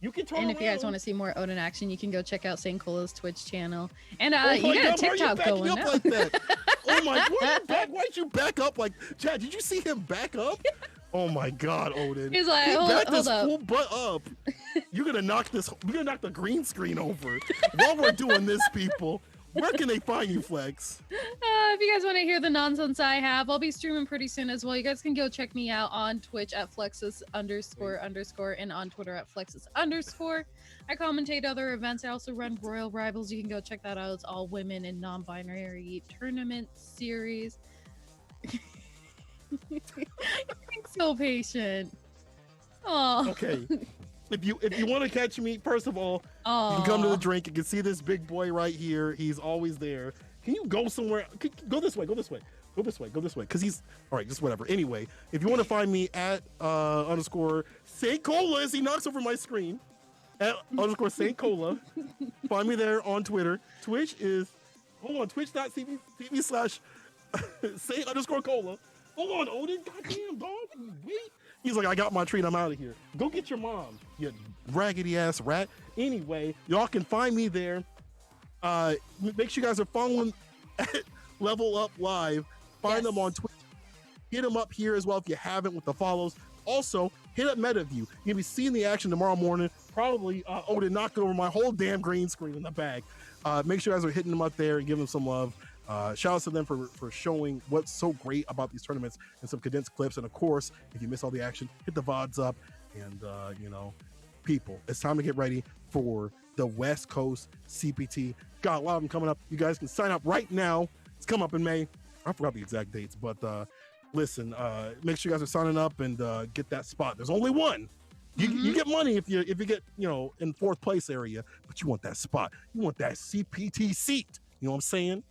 You can turn around.
And if you guys want to see more Odin action, you can go check out St. Cola's Twitch channel. And you got a TikTok going
up like that? Oh my God, why'd you back up like Chad? Did you see him back up? Oh my God, Odin.
He's like, hold up.
Full butt up. You're gonna knock the green screen over while we're doing this, people. Where can they find you, Flex?
If you guys want to hear the nonsense I have, I'll be streaming pretty soon as well. You guys can go check me out on Twitch at Flexus _ and on Twitter at Flexus _ I commentate other events. I also run Royal Rivals. You can go check that out. It's all women and non-binary tournament series. You're so patient. Oh.
Okay. If you want to catch me, first of all, you can come to the drink. You can see this big boy right here. He's always there. Can you go somewhere? Go this way. Go this way. Go this way. Go this way. Because he's all right. Just whatever. Anyway, if you want to find me at _ St. Cola as he knocks over my screen at _ St. Cola. Find me there on Twitter. Twitch is twitch.tv/ St. _ Cola. Hold on, Odin. Goddamn dog. Wait. He's like, I got my treat. I'm out of here. Go get your mom, you raggedy ass rat. Anyway, y'all can find me there. Make sure you guys are following at Level Up Live. Find them on Twitch. Hit them up here as well if you haven't with the follows. Also, hit up MetaView. You're going to be seeing the action tomorrow morning. Probably Odin knocked over my whole damn green screen in the bag. Make sure you guys are hitting them up there and giving them some love. Shout out to them for showing what's so great about these tournaments and some condensed clips. And of course, if you miss all the action, hit the VODs up. And, people, it's time to get ready for the West Coast CPT. Got a lot of them coming up. You guys can sign up right now. It's coming up in May. I forgot the exact dates, but listen, make sure you guys are signing up and get that spot. There's only one. You get money if you get, in 4th place area, but you want that spot. You want that CPT seat. You know what I'm saying?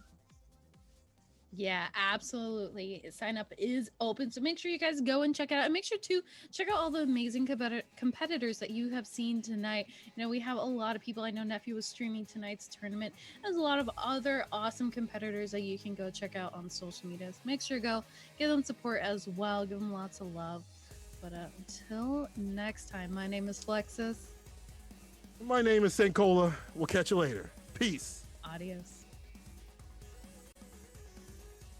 Yeah, absolutely. Sign up is open. So make sure you guys go and check it out. And make sure to check out all the amazing competitors that you have seen tonight. We have a lot of people. I know Nephew was streaming tonight's tournament. There's a lot of other awesome competitors that you can go check out on social media. So make sure to go give them support as well. Give them lots of love. But until next time, my name is Flexus.
My name is St. Cola. We'll catch you later. Peace.
Adios.